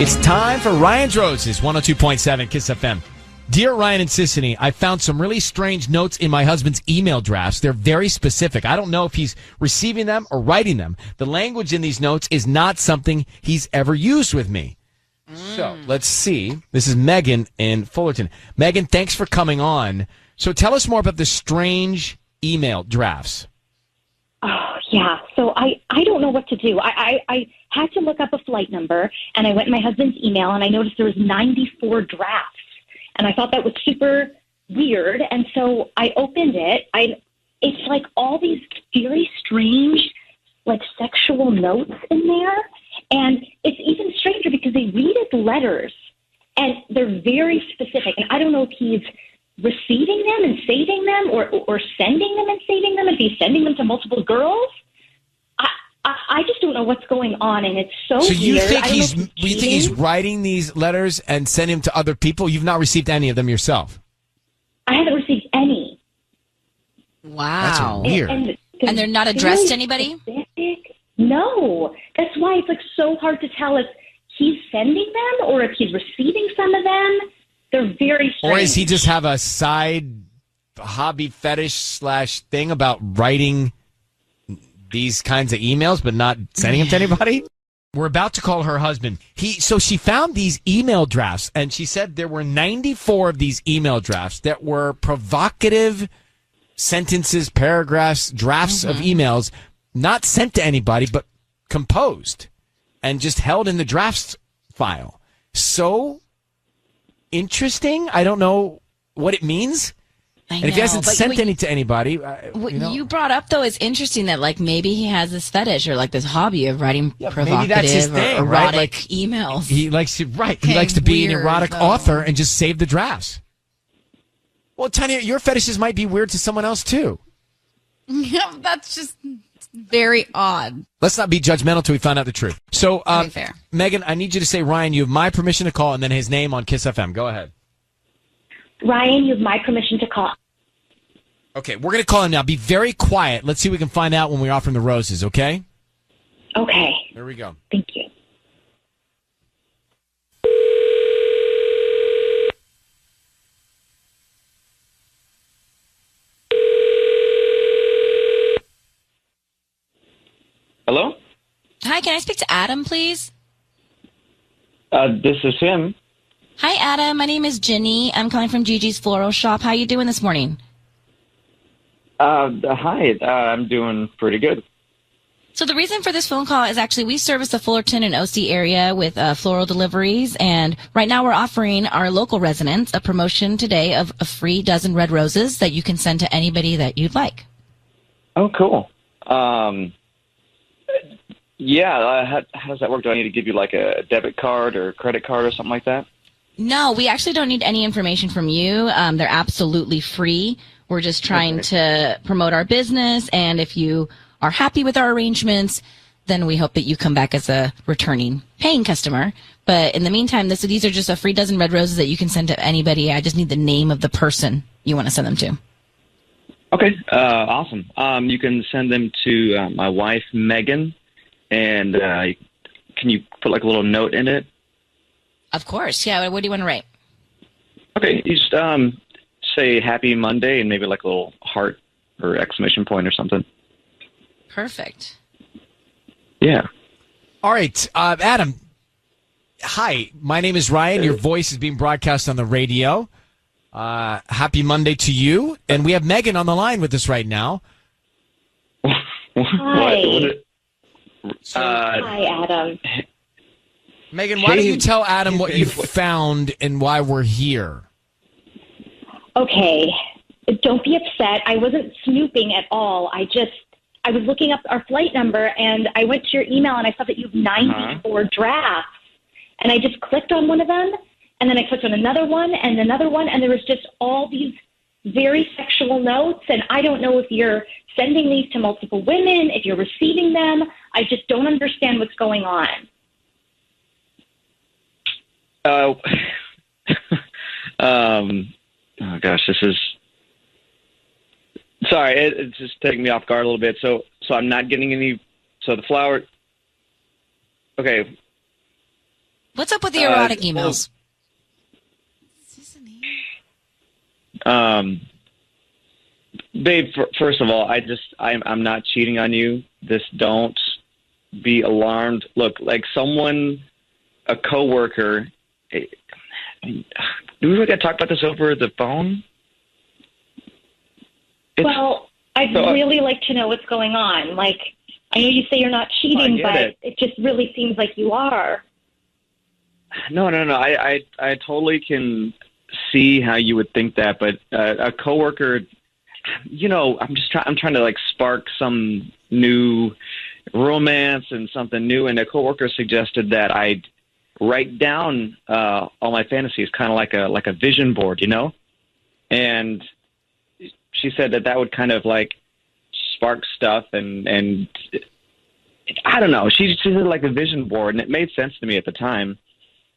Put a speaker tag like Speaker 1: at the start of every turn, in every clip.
Speaker 1: It's time for Ryan's Roses, 102.7 Kiss FM. Dear Ryan and Sissany, I found some really strange notes in my husband's email drafts. They're very specific. I don't know if he's receiving them or writing them. The language in these notes is not something he's ever used with me. So let's see. This is Megan in Fullerton. Megan, thanks for coming on. So tell us more about the strange email drafts.
Speaker 2: Oh, yeah. So I don't know what to do. I had to look up a flight number, and I went in my husband's email, and I noticed there was 94 drafts. And I thought that was super weird. And so I opened it. It's like all these very strange, like sexual notes in there. And it's even stranger because they read as letters. And they're very specific. And I don't know if he's receiving them and saving them or sending them and saving them, if he's sending them to multiple girls. I just don't know what's going on, and it's so weird. So
Speaker 1: you think he's writing these letters and sending them to other people? You've not received any of them yourself?
Speaker 2: I haven't received any.
Speaker 3: Wow.
Speaker 1: That's weird.
Speaker 3: And they're not addressed to anybody?
Speaker 2: Specific. No. That's why it's like so hard to tell if he's sending them or if he's receiving some of them. They're very strange.
Speaker 1: Or does he just have a side hobby fetish / thing about writing these kinds of emails but not sending them to anybody? We're about to call her husband. So she found these email drafts, and she said there were 94 of these email drafts that were provocative sentences, paragraphs, drafts of emails not sent to anybody but composed and just held in the drafts file. So interesting. I don't know what it means. And if he hasn't sent any to anybody,
Speaker 3: what you brought up, though, is interesting that, like, maybe he has this fetish or, like, this hobby of writing provocative
Speaker 1: maybe that's his thing,
Speaker 3: or erotic
Speaker 1: right? Like,
Speaker 3: emails.
Speaker 1: He likes to He likes to be an erotic author and just save the drafts. Well, Tanya, your fetishes might be weird to someone else, too.
Speaker 3: Yeah, that's just very odd.
Speaker 1: Let's not be judgmental till we find out the truth. So,
Speaker 3: fair.
Speaker 1: Megan, I need you to say, Ryan, you have my permission to call, and then his name on Kiss FM. Go ahead.
Speaker 2: Ryan, you have my permission to call.
Speaker 1: Okay, we're going to call him now. Be very quiet. Let's see if we can find out when we offer him the roses, okay?
Speaker 2: Okay.
Speaker 1: There we go.
Speaker 2: Thank you.
Speaker 4: Hello?
Speaker 3: Hi, can I speak to Adam, please?
Speaker 4: This is him.
Speaker 3: Hi, Adam. My name is Ginny. I'm calling from Gigi's Floral Shop. How you doing this morning?
Speaker 4: Hi. I'm doing pretty good.
Speaker 3: So the reason for this phone call is actually we service the Fullerton and OC area with floral deliveries, and right now we're offering our local residents a promotion today of a free dozen red roses that you can send to anybody that you'd like.
Speaker 4: Oh, cool. Yeah, how does that work? Do I need to give you like a debit card or credit card or something like that?
Speaker 3: No, we actually don't need any information from you. They're absolutely free. We're just trying to promote our business, and if you are happy with our arrangements, then we hope that you come back as a returning paying customer. But in the meantime, these are just a free dozen red roses that you can send to anybody. I just need the name of the person you want to send them to.
Speaker 4: Okay, awesome. You can send them to my wife, Megan, and can you put like a little note in it?
Speaker 3: Of course, yeah. What do you want to write?
Speaker 4: Okay, you just say Happy Monday and maybe like a little heart or exclamation point or something.
Speaker 3: Perfect.
Speaker 4: Yeah.
Speaker 1: All right, Adam. Hi, my name is Ryan. Your voice is being broadcast on the radio. Happy Monday to you. And we have Megan on the line with us right now.
Speaker 2: Hi. Hi, Adam.
Speaker 1: Megan, why don't you tell Adam what you found and why we're here?
Speaker 2: Okay. Don't be upset. I wasn't snooping at all. I was looking up our flight number, and I went to your email, and I saw that you have 94 drafts. And I just clicked on one of them, and then I clicked on another one, and there was just all these very sexual notes, and I don't know if you're sending these to multiple women, if you're receiving them. I just don't understand what's going on.
Speaker 4: Oh gosh, this is sorry. It's just taking me off guard a little bit. So I'm not getting any. So the flower. Okay.
Speaker 3: What's up with the erotic emails?
Speaker 4: Babe, first of all, I'm not cheating on you. Don't be alarmed. Look, like a coworker. Do we got to talk about this over the phone?
Speaker 2: Well, I'd really like to know what's going on. Like, I know you say you're not cheating, but it just really seems like you are.
Speaker 4: No. I totally can see how you would think that, but a coworker, I'm trying to like spark some new romance and something new, and a coworker suggested that I'd write down all my fantasies, kind of like a vision board, and she said that would kind of like spark stuff, and I don't know. She did like a vision board, and it made sense to me at the time.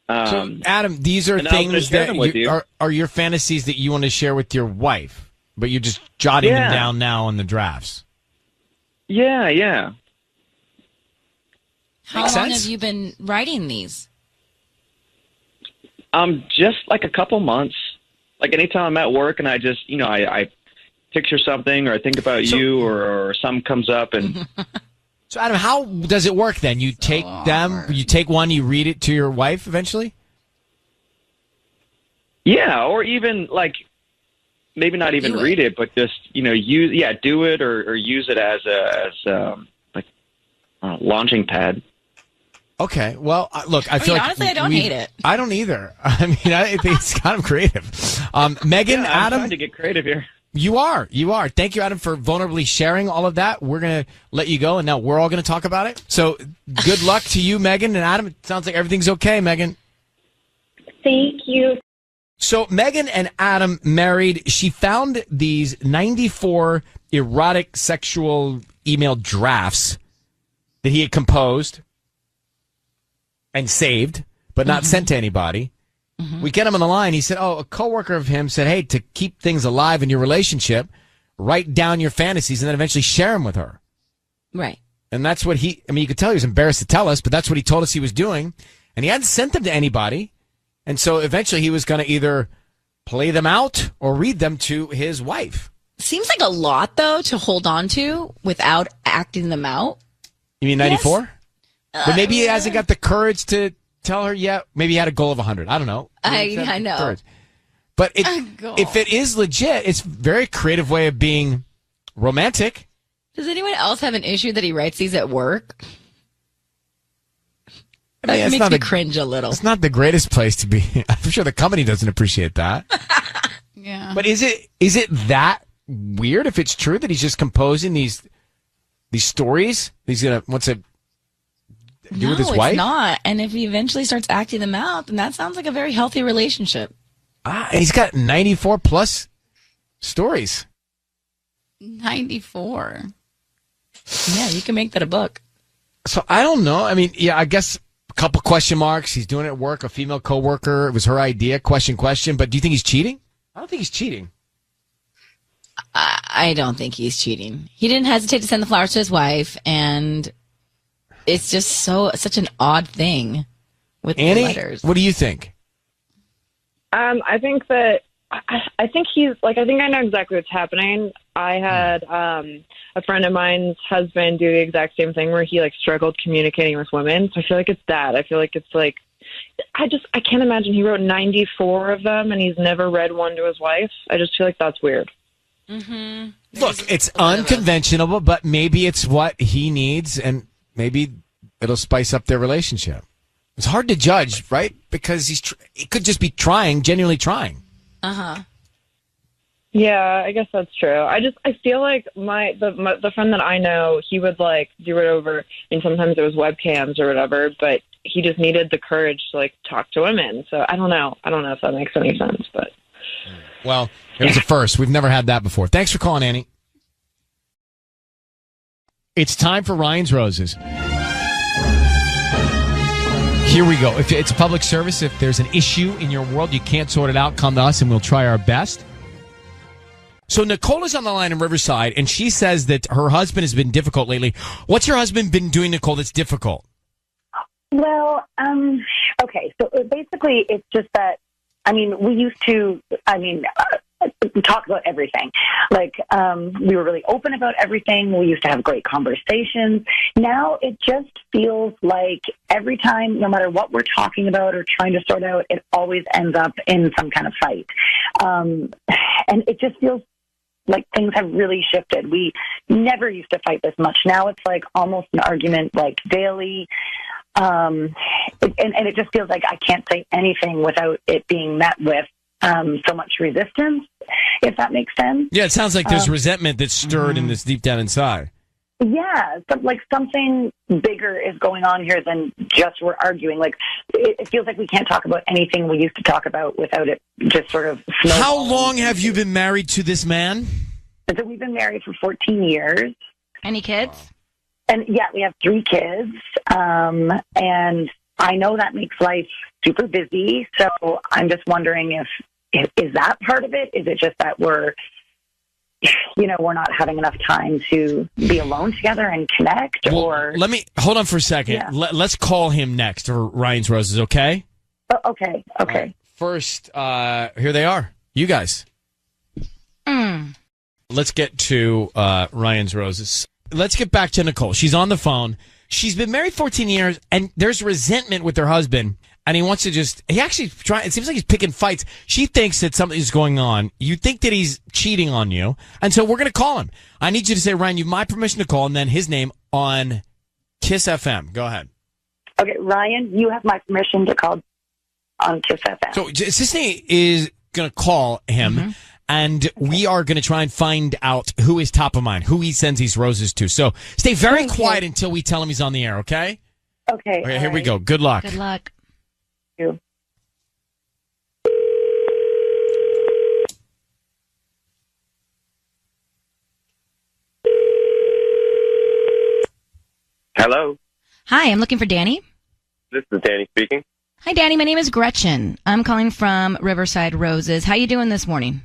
Speaker 1: So, Adam, these are things that are your fantasies that you want to share with your wife, but you're just jotting them down now in the drafts.
Speaker 4: Yeah.
Speaker 3: How long have you been writing these?
Speaker 4: Just like a couple months. Like anytime I'm at work and I just, I picture something or I think about you or something comes up and.
Speaker 1: So, Adam, how does it work then? You take one, you read it to your wife eventually?
Speaker 4: Yeah, or even like maybe not even read it, but just, do it or use it as a launching pad.
Speaker 1: Okay, well, look, I feel like
Speaker 3: honestly, I don't hate it.
Speaker 1: I don't either. I mean, I think it's kind of creative. Megan,
Speaker 4: I'm
Speaker 1: Adam,
Speaker 4: trying to get creative here.
Speaker 1: You are. Thank you, Adam, for vulnerably sharing all of that. We're going to let you go, and now we're all going to talk about it. So good luck to you, Megan, and Adam. It sounds like everything's okay, Megan.
Speaker 2: Thank you.
Speaker 1: So Megan and Adam married. She found these 94 erotic sexual email drafts that he had composed and saved, but not sent to anybody. We get him on the line. He said, a coworker of him said, hey, to keep things alive in your relationship, write down your fantasies and then eventually share them with her.
Speaker 3: Right.
Speaker 1: And that's what you could tell he was embarrassed to tell us, but that's what he told us he was doing. And he hadn't sent them to anybody. And so eventually he was going to either play them out or read them to his wife.
Speaker 3: Seems like a lot, though, to hold on to without acting them out.
Speaker 1: You mean 94? Yes. But maybe he hasn't got the courage to tell her yet. Maybe he had a goal of 100. I don't know.
Speaker 3: I know.
Speaker 1: Courage. But if it is legit, it's a very creative way of being romantic.
Speaker 3: Does anyone else have an issue that he writes these at work?
Speaker 1: That
Speaker 3: makes me cringe a little.
Speaker 1: It's not the greatest place to be. I'm sure the company doesn't appreciate that.
Speaker 5: Yeah.
Speaker 1: But is it that weird if it's true that he's just composing these stories? He's going to do with his wife?
Speaker 3: No, it's not. And if he eventually starts acting them out, then that sounds like a very healthy relationship.
Speaker 1: And he's got 94 plus stories.
Speaker 5: 94.
Speaker 3: Yeah, you can make that a book.
Speaker 1: So I don't know. I mean, I guess a couple question marks. He's doing it at work. A female coworker. It was her idea. Question. But do you think he's cheating? I don't think he's cheating.
Speaker 3: I don't think he's cheating. He didn't hesitate to send the flowers to his wife, and it's just such an odd thing with
Speaker 1: Annie,
Speaker 3: the letters.
Speaker 1: What do you think?
Speaker 6: I think that I think he's like, I think I know exactly what's happening. I had a friend of mine's husband do the exact same thing where he like struggled communicating with women. So I feel like it's that. I feel like it's like I can't imagine he wrote 94 of them and he's never read one to his wife. I just feel like that's weird.
Speaker 3: Mm-hmm.
Speaker 1: Look, it's unconventional, but maybe it's what he needs, and maybe it'll spice up their relationship. It's hard to judge, right? Because he could just be genuinely trying.
Speaker 3: Uh-huh.
Speaker 6: Yeah, I guess that's true. I feel like the friend that I know, he would like do it over, sometimes it was webcams or whatever, but he just needed the courage to like talk to women. So I don't know if that makes any sense, but.
Speaker 1: Well, it was a first. We've never had that before. Thanks for calling, Annie. It's time for Ryan's Roses. Here we go. If it's a public service, if there's an issue in your world, you can't sort it out, come to us and we'll try our best. So Nicole is on the line in Riverside, and she says that her husband has been difficult lately. What's your husband been doing, Nicole, that's difficult?
Speaker 7: Well,
Speaker 5: Okay, so basically it's just that, we used to, talk about everything. Like, we were really open about everything. We used to have great conversations. Now it just feels like every time, no matter what we're talking about or trying to sort out, it always ends up in some kind of fight. And it just feels like things have really shifted. We never used to fight this much. Now it's like almost an argument like daily. And it just feels like I can't say anything without it being met with so much resistance, if that makes sense.
Speaker 1: Yeah, it sounds like there's resentment that's stirred in this deep down inside.
Speaker 5: Yeah, like something bigger is going on here than just we're arguing. Like, it feels like we can't talk about anything we used to talk about without it just sort of snowballing.
Speaker 1: How long have you been married to this man?
Speaker 5: So we've been married for 14 years.
Speaker 3: Any kids?
Speaker 5: And yeah, we have 3 kids. And I know that makes life super busy. So I'm just wondering if is that part of it? Is it just that we're not having enough time to be alone together and connect?
Speaker 1: Well,
Speaker 5: or
Speaker 1: let me hold on for a second.
Speaker 5: Yeah.
Speaker 1: Let's call him next, or Ryan's Roses, okay?
Speaker 5: Okay.
Speaker 1: First, here they are. You guys. Let's get to Ryan's Roses. Let's get back to Nicole. She's on the phone. She's been married 14 years, and there's resentment with her husband, and he wants to it seems like he's picking fights. She thinks that something is going on. You think that he's cheating on you, and so we're going to call him. I need you to say, Ryan, you have my permission to call, and then his name on Kiss FM. Go ahead.
Speaker 5: Okay, Ryan, you have my permission to call on Kiss FM.
Speaker 1: So Sisney is going to call him, and we are going to try and find out who is top of mind, who he sends these roses to. So stay very quiet until we tell him he's on the air, okay?
Speaker 5: Okay,
Speaker 1: here we go. Good luck.
Speaker 3: Good luck.
Speaker 5: Thank you.
Speaker 7: Hello,
Speaker 3: Hi, I'm looking for Danny.
Speaker 7: this is Danny speaking.
Speaker 3: Hi, Danny. My name is Gretchen. I'm calling from Riverside Roses. How you doing this morning?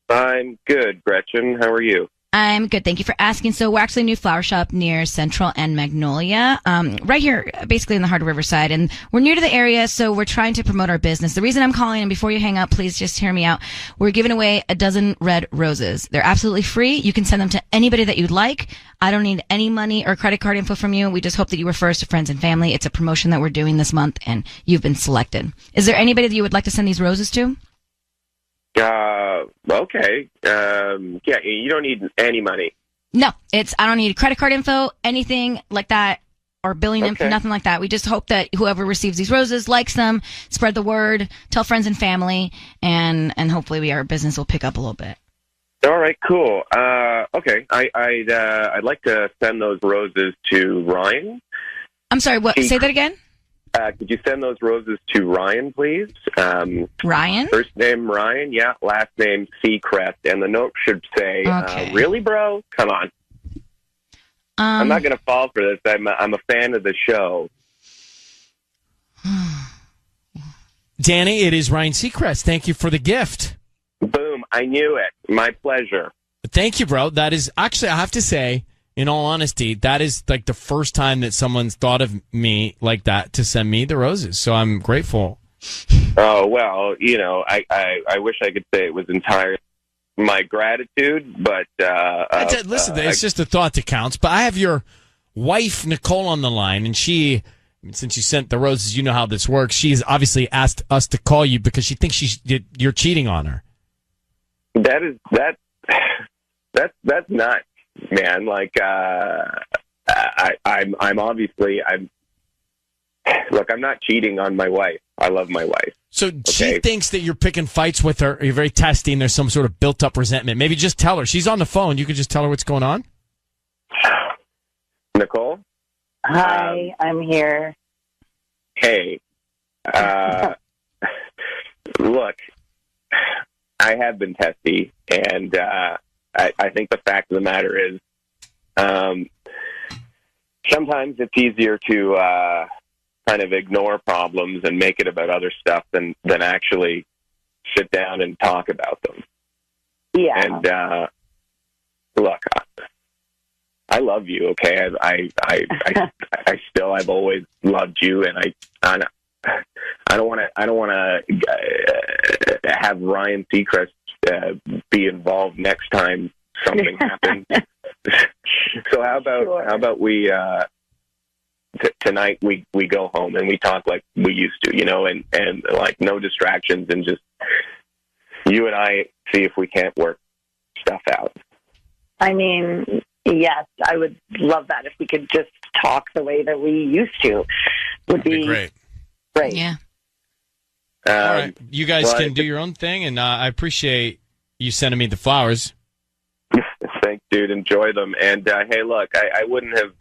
Speaker 7: I'm good, Gretchen. How are you?
Speaker 3: I'm good. Thank you for asking. So we're actually a new flower shop near Central and Magnolia, right here, basically in the heart of Riverside. And we're new to the area, so we're trying to promote our business. The reason I'm calling, and before you hang up, please just hear me out. We're giving away a dozen red roses. They're absolutely free. You can send them to anybody that you'd like. I don't need any money or credit card info from you. We just hope that you refer us to friends and family. It's a promotion that we're doing this month, and you've been selected. Is there anybody that you would like to send these roses to?
Speaker 7: Okay. Yeah, you don't need any money.
Speaker 3: No, I don't need credit card info, anything like that, or billing info,
Speaker 7: Okay.
Speaker 3: nothing like that. We just hope that whoever receives these roses likes them, spread the word, tell friends and family, and hopefully our business will pick up a little bit.
Speaker 7: All right, cool. Okay, I'd like to send those roses to Ryan.
Speaker 3: I'm sorry, what? Say that again?
Speaker 7: Could you send those roses to Ryan, please?
Speaker 3: Ryan?
Speaker 7: First name Ryan, yeah. Last name Seacrest, and the note should say,
Speaker 3: Okay.
Speaker 7: "Really, bro? Come on." I'm not going to fall for this. I'm a fan of the show.
Speaker 1: Danny, it is Ryan Seacrest. Thank you for the gift.
Speaker 7: Boom! I knew it. My pleasure.
Speaker 1: Thank you, bro. That is actually, I have to say, in all honesty, that is like the first time that someone's thought of me like that to send me the roses. So I'm grateful.
Speaker 7: Oh, well, I wish I could say it was entirely my gratitude, but
Speaker 1: Listen, it's just a thought that counts. But I have your wife, Nicole, on the line, and since you sent the roses, you know how this works. She's obviously asked us to call you because she thinks you're cheating on her.
Speaker 7: that's nuts, man. Like, look, I'm not cheating on my wife. I love my wife.
Speaker 1: So she thinks that you're picking fights with her. You're very testy, and there's some sort of built-up resentment. Maybe just tell her. She's on the phone. You could just tell her what's going on.
Speaker 7: Nicole?
Speaker 5: Hi, I'm here.
Speaker 7: Hey. Look, I have been testy, and I think the fact of the matter is sometimes it's easier to kind of ignore problems and make it about other stuff than actually sit down and talk about them.
Speaker 5: Yeah.
Speaker 7: And look, I love you. Okay, I've always loved you, and I don't want to have Ryan Seacrest be involved next time something happens. So how about we tonight we go home and we talk like we used to, and like no distractions, and just you and I see if we can't work stuff out.
Speaker 5: I mean, yes, I would love that if we could just talk the way that we used to. Would be
Speaker 1: great.
Speaker 5: Great.
Speaker 3: Yeah.
Speaker 1: All right. You guys can do your own thing, and I appreciate you sending me the flowers.
Speaker 7: Thanks, dude. Enjoy them. And hey, look, I wouldn't have,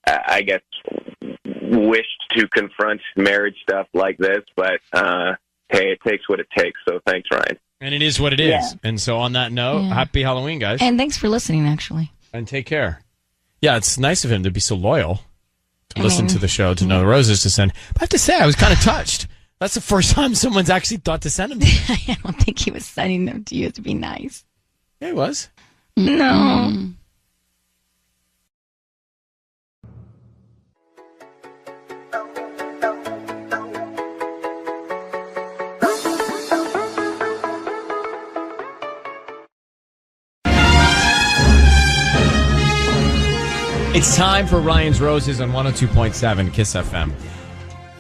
Speaker 7: I guess, wished to confront marriage stuff like this, but hey, it takes what it takes. So thanks, Ryan.
Speaker 1: And it is what it is.
Speaker 5: Yeah.
Speaker 1: And so on that note, happy Halloween, guys.
Speaker 3: And thanks for listening, actually.
Speaker 1: And take care. Yeah, it's nice of him to be so loyal, to listen to the show, to know the roses to send. But I have to say, I was kind of touched. That's the first time someone's actually thought to send them to me.
Speaker 3: I don't think he was sending them to you to be nice.
Speaker 1: Yeah, it was.
Speaker 3: No.
Speaker 1: It's time for Ryan's Roses on 102.7 Kiss FM.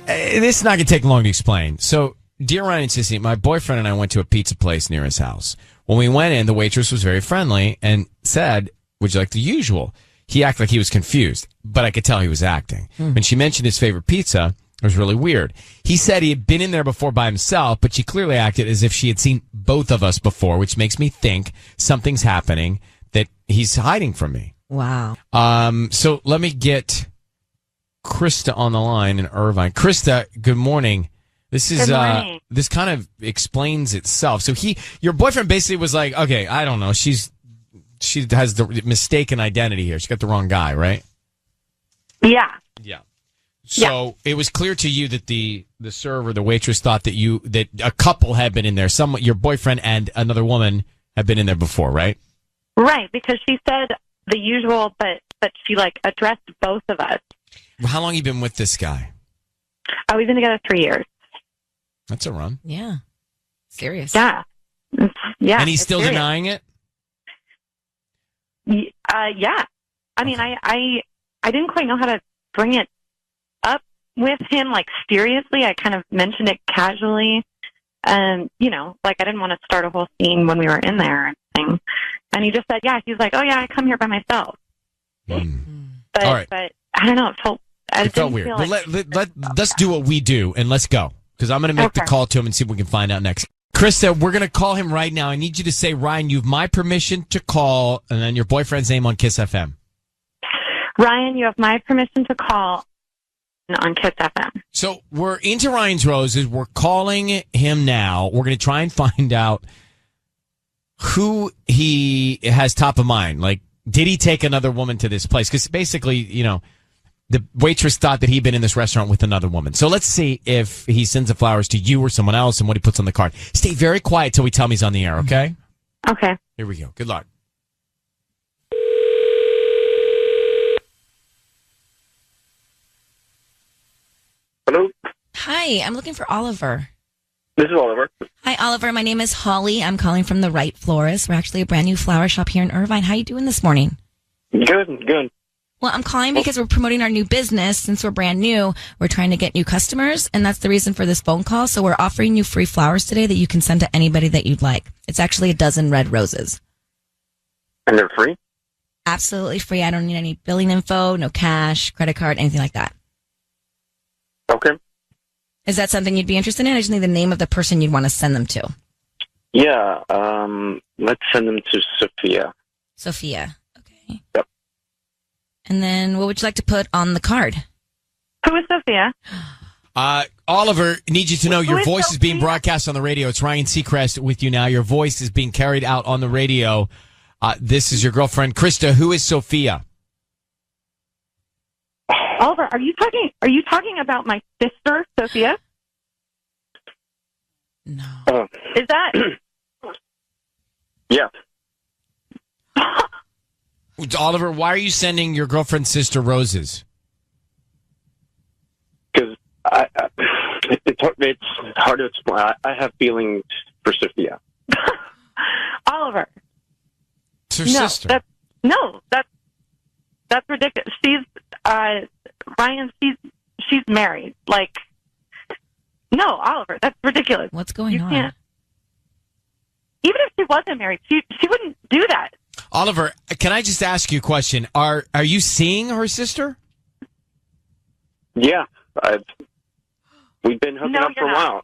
Speaker 1: This is not going to take long to explain. So, dear Ryan and Sissy, my boyfriend and I went to a pizza place near his house. When we went in, the waitress was very friendly and said, "Would you like the usual?" He acted like he was confused, but I could tell he was acting. When she mentioned his favorite pizza, it was really weird. He said he had been in there before by himself, but she clearly acted as if she had seen both of us before, which makes me think something's happening that he's hiding from me.
Speaker 3: Wow.
Speaker 1: So let me get Krista on the line in Irvine. Krista, good morning. This is this kind of explains itself. So your boyfriend basically was like, okay, I don't know. She has the mistaken identity here. She got the wrong guy, right?
Speaker 5: Yeah.
Speaker 1: Yeah. So it was clear to you that the server, the waitress, thought that a couple had been in there. Your boyfriend and another woman have been in there before, right?
Speaker 8: Right, because she said the usual, but she addressed both of us.
Speaker 1: How long have you been with this guy?
Speaker 8: We've been together 3 years.
Speaker 1: That's a run.
Speaker 3: Yeah. Serious.
Speaker 8: Yeah. Yeah.
Speaker 1: And he's still
Speaker 8: serious.
Speaker 1: denying it?
Speaker 8: Yeah. I mean, I didn't quite know how to bring it up with him, seriously. I kind of mentioned it casually. And, I didn't want to start a whole scene when we were in there or anything. And he just said, yeah. He's like, oh, yeah, I come here by myself. But,
Speaker 1: All right.
Speaker 8: but I don't know.
Speaker 1: It felt weird. Let's do what we do, and let's go. Because I'm going to make the call to him and see what we can find out next. Krista, we're going to call him right now. I need you to say, Ryan, you have my permission to call, and then your boyfriend's name on Kiss FM.
Speaker 8: Ryan, you have my permission to call on Kiss FM. So
Speaker 1: we're into Ryan's Roses. We're calling him now. We're going to try and find out who he has top of mind. Did he take another woman to this place? Because basically, the waitress thought that he'd been in this restaurant with another woman. So let's see if he sends the flowers to you or someone else and what he puts on the card. Stay very quiet till we tell him he's on the air, okay?
Speaker 8: Okay.
Speaker 1: Here we go. Good luck.
Speaker 7: Hello?
Speaker 3: Hi, I'm looking for Oliver.
Speaker 7: This is Oliver.
Speaker 3: Hi, Oliver. My name is Holly. I'm calling from the Right Florist. We're actually a brand new flower shop here in Irvine. How you doing this morning?
Speaker 7: Good.
Speaker 3: Well, I'm calling because we're promoting our new business. Since we're brand new, we're trying to get new customers, and that's the reason for this phone call. So we're offering you free flowers today that you can send to anybody that you'd like. It's actually a dozen red roses.
Speaker 7: And they're free?
Speaker 3: Absolutely free. I don't need any billing info, no cash, credit card, anything like that.
Speaker 7: Okay.
Speaker 3: Is that something you'd be interested in? I just need the name of the person you'd want to send them to.
Speaker 7: Yeah, let's send them to Sophia.
Speaker 3: Sophia. Okay.
Speaker 7: Yep.
Speaker 3: And then what would you like to put on the card?
Speaker 8: Who is Sophia?
Speaker 1: Oliver, need you to know your
Speaker 8: is
Speaker 1: voice is being
Speaker 8: Sophia?
Speaker 1: broadcast on the radio. It's Ryan Seacrest with you now. Your voice is being carried out on the radio. This is your girlfriend, Krista. Who is Sophia?
Speaker 8: Oliver, are you talking about my sister, Sophia?
Speaker 3: No.
Speaker 8: Is that?
Speaker 7: Yeah.
Speaker 1: Oliver, why are you sending your girlfriend's sister roses?
Speaker 7: Because It's hard to explain. I have feelings for Sophia.
Speaker 5: Oliver.
Speaker 1: It's her sister.
Speaker 8: That's ridiculous. She's Ryan. She's married. Like, no, Oliver, that's ridiculous.
Speaker 3: What's going on?
Speaker 8: Even if she wasn't married, she wouldn't do that.
Speaker 1: Oliver, can I just ask you a question? Are you seeing her sister?
Speaker 7: Yeah, we've been hooking up for a while.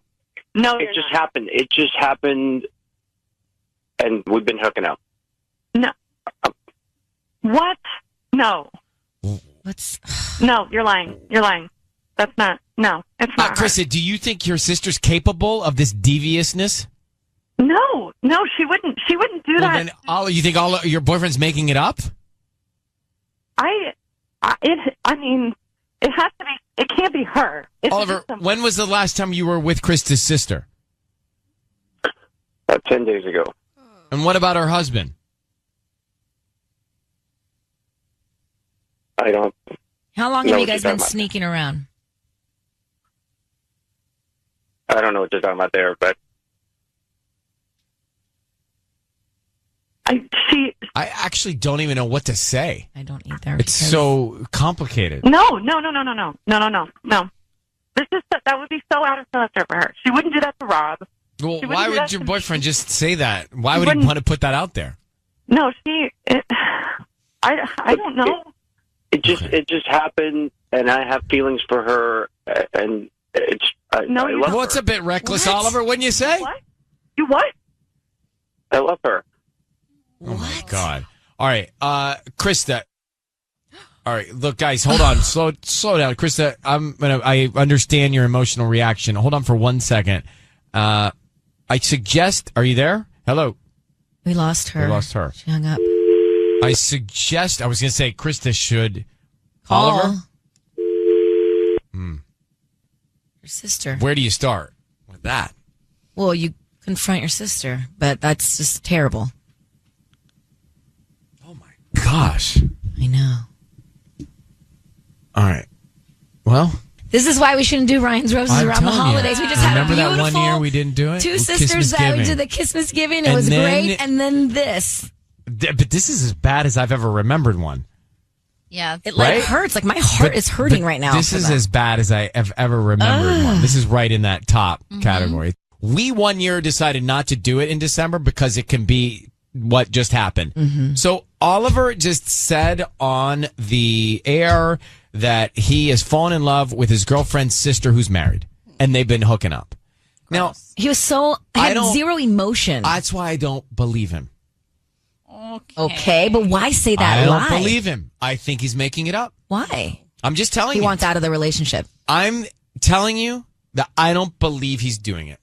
Speaker 8: No,
Speaker 7: it just happened. It just happened, and we've been hooking up.
Speaker 8: No. What? No. No, you're lying. You're lying. That's not. No, it's not.
Speaker 1: Krista, do you think your sister's capable of this deviousness?
Speaker 8: No, she wouldn't. She wouldn't do that.
Speaker 1: Then, you think your boyfriend's making it up?
Speaker 8: I mean, it has to be. It can't be her.
Speaker 1: Oliver, when was the last time you were with Krista's sister?
Speaker 7: 10 days ago.
Speaker 1: And what about her husband?
Speaker 7: I don't.
Speaker 3: How long
Speaker 7: know
Speaker 3: have you
Speaker 7: what
Speaker 3: guys
Speaker 7: you're
Speaker 3: been
Speaker 7: talking about.
Speaker 3: sneaking around?
Speaker 7: I don't know what you're talking about there, but
Speaker 1: I actually don't even know what to say.
Speaker 3: I don't either.
Speaker 1: It's so complicated.
Speaker 8: No. That would be so out of character for her. She wouldn't do that to Rob.
Speaker 1: Well, why would your boyfriend just say that? Why would he
Speaker 8: wouldn't-
Speaker 1: want to put that out there?
Speaker 8: No, I don't know.
Speaker 7: it just happened, and I have feelings for her, and it's. I love
Speaker 1: Well, it's
Speaker 7: her.
Speaker 1: a bit reckless,
Speaker 3: What?
Speaker 1: Oliver, wouldn't you say?
Speaker 8: What? You what?
Speaker 7: I love her.
Speaker 1: Oh my God! All right, Krista. All right, look, guys, hold on, slow down, Krista. I understand your emotional reaction. Hold on for 1 second. I suggest. Are you there? Hello.
Speaker 3: We lost her.
Speaker 1: We lost her.
Speaker 3: She hung up.
Speaker 1: I was going to say, Krista should
Speaker 3: Call
Speaker 1: Oliver.
Speaker 3: your sister.
Speaker 1: Where do you start with that?
Speaker 3: Well, you confront your sister, but that's just terrible.
Speaker 1: Gosh.
Speaker 3: I know.
Speaker 1: All right. Well,
Speaker 3: This is why we shouldn't do Ryan's Roses
Speaker 1: I'm
Speaker 3: around the
Speaker 1: telling you.
Speaker 3: holidays. We just had a
Speaker 1: Remember that
Speaker 3: beautiful
Speaker 1: one year we didn't do it?
Speaker 3: two
Speaker 1: With
Speaker 3: sisters that we
Speaker 1: Christmasgiving.
Speaker 3: did the Christmasgiving. It
Speaker 1: And
Speaker 3: was
Speaker 1: then-
Speaker 3: great. And then this.
Speaker 1: But this is as bad as I've ever remembered one.
Speaker 9: Yeah.
Speaker 3: It like
Speaker 1: Right?
Speaker 3: hurts. Like my heart is hurting right now.
Speaker 1: This
Speaker 3: for
Speaker 1: is
Speaker 3: that.
Speaker 1: as bad as I have ever remembered one. This is right in that top category. We 1 year decided not to do it in December because it can be what just happened. So Oliver just said on the air that he has fallen in love with his girlfriend's sister who's married, and they've been hooking up. Now,
Speaker 3: He was so had zero emotion.
Speaker 1: that's why I don't believe him.
Speaker 3: Okay, but why say that
Speaker 1: I
Speaker 3: lie?
Speaker 1: don't believe him. I think he's making it up.
Speaker 3: Why?
Speaker 1: I'm just telling
Speaker 3: He
Speaker 1: you.
Speaker 3: wants out of the relationship.
Speaker 1: I'm telling you that I don't believe he's doing it.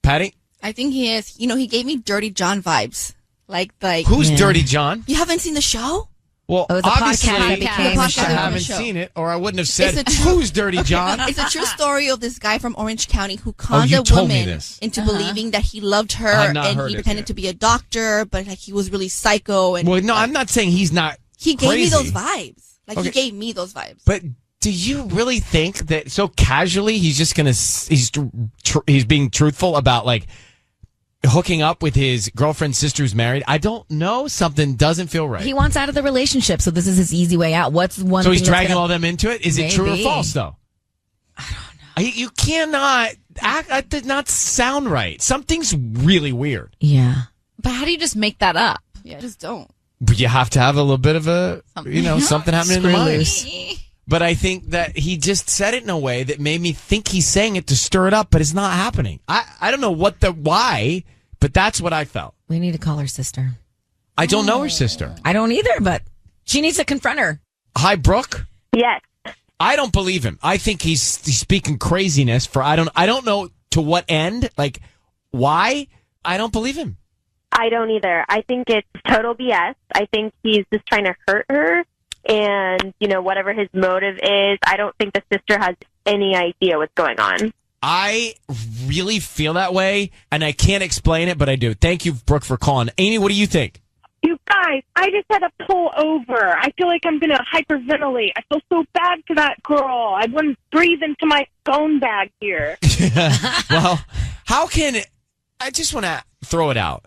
Speaker 1: Patty?
Speaker 9: I think he is. You know, he gave me Dirty John vibes. Like
Speaker 1: Who's Dirty John?
Speaker 9: You haven't seen the show?
Speaker 1: Well,
Speaker 3: Oh, the
Speaker 1: obviously,
Speaker 3: podcast that became
Speaker 1: I
Speaker 3: a show.
Speaker 1: haven't seen it, or I wouldn't have said,
Speaker 9: It's a true-
Speaker 1: who's Dirty John?
Speaker 9: It's a true story of this guy from Orange County who conned
Speaker 1: you
Speaker 9: a
Speaker 1: told me
Speaker 9: woman
Speaker 1: this.
Speaker 9: into believing that he loved her,
Speaker 1: I've not
Speaker 9: and
Speaker 1: heard
Speaker 9: he
Speaker 1: it
Speaker 9: pretended
Speaker 1: yet.
Speaker 9: to be a doctor, but like he was really psycho. And
Speaker 1: Well, no, I'm not saying he's not
Speaker 9: he gave
Speaker 1: crazy.
Speaker 9: me those vibes. Like
Speaker 1: Okay.
Speaker 9: he gave me those vibes.
Speaker 1: But do you really think that so casually he's just going to, he's being truthful about like hooking up with his girlfriend's sister who's married? I don't know. Something doesn't feel right.
Speaker 3: He wants out of the relationship, so this is his easy way out. What's one?
Speaker 1: So he's
Speaker 3: thing that's
Speaker 1: dragging
Speaker 3: gonna-
Speaker 1: all them into it? Is it true or
Speaker 3: Maybe.
Speaker 1: false, though? I don't know. You cannot act. That did not sound right. Something's really weird.
Speaker 3: Yeah.
Speaker 10: But how do you just make that up?
Speaker 9: Yeah, just don't.
Speaker 1: But you have to have a little bit of a, something happening in the
Speaker 3: Screw
Speaker 1: mind.
Speaker 3: loose.
Speaker 1: But I think that he just said it in a way that made me think he's saying it to stir it up, but it's not happening. I don't know why, but that's what I felt.
Speaker 3: We need to call her sister.
Speaker 1: I don't know her sister.
Speaker 3: I don't either, but she needs to confront her.
Speaker 1: Hi, Brooke.
Speaker 5: Yes.
Speaker 1: I don't believe him. I think he's speaking craziness for I don't know to what end, like why. I don't believe him.
Speaker 11: I don't either. I think it's total BS. I think he's just trying to hurt her. And, whatever his motive is, I don't think the sister has any idea what's going on.
Speaker 1: I really feel that way, and I can't explain it, but I do. Thank you, Brooke, for calling. Amy, what do you think?
Speaker 5: You
Speaker 12: Guys, I just had to pull over. I feel like I'm going to hyperventilate. I feel so bad for that girl. I wouldn't breathe into my phone bag here.
Speaker 1: Well, I just want to throw it out.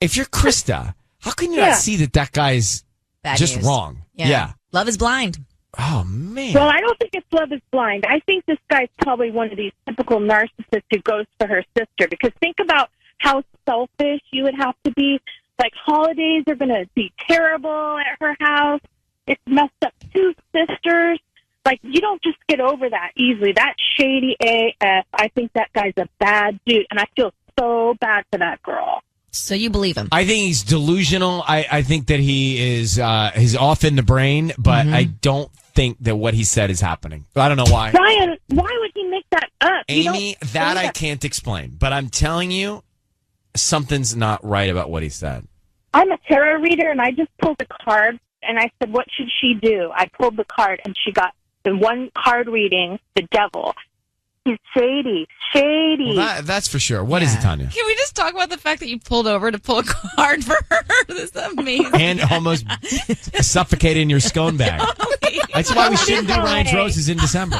Speaker 1: If you're Krista, how can you not see that guy's
Speaker 10: Bad
Speaker 1: just
Speaker 10: news.
Speaker 1: wrong?
Speaker 10: Yeah. Love is blind.
Speaker 1: Oh, man.
Speaker 12: Well, I don't think it's love is blind. I think this guy's probably one of these typical narcissists who goes for her sister. Because think about how selfish you would have to be. Like, holidays are going to be terrible at her house. It's messed up 2 sisters. Like, you don't just get over that easily. That's shady AF. I think that guy's a bad dude, and I feel so bad for that girl.
Speaker 10: So you believe him?
Speaker 1: I think he's delusional. I think that he is he's off in the brain, but I don't think that what he said is happening. I don't know why.
Speaker 12: Ryan, why would he make that up?
Speaker 1: Amy, that I can't explain. But I'm telling you, something's not right about what he said.
Speaker 12: I'm a tarot reader, and I just pulled a card, and I said, what should she do? I pulled the card, and she got the one card reading, the devil. He's shady.
Speaker 1: Well, that's for sure. What is it, Tanya?
Speaker 10: Can we just talk about the fact that you pulled over to pull a card for her? This is amazing.
Speaker 1: And almost suffocated in your scone bag. That's why we shouldn't do Ryan's Roses in December.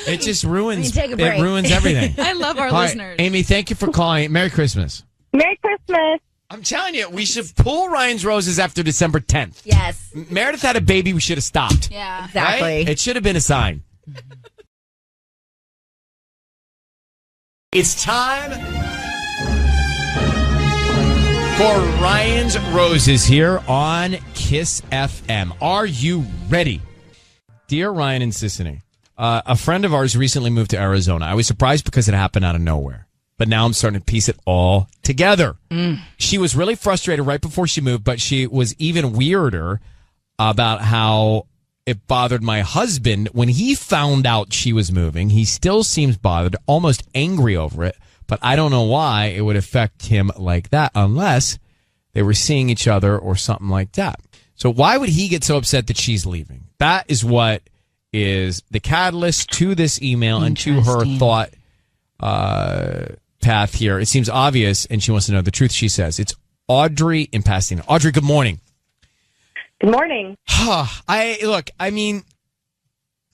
Speaker 1: It just ruins. It ruins everything.
Speaker 10: I love our
Speaker 1: All right,
Speaker 10: listeners.
Speaker 1: Amy, thank you for calling. Merry Christmas.
Speaker 12: Merry Christmas.
Speaker 1: I'm telling you, we should pull Ryan's Roses after December 10th.
Speaker 10: Yes.
Speaker 1: Meredith had a baby. We should have stopped.
Speaker 10: Yeah.
Speaker 9: Exactly.
Speaker 1: Right? It should have been a sign. It's time for Ryan's Roses here on Kiss FM. Are you ready? Dear Ryan and Sissany, a friend of ours recently moved to Arizona. I was surprised because it happened out of nowhere, but now I'm starting to piece it all together. She was really frustrated right before she moved, but she was even weirder about how it bothered my husband when he found out she was moving. He still seems bothered, almost angry over it, but I don't know why it would affect him like that unless they were seeing each other or something like that. So why would he get so upset that she's leaving? That is what is the catalyst to this email and to her thought path here. It seems obvious, and she wants to know the truth, she says. It's Audrey in Pasadena. Audrey, good morning.
Speaker 12: Good morning.
Speaker 1: I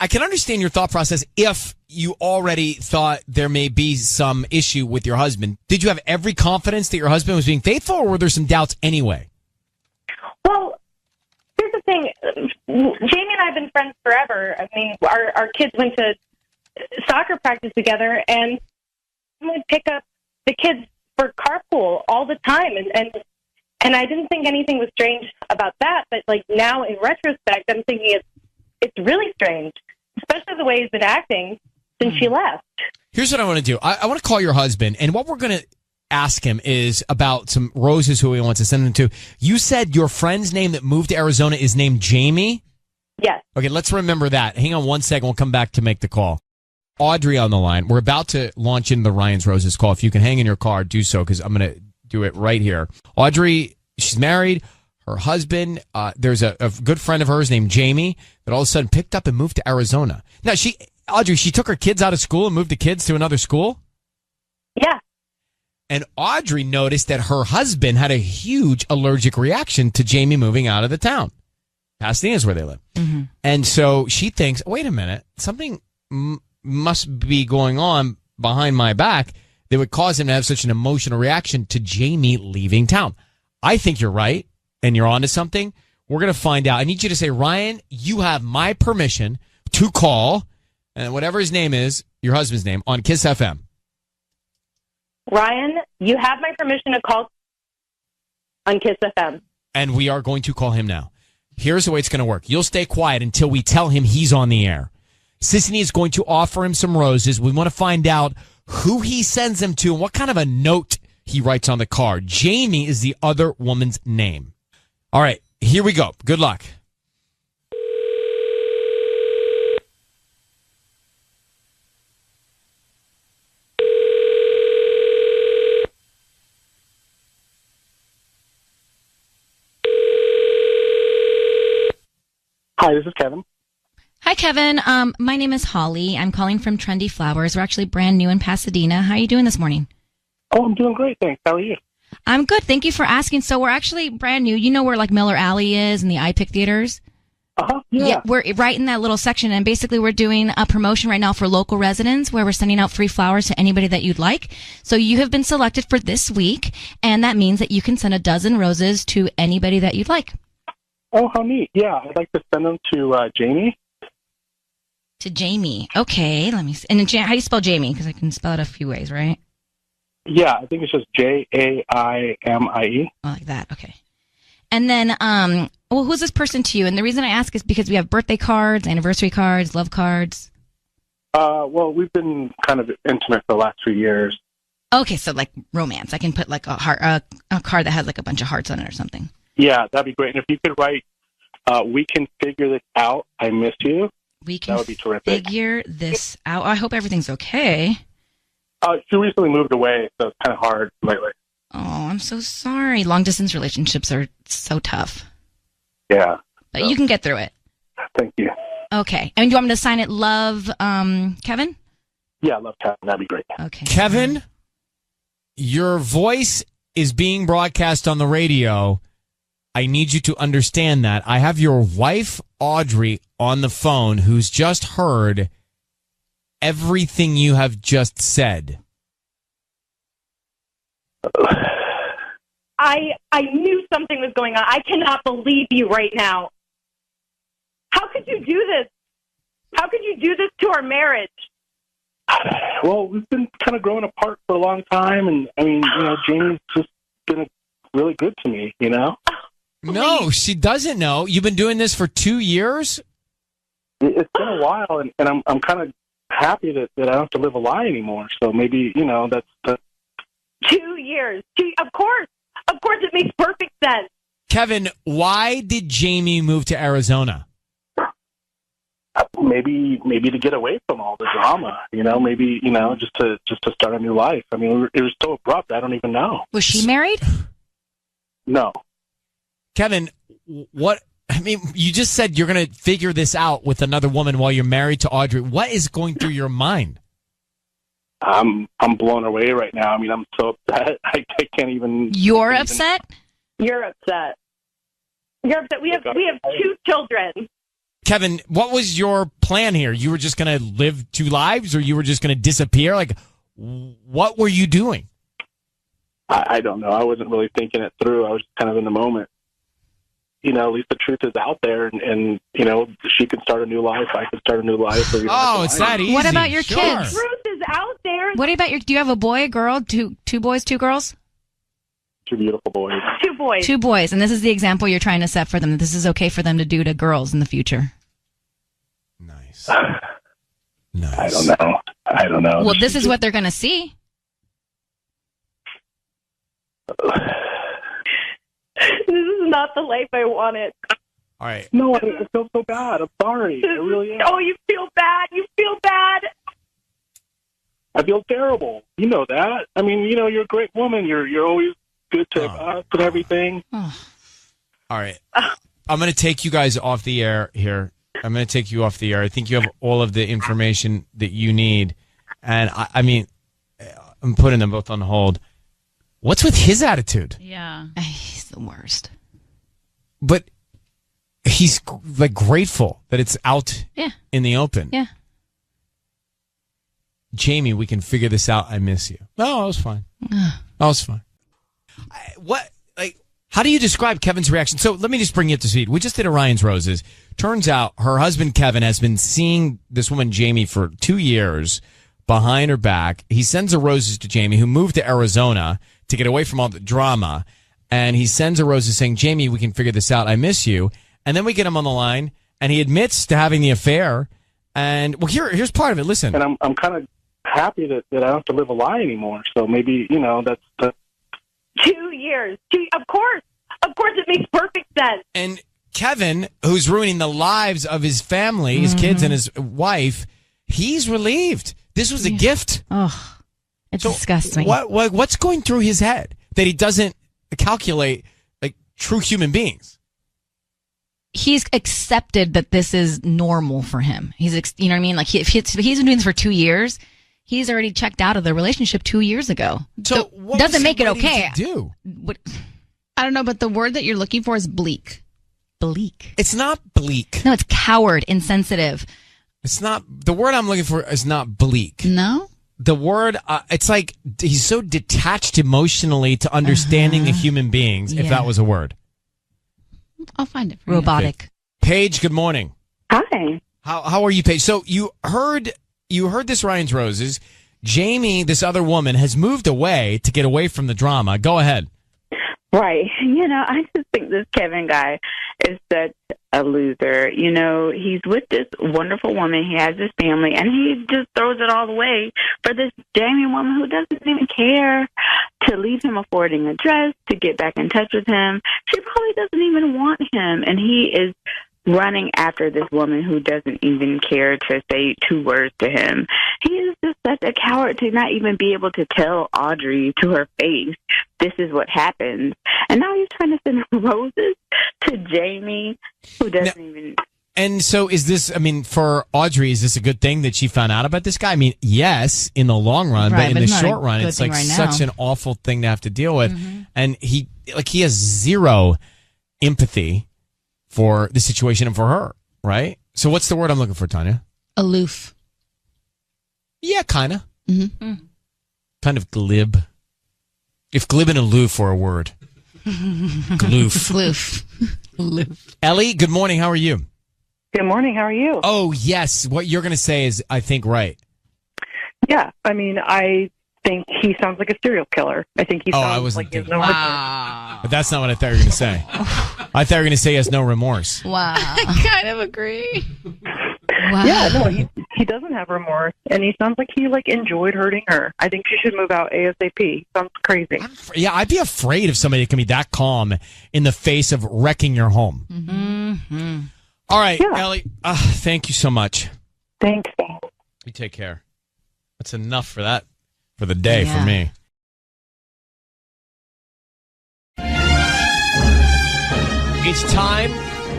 Speaker 1: can understand your thought process if you already thought there may be some issue with your husband. Did you have every confidence that your husband was being faithful, or were there some doubts anyway?
Speaker 12: Well, here's the thing. Jamie and I have been friends forever. I mean, our kids went to soccer practice together, and we'd pick up the kids for carpool all the time. And I didn't think anything was strange about that. But, like, now in retrospect, I'm thinking it's really strange, especially the way he's been acting since she left.
Speaker 1: Here's what I want to do. I want to call your husband, and what we're going to ask him is about some roses who he wants to send them to. You said your friend's name that moved to Arizona is named Jamie?
Speaker 12: Yes.
Speaker 1: Okay, let's remember that. Hang on one second. We'll come back to make the call. Audrey on the line. We're about to launch into the Ryan's Roses call. If you can hang in your car, do so, because I'm going to do it right here. Audrey, she's married. Her husband, there's a good friend of hers named Jamie that all of a sudden picked up and moved to Arizona. Now, Audrey, she took her kids out of school and moved the kids to another school?
Speaker 12: Yeah.
Speaker 1: And Audrey noticed that her husband had a huge allergic reaction to Jamie moving out of the town. Pasadena is where they live. Mm-hmm. And so she thinks, wait a minute, something must be going on behind my back that would cause him to have such an emotional reaction to Jamie leaving town. I think you're right, and you're onto something. We're going to find out. I need you to say, Ryan, you have my permission to call, and whatever his name is, your husband's name, on Kiss FM.
Speaker 12: Ryan, you have my permission to call on Kiss FM.
Speaker 1: And we are going to call him now. Here's the way it's going to work. You'll stay quiet until we tell him he's on the air. Sissany is going to offer him some roses. We want to find out who he sends them to and what kind of a note he writes on the card. Jamie is the other woman's name. All right, here we go. Good luck.
Speaker 13: Hi, this is Kevin.
Speaker 3: Hi, Kevin. My name is Holly. I'm calling from Trendy Flowers. We're actually brand new in Pasadena. How are you doing this morning?
Speaker 13: Oh, I'm doing great, thanks. How are you?
Speaker 3: I'm good. Thank you for asking. So we're actually brand new. You know where like Miller Alley is and the iPic theaters?
Speaker 13: Yeah.
Speaker 3: We're right in that little section, and basically we're doing a promotion right now for local residents where we're sending out free flowers to anybody that you'd like. So you have been selected for this week, and that means that you can send a dozen roses to anybody that you'd like.
Speaker 13: Oh, how neat. Yeah, I'd like to send them to Jamie.
Speaker 3: To Jamie. Okay, let me see. And how do you spell Jamie? Because I can spell it a few ways, right?
Speaker 13: Yeah, I think it's just Jaimie.
Speaker 3: Oh, like that. Okay. And then, well, who's this person to you? And the reason I ask is because we have birthday cards, anniversary cards, love cards.
Speaker 13: Well, we've been kind of intimate for the last 3 years.
Speaker 3: Okay, so like romance. I can put like a heart, a card that has like a bunch of hearts on it or something.
Speaker 13: Yeah, that'd be great. And if you could write, we can figure this out. I miss you. That would be terrific.
Speaker 3: Figure this out. I hope everything's okay.
Speaker 13: She recently moved away, so it's kind of hard lately.
Speaker 3: Oh, I'm so sorry. Long distance relationships are so tough.
Speaker 13: Yeah.
Speaker 3: But you can get through it.
Speaker 13: Thank you.
Speaker 3: Okay. And do you want me to sign it Love Kevin?
Speaker 13: Yeah, Love Kevin. That'd be great.
Speaker 3: Okay.
Speaker 1: Kevin, your voice is being broadcast on the radio. I need you to understand that. I have your wife, Audrey, on the phone who's just heard everything you have just said.
Speaker 12: I knew something was going on. I cannot believe you right now. How could you do this? How could you do this to our marriage?
Speaker 13: Well, we've been kind of growing apart for a long time, and I mean, Jamie's just been really good to me,
Speaker 1: No, she doesn't know. You've been doing this for 2 years?
Speaker 13: It's been a while, and I'm kind of happy that I don't have to live a lie anymore. So maybe, that's
Speaker 12: 2 years. Of course, it makes perfect sense.
Speaker 1: Kevin, why did Jamie move to Arizona?
Speaker 13: Maybe to get away from all the drama, maybe, just to start a new life. I mean, it was so abrupt. I don't even know.
Speaker 3: Was she married?
Speaker 13: No.
Speaker 1: Kevin, you just said you're going to figure this out with another woman while you're married to Audrey. What is going through your mind?
Speaker 13: I'm blown away right now. I mean, I'm so upset. I can't even.
Speaker 3: You're upset?
Speaker 12: You're upset. You're upset. We have 2 children.
Speaker 1: Kevin, what was your plan here? You were just going to live 2 lives, or you were just going to disappear? Like, what were you doing?
Speaker 13: I don't know. I wasn't really thinking it through. I was kind of in the moment. At least the truth is out there, and she can start a new life. I can start a new life.
Speaker 1: It's that easy.
Speaker 3: What about your
Speaker 1: Sure.
Speaker 3: kids?
Speaker 12: The truth is out there.
Speaker 3: What about do you have a boy, a girl, two boys, 2 girls?
Speaker 13: 2 beautiful boys.
Speaker 12: 2 boys.
Speaker 3: 2 boys, and this is the example you're trying to set for them. That this is okay for them to do to girls in the future.
Speaker 1: Nice.
Speaker 13: I don't know.
Speaker 3: Well, this is what they're going to see.
Speaker 12: This is not the life I wanted.
Speaker 1: All right.
Speaker 13: No, I feel so bad. I'm sorry. I really am.
Speaker 12: Oh, you feel bad. You feel bad.
Speaker 13: I feel terrible. You know that. I mean, you're a great woman. You're always good to us and everything.
Speaker 1: All right. I'm going to take you guys off the air here. I'm going to take you off the air. I think you have all of the information that you need. And I mean, I'm putting them both on hold. What's with his attitude?
Speaker 10: Yeah.
Speaker 3: He's the worst.
Speaker 1: But he's like grateful that it's out in the open.
Speaker 3: Yeah.
Speaker 1: Jamie, we can figure this out. I miss you. No, I was fine. I was fine. How do you describe Kevin's reaction? So let me just bring you up to speed. We just did Orion's Roses. Turns out her husband, Kevin, has been seeing this woman, Jamie, for 2 years behind her back. He sends her roses to Jamie, who moved to Arizona to get away from all the drama. And he sends her roses saying, Jamie, we can figure this out. I miss you. And then we get him on the line, and he admits to having the affair. And, well, here's part of it. Listen.
Speaker 13: And I'm kind of happy that I don't have to live a lie anymore. So maybe, that's
Speaker 12: 2 years. Of course, it makes perfect sense.
Speaker 1: And Kevin, who's ruining the lives of his family, his kids and his wife, he's relieved. This was a gift.
Speaker 3: Oh, it disgusts me.
Speaker 1: What's going through his head that he doesn't calculate like true human beings?
Speaker 3: He's accepted that this is normal for him. You know what I mean? Like if he's been doing this for 2 years,
Speaker 14: He's already checked out of the relationship 2 years ago.
Speaker 1: So what
Speaker 14: doesn't
Speaker 1: was
Speaker 14: make
Speaker 1: he
Speaker 14: it
Speaker 1: waiting
Speaker 14: okay.
Speaker 1: to do?
Speaker 10: I don't know, but the word that you're looking for is bleak.
Speaker 14: Bleak.
Speaker 1: It's not bleak.
Speaker 14: No, it's coward, insensitive.
Speaker 1: It's not. The word I'm looking for is not bleak.
Speaker 10: No?
Speaker 1: The word, it's like he's so detached emotionally to understanding the human beings, if that was a word.
Speaker 10: I'll find it for
Speaker 14: Robotic.
Speaker 1: Okay. Paige, good morning.
Speaker 5: Hi.
Speaker 1: How are you, Paige? So you heard this Ryan's Roses. Jamie, this other woman, has moved away to get away from the drama. Go ahead.
Speaker 15: Right. I just think this Kevin guy is such a loser. He's with this wonderful woman. He has his family, and he just throws it all away for this Jamie woman who doesn't even care to leave him a forwarding address, to get back in touch with him. She probably doesn't even want him, and he is running after this woman who doesn't even care to say 2 words to him. He is just such a coward to not even be able to tell Audrey to her face, this is what happens. And now he's trying to send roses to Jamie, who doesn't even...
Speaker 1: And so is this, for Audrey, is this a good thing that she found out about this guy? Yes, in the long run,
Speaker 14: Right,
Speaker 1: but in
Speaker 14: but
Speaker 1: the
Speaker 14: it's not a
Speaker 1: short run,
Speaker 14: good
Speaker 1: it's
Speaker 14: thing
Speaker 1: like
Speaker 14: right
Speaker 1: such
Speaker 14: now.
Speaker 1: an awful thing to have to deal with. And he has zero empathy for the situation and for her, right? So what's the word I'm looking for, Tanya?
Speaker 10: Aloof.
Speaker 1: Yeah, kind of.
Speaker 10: Mm-hmm.
Speaker 1: Kind of glib. If glib and aloof were a word. Gloof.
Speaker 10: Aloof.
Speaker 1: Ellie, good morning. How are you?
Speaker 16: Good morning. How are you?
Speaker 1: Oh, yes. What you're going to say is, I think, right.
Speaker 16: Yeah. I think he sounds like a serial killer. I think he sounds like he has no remorse.
Speaker 1: But that's not what I thought you were going to say. I thought you were going to say he has no remorse.
Speaker 10: Wow. I kind of agree.
Speaker 16: Wow. Yeah, no, he doesn't have remorse, and he sounds like he enjoyed hurting her. I think she should move out ASAP. Sounds crazy.
Speaker 1: Yeah, I'd be afraid of somebody that can be that calm in the face of wrecking your home.
Speaker 10: Mm-hmm.
Speaker 1: All right, Ellie, thank you so much.
Speaker 16: Thanks.
Speaker 1: You take care. That's enough for that, for the day for me. It's time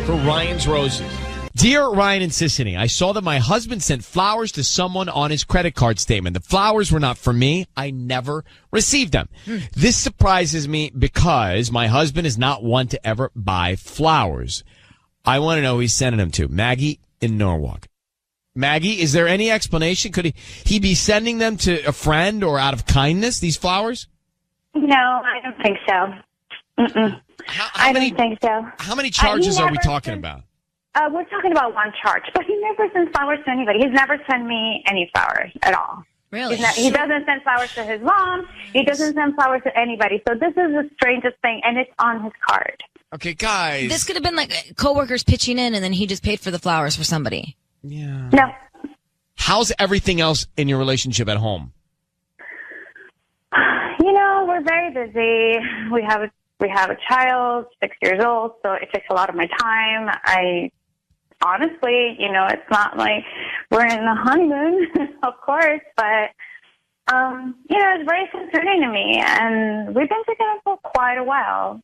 Speaker 1: for Ryan's Roses. Dear Ryan and Sissany, I saw that my husband sent flowers to someone on his credit card statement. The flowers were not for me. I never received them. This surprises me because my husband is not one to ever buy flowers. I want to know who he's sending them to. Maggie in Norwalk. Maggie, is there any explanation? Could he be sending them to a friend or out of kindness, these flowers?
Speaker 12: No, I don't think so. I don't think so.
Speaker 1: How many charges are we talking about?
Speaker 12: We're talking about one charge, but he never sends flowers to anybody. He's never sent me any flowers at all.
Speaker 14: Really?
Speaker 12: He doesn't send flowers to his mom. He doesn't send flowers to anybody. So this is the strangest thing, and it's on his card.
Speaker 1: Okay, guys.
Speaker 3: This could have been like coworkers pitching in, and then he just paid for the flowers for somebody.
Speaker 1: Yeah.
Speaker 12: No.
Speaker 1: How's everything else in your relationship at home?
Speaker 12: We're very busy. We have a child, 6 years old, so it takes a lot of my time. Honestly, it's not like we're in the honeymoon, of course, but, it's very concerning to me. And we've been together for quite a while.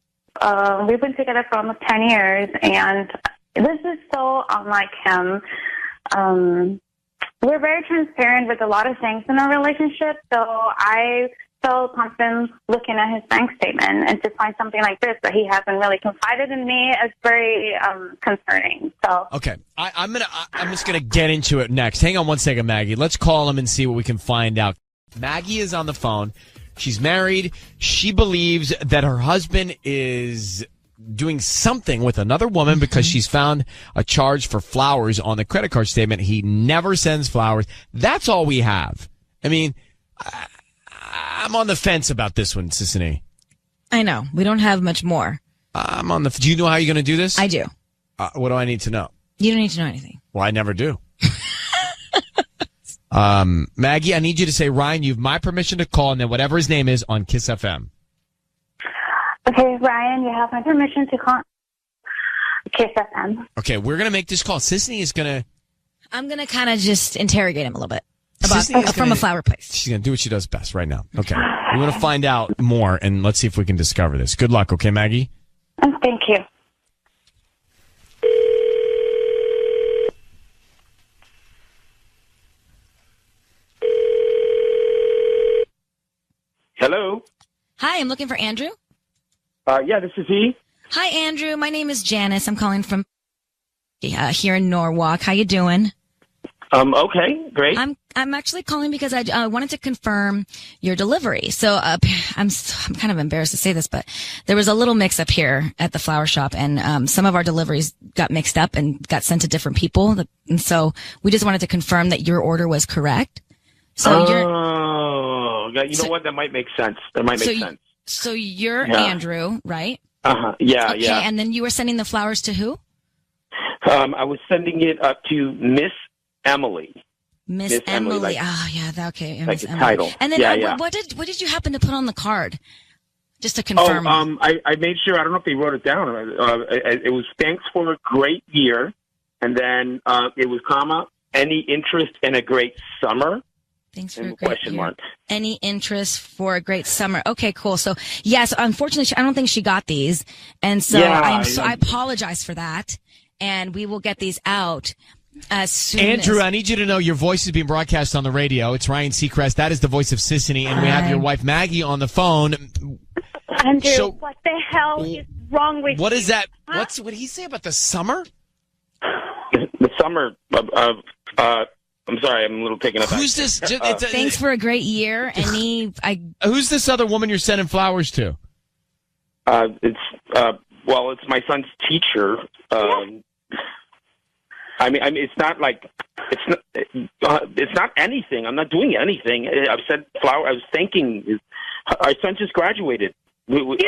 Speaker 12: We've been together for almost 10 years, and this is so unlike him. We're very transparent with a lot of things in our relationship, so I felt confident looking at his bank statement, and to find something like this that he hasn't really confided in me is very concerning. So
Speaker 1: okay, I'm just gonna get into it next. Hang on one second, Maggie. Let's call him and see what we can find out. Maggie is on the phone. She's married. She believes that her husband is doing something with another woman because she's found a charge for flowers on the credit card statement. He never sends flowers. That's all we have. I'm on the fence about this one, Sissany.
Speaker 3: I know. We don't have much more.
Speaker 1: I'm on the. Do you know how you're going to do this?
Speaker 3: I do.
Speaker 1: What do I need to know?
Speaker 3: You don't need to know anything.
Speaker 1: Well, I never do. Maggie, I need you to say, Ryan, you have my permission to call, and then whatever his name is on Kiss FM.
Speaker 12: Okay, Ryan, you have my permission to call Kiss FM.
Speaker 1: Okay, we're going to make this call. Sissany is going to...
Speaker 3: I'm going to kind of just interrogate him a little bit.
Speaker 1: From
Speaker 3: a flower place.
Speaker 1: She's going to do what she does best right now. Okay. We want to find out more, and let's see if we can discover this. Good luck, okay, Maggie?
Speaker 12: Thank you.
Speaker 17: Hello.
Speaker 3: Hi, I'm looking for Andrew.
Speaker 17: Yeah, this is he.
Speaker 3: Hi, Andrew. My name is Janice. I'm calling from here in Norwalk. How you doing?
Speaker 17: Okay, great.
Speaker 3: I'm actually calling because I wanted to confirm your delivery. So I'm kind of embarrassed to say this, but there was a little mix up here at the flower shop, and some of our deliveries got mixed up and got sent to different people. And so we just wanted to confirm that your order was correct. So
Speaker 17: you know what? That might make sense. That might make sense.
Speaker 3: So you're Andrew, right?
Speaker 17: Yeah,
Speaker 3: okay,
Speaker 17: yeah.
Speaker 3: And then you were sending the flowers to who?
Speaker 17: I was sending it up to Miss Emily.
Speaker 3: Miss Emily.
Speaker 17: Like,
Speaker 3: okay.
Speaker 17: Like
Speaker 3: Miss
Speaker 17: the
Speaker 3: Emily.
Speaker 17: title.
Speaker 3: And then
Speaker 17: yeah.
Speaker 3: what did you happen to put on the card? Just to confirm.
Speaker 17: I made sure. I don't know if they wrote it down. It was thanks for a great year, and then it was any interest in a great summer.
Speaker 3: Thanks for a great
Speaker 17: question
Speaker 3: year.
Speaker 17: mark.
Speaker 3: Any interest for a great summer? Okay, cool. So yes, unfortunately, I don't think she got these, and so I apologize for that. And we will get these out as soon
Speaker 1: Andrew,
Speaker 3: as...
Speaker 1: I need you to know your voice is being broadcast on the radio. It's Ryan Seacrest. That is the voice of Sissany, and we have your wife Maggie on the phone.
Speaker 12: Andrew, what the hell is wrong with you?
Speaker 1: What is that?
Speaker 12: Huh?
Speaker 1: What did he say about the summer?
Speaker 17: The summer. I'm sorry, I'm a little taken aback.
Speaker 1: Who's this?
Speaker 3: Thanks for a great year.
Speaker 1: Who's this other woman you're sending flowers to?
Speaker 17: It's my son's teacher. I mean, it's not like it's not anything. I'm not doing anything. I've said flower. I was thanking our son just graduated. I was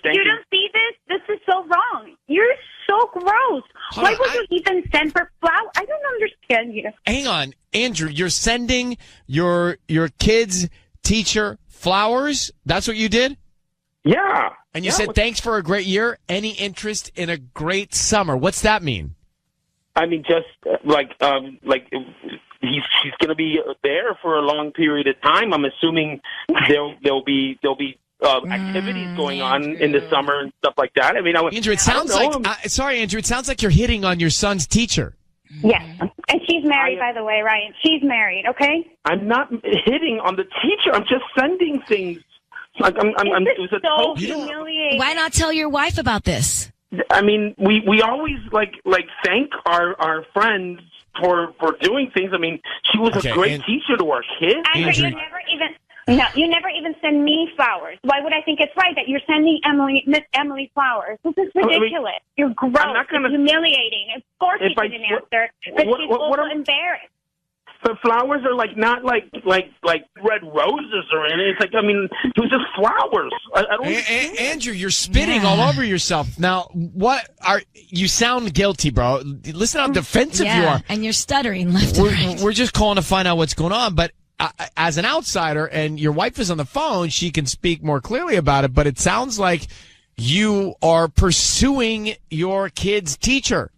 Speaker 17: thanking.
Speaker 12: You don't see this? This is so wrong. You're so gross. Why would you even send for flowers? I don't understand you.
Speaker 1: Hang on, Andrew. You're sending your kid's teacher flowers? That's what you did?
Speaker 17: Yeah.
Speaker 1: And you said, thanks for a great year. Any interest in a great summer? What's that mean?
Speaker 17: I mean, just she's going to be there for a long period of time. I'm assuming there'll be activities going on in the summer and stuff like that. I mean,
Speaker 1: Andrew, it sounds sorry, Andrew. It sounds like you're hitting on your son's teacher.
Speaker 12: Yes, and she's married, by the way, Ryan. She's married. Okay.
Speaker 17: I'm not hitting on the teacher. I'm just sending things. Like it was
Speaker 12: so humiliating.
Speaker 3: Why not tell your wife about this?
Speaker 17: I mean, we always like thank our friends for doing things. I mean, she was a great teacher to our kids.
Speaker 12: Andrew, you never even send me flowers. Why would I think it's right that you're sending Miss Emily flowers? This is ridiculous. You're gross. It's humiliating. Of course she didn't answer, but she's also embarrassed.
Speaker 17: The flowers are not like red roses or anything. It's like, I mean, it was just flowers. I don't.
Speaker 1: Andrew, you're spitting all over yourself. Now, you sound guilty, bro. Listen how defensive you are.
Speaker 3: And you're stuttering left and right.
Speaker 1: We're just calling to find out what's going on, but as an outsider, and your wife is on the phone, she can speak more clearly about it, but it sounds like you are pursuing your kid's teacher.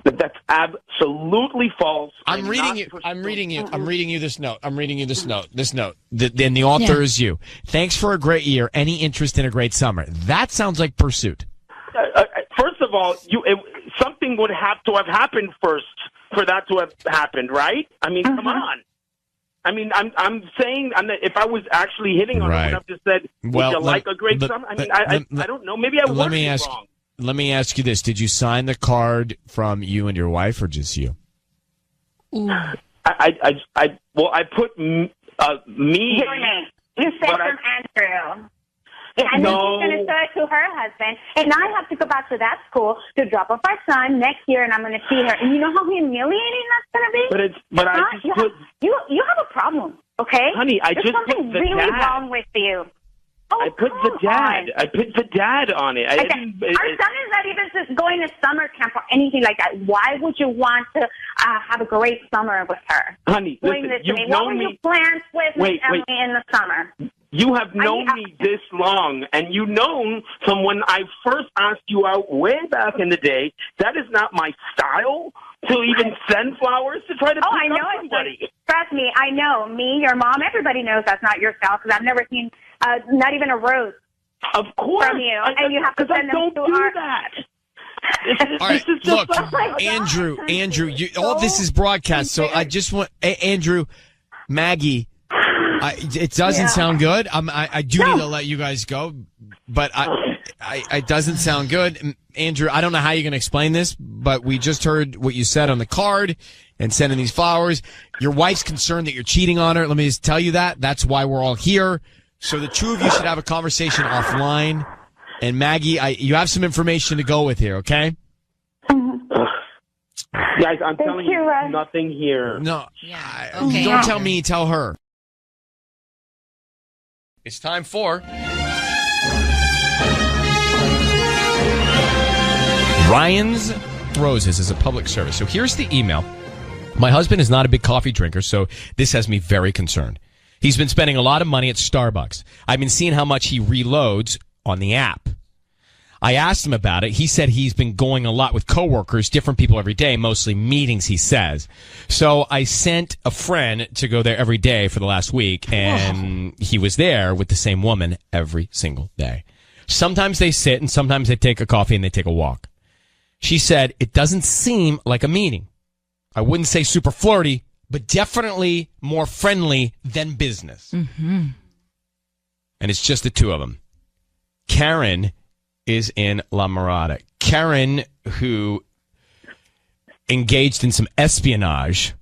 Speaker 17: That's absolutely false.
Speaker 1: I'm reading you this note. This note. Then the author is you. Thanks for a great year. Any interest in a great summer? That sounds like pursuit.
Speaker 17: First of all, something would have to have happened first for that to have happened, right? I mean, come on. I mean, I'm saying if I was actually hitting on it, I would have just said, would you like a great summer? I mean, I don't know. Maybe I worded it wrong.
Speaker 1: Let me ask you this. Did you sign the card from you and your wife or just you?
Speaker 17: I put me.
Speaker 12: You said from Andrew. And then she's going to show it to her husband. And I have to go back to that school to drop off our son next year, and I'm going to see her. And you know how humiliating that's going to be? You have a problem, okay?
Speaker 17: Honey,
Speaker 12: There's something really wrong with you. Oh,
Speaker 17: I put the dad. I put the dad on it.
Speaker 12: Our son is not even just going to summer camp or anything like that. Why would you want to have a great summer with her?
Speaker 17: Honey, listen, you've known me.
Speaker 12: What were your plans with Emily in the summer?
Speaker 17: You have known me this long, and you know from when I first asked you out way back in the day, that is not my style to even send flowers to try to pick
Speaker 12: I know
Speaker 17: up somebody.
Speaker 12: Trust me, I know. Me, your mom, everybody knows that's not your style because I've never seen not even a rose from you. And you have to send them to our...
Speaker 1: All right, look, Andrew, all this is broadcast, so I just want, Andrew, Maggie, It doesn't sound good. I do need to let you guys go, but it doesn't sound good. Andrew, I don't know how you're going to explain this, but we just heard what you said on the card and sending these flowers. Your wife's concerned that you're cheating on her. Let me just tell you that. That's why we're all here. So the two of you should have a conversation offline. And Maggie, you have some information to go with here, okay?
Speaker 17: Guys, I'm telling you, nothing here.
Speaker 1: No. Okay. Don't tell me, tell her. It's time for Ryan's Roses as a public service. So here's the email. My husband is not a big coffee drinker, so this has me very concerned. He's been spending a lot of money at Starbucks. I've been seeing how much he reloads on the app. I asked him about it. He said he's been going a lot with coworkers, different people every day, mostly meetings, he says. So I sent a friend to go there every day for the last week, and he was there with the same woman every single day. Sometimes they sit, and sometimes they take a coffee and they take a walk. She said it doesn't seem like a meeting. I wouldn't say super flirty, but definitely more friendly than business.
Speaker 14: Mm-hmm.
Speaker 1: And it's just the two of them. Karen is in La Mirada. Karen, who engaged in some espionage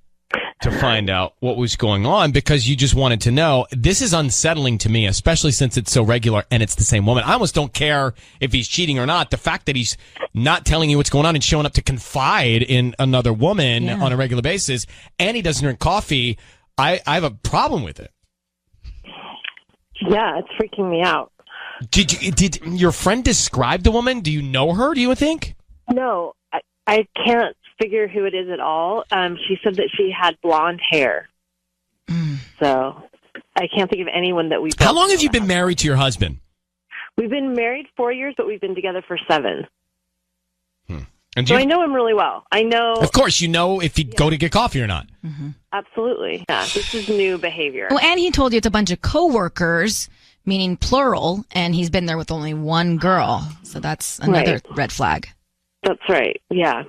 Speaker 1: to find out what was going on because you just wanted to know. This is unsettling to me, especially since it's so regular and it's the same woman. I almost don't care if he's cheating or not. The fact that he's not telling you what's going on and showing up to confide in another woman on a regular basis, and he doesn't drink coffee, I have a problem with it.
Speaker 12: Yeah, it's freaking me out.
Speaker 1: Did your friend describe the woman? Do you know her, do you think?
Speaker 12: No, I can't figure who it is at all. She said that she had blonde hair. So I can't think of anyone that we've...
Speaker 1: How long have you been married to your husband?
Speaker 12: We've been married 4 years, but we've been together for 7.
Speaker 1: And
Speaker 12: so I know him really well. I know...
Speaker 1: Of course, you know if he'd go to get coffee or not.
Speaker 14: Mm-hmm.
Speaker 12: Absolutely. Yeah, this is new behavior.
Speaker 14: Well, and he told you it's a bunch of coworkers, meaning plural, and he's been there with only one girl. So that's another red flag.
Speaker 12: That's right. Yeah.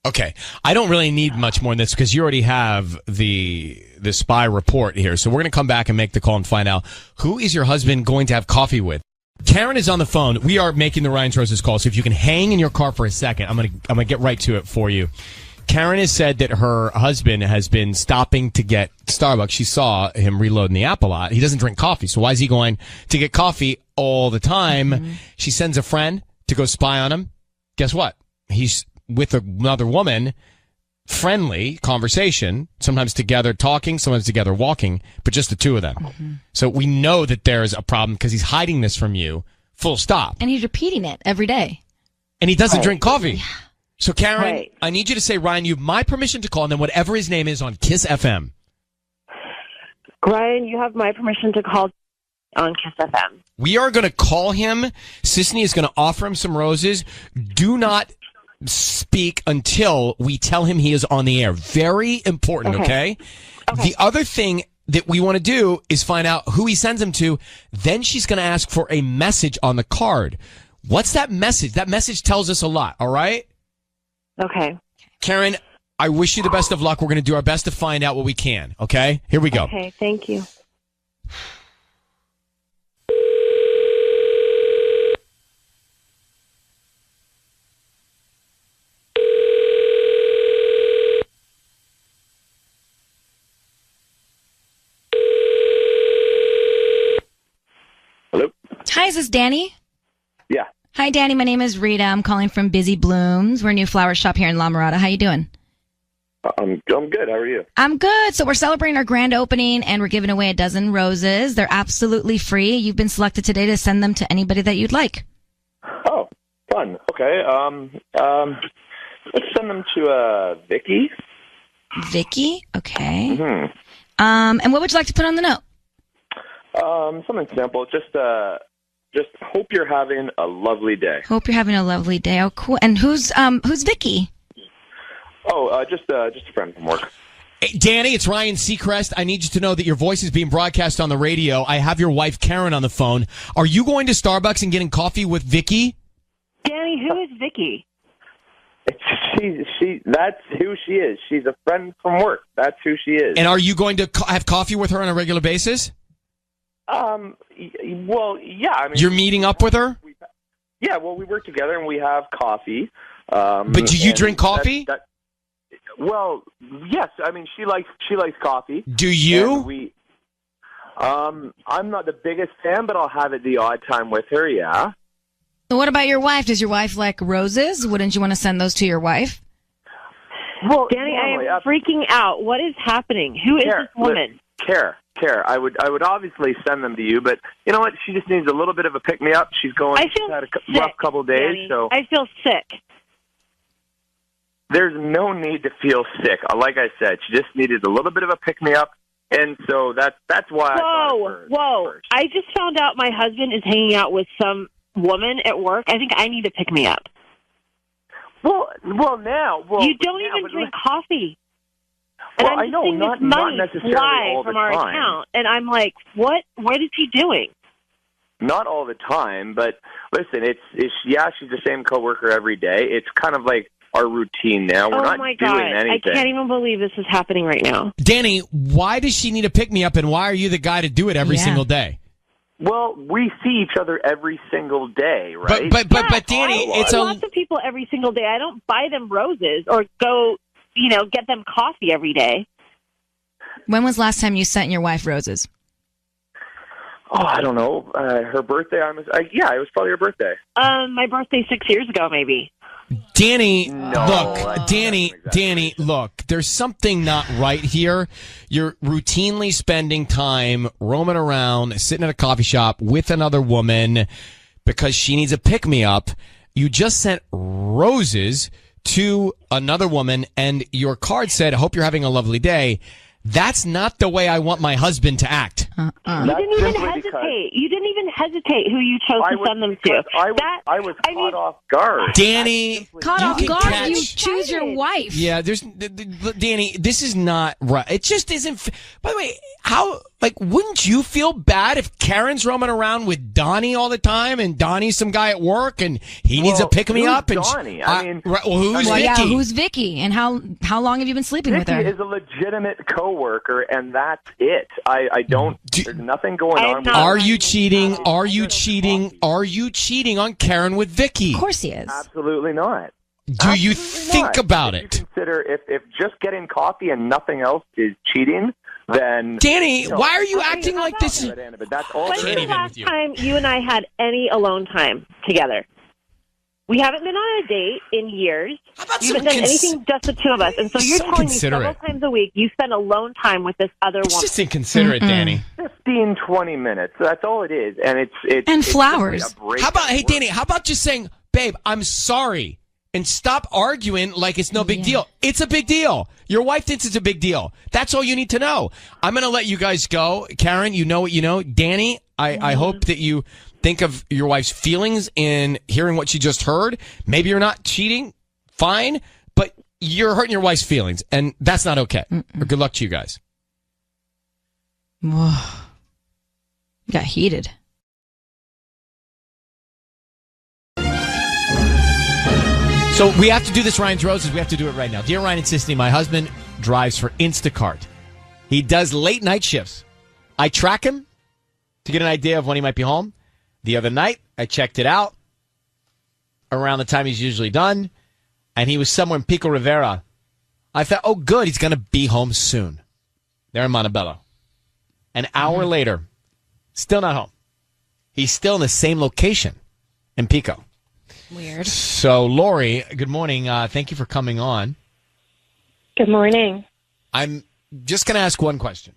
Speaker 1: Okay. I don't really need much more than this because you already have the spy report here. So we're going to come back and make the call and find out who is your husband going to have coffee with. Karen is on the phone. We are making the Ryan's Roses call. So if you can hang in your car for a second, I'm going to get right to it for you. Karen has said that her husband has been stopping to get Starbucks. She saw him reloading the app a lot. He doesn't drink coffee. So why is he going to get coffee all the time? Mm-hmm. She sends a friend to go spy on him. Guess what? He's with another woman, friendly conversation, sometimes together talking, sometimes together walking, but just the two of them. Mm-hmm. So we know that there's a problem because he's hiding this from you, full stop.
Speaker 14: And he's repeating it every day.
Speaker 1: And he doesn't drink coffee.
Speaker 14: Yeah.
Speaker 1: So Karen, I need you to say, Ryan, you have my permission to call, and then whatever his name is on Kiss FM.
Speaker 12: Ryan, you have my permission to call on Kiss FM.
Speaker 1: We are going to call him. Sisney is going to offer him some roses. Do not speak until we tell him he is on the air. Very important, okay? The other thing that we want to do is find out who he sends him to. Then she's going to ask for a message on the card. What's that message? That message tells us a lot, all right?
Speaker 12: Okay.
Speaker 1: Karen, I wish you the best of luck. We're going to do our best to find out what we can, okay? Here we go.
Speaker 12: Okay, thank you.
Speaker 7: Hello?
Speaker 14: Hi, is this Danny?
Speaker 7: Yeah.
Speaker 14: Hi, Danny. My name is Rita. I'm calling from Busy Blooms. We're a new flower shop here in La Mirada. How you doing?
Speaker 7: I'm good. How are you?
Speaker 14: I'm good. So we're celebrating our grand opening, and we're giving away a dozen roses. They're absolutely free. You've been selected today to send them to anybody that you'd like.
Speaker 7: Oh, fun. Okay. Let's send them to Vicky.
Speaker 14: Vicky? Okay.
Speaker 7: Mm-hmm.
Speaker 14: And what would you like to put on the note?
Speaker 7: Something simple. Just hope you're having a lovely day.
Speaker 14: Hope you're having a lovely day. Oh, cool. And who's Vicky?
Speaker 7: Oh, just a friend from work.
Speaker 1: Hey, Danny, it's Ryan Seacrest. I need you to know that your voice is being broadcast on the radio. I have your wife, Karen, on the phone. Are you going to Starbucks and getting coffee with Vicky?
Speaker 12: Danny, who is Vicky?
Speaker 7: That's who she is. She's a friend from work. That's who she is.
Speaker 1: And are you going to have coffee with her on a regular basis?
Speaker 7: Well, yeah. I mean,
Speaker 1: You're meeting up with her?
Speaker 7: Yeah, well, we work together and we have coffee.
Speaker 1: But do you drink coffee?
Speaker 7: Well, yes. I mean, she likes coffee.
Speaker 1: Do you?
Speaker 7: I'm not the biggest fan, but I'll have it the odd time with her. Yeah.
Speaker 14: What about your wife? Does your wife like roses? Wouldn't you want to send those to your wife?
Speaker 7: Well,
Speaker 18: Danny, I am freaking out. What is happening? Who is this woman?
Speaker 7: Care. I would obviously send them to you, but you know what? She just needs a little bit of a pick me up. She's had a rough couple days,
Speaker 18: Danny.
Speaker 7: so
Speaker 18: I feel sick.
Speaker 7: There's no need to feel sick. Like I said, she just needed a little bit of a pick me up, and so that's why.
Speaker 18: Whoa! I just found out my husband is hanging out with some woman at work. I think I need to pick me up.
Speaker 7: Well,
Speaker 18: you don't even drink coffee. And
Speaker 7: Well,
Speaker 18: I'm
Speaker 7: I
Speaker 18: just
Speaker 7: know,
Speaker 18: seeing
Speaker 7: not
Speaker 18: this money
Speaker 7: necessarily
Speaker 18: fly
Speaker 7: all the
Speaker 18: from our
Speaker 7: time.
Speaker 18: account, and I'm like, what? What is he doing?
Speaker 7: Not all the time, but listen, it's she's the same coworker every day. It's kind of like our routine now. We're not
Speaker 18: my God.
Speaker 7: doing anything.
Speaker 18: I can't even believe this is happening right now.
Speaker 1: Danny, why does she need to pick me up, and why are you the guy to do it every single day?
Speaker 7: Well, we see each other every single day, right?
Speaker 1: But Danny, it's
Speaker 18: lots of people every single day. I don't buy them roses or go, get them coffee every day.
Speaker 14: When was last time you sent your wife roses?
Speaker 7: Oh, I don't know. Her birthday. It was probably her birthday.
Speaker 18: My birthday 6 years ago, maybe.
Speaker 1: Danny, Danny, look, there's something not right here. You're routinely spending time roaming around, sitting at a coffee shop with another woman because she needs a pick-me-up. You just sent roses to another woman, and your card said, "Hope you're having a lovely day." That's not the way I want my husband to act.
Speaker 18: You didn't even hesitate. You didn't even hesitate who you chose to send them to.
Speaker 7: I was caught off guard.
Speaker 1: Danny,
Speaker 14: Caught
Speaker 1: you
Speaker 14: off
Speaker 1: can
Speaker 14: guard,
Speaker 1: catch-
Speaker 14: you choose your wife.
Speaker 1: Yeah, Danny, this is not right. It just isn't. By the way, wouldn't you feel bad if Karen's roaming around with Donnie all the time, and Donnie's some guy at work, and he needs a pick me up? And
Speaker 7: Donnie?
Speaker 1: who's Vicky?
Speaker 14: Yeah, who's Vicky? And how long have you been sleeping with her?
Speaker 7: Vicky is a legitimate coworker, and that's it. I don't. There's nothing going on.
Speaker 1: Are you cheating? Are you cheating? Are you cheating on Karen with Vicky?
Speaker 14: Of course he is.
Speaker 7: Absolutely not.
Speaker 1: Do you think about it?
Speaker 7: Consider if just getting coffee and nothing else is cheating, then
Speaker 1: Danny, why are you acting like this?
Speaker 7: But that's all.
Speaker 18: When's the last time you and I had any alone time together? We haven't been on a date in years. We haven't done anything just the two of us. And so you're telling me several times a week you spend alone time with this other woman.
Speaker 1: It's just inconsiderate, Danny.
Speaker 7: 15, 20 minutes. That's all it is. And it's
Speaker 14: flowers.
Speaker 1: How about, hey, Danny, how about just saying, babe, I'm sorry, and stop arguing like it's no big deal. It's a big deal. Your wife thinks it's a big deal. That's all you need to know. I'm going to let you guys go. Karen, you know what you know. Danny, I hope that you think of your wife's feelings in hearing what she just heard. Maybe you're not cheating. Fine. But you're hurting your wife's feelings, and that's not okay. Good luck to you guys.
Speaker 14: Got heated.
Speaker 1: So we have to do this, Ryan's Roses. We have to do it right now. Dear Ryan and Sissany, my husband drives for Instacart. He does late night shifts. I track him to get an idea of when he might be home. The other night, I checked it out around the time he's usually done, and he was somewhere in Pico Rivera. I thought, oh, good, he's going to be home soon. There in Montebello. An hour later, still not home. He's still in the same location in Pico.
Speaker 14: Weird.
Speaker 1: So, Lori, good morning. Thank you for coming on.
Speaker 12: Good morning.
Speaker 1: I'm just going to ask one question.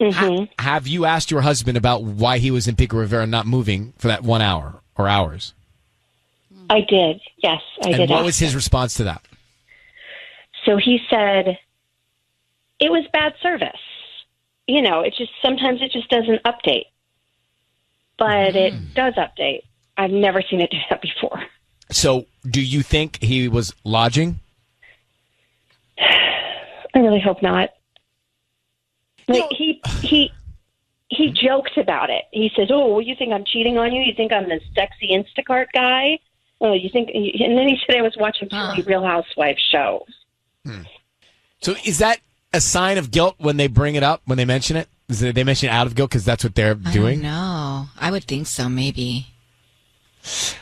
Speaker 12: Mm-hmm.
Speaker 1: Have you asked your husband about why he was in Pico Rivera not moving for that 1 hour or hours?
Speaker 12: I did. Yes, I did.
Speaker 1: And what
Speaker 12: ask
Speaker 1: was his
Speaker 12: him.
Speaker 1: response to that?
Speaker 12: So he said it was bad service. Sometimes it just doesn't update. But it does update. I've never seen it do that before.
Speaker 1: So do you think he was lodging?
Speaker 12: I really hope not. Like, he joked about it. He says, "Oh, well, you think I'm cheating on you? You think I'm the sexy Instacart guy?" Oh, you think? And then he said I was watching too many Real Housewives shows.
Speaker 1: So is that a sign of guilt when they bring it up, when they mention it? Is it, they mention out of guilt because that's what they're doing?
Speaker 3: No, I would think so, maybe.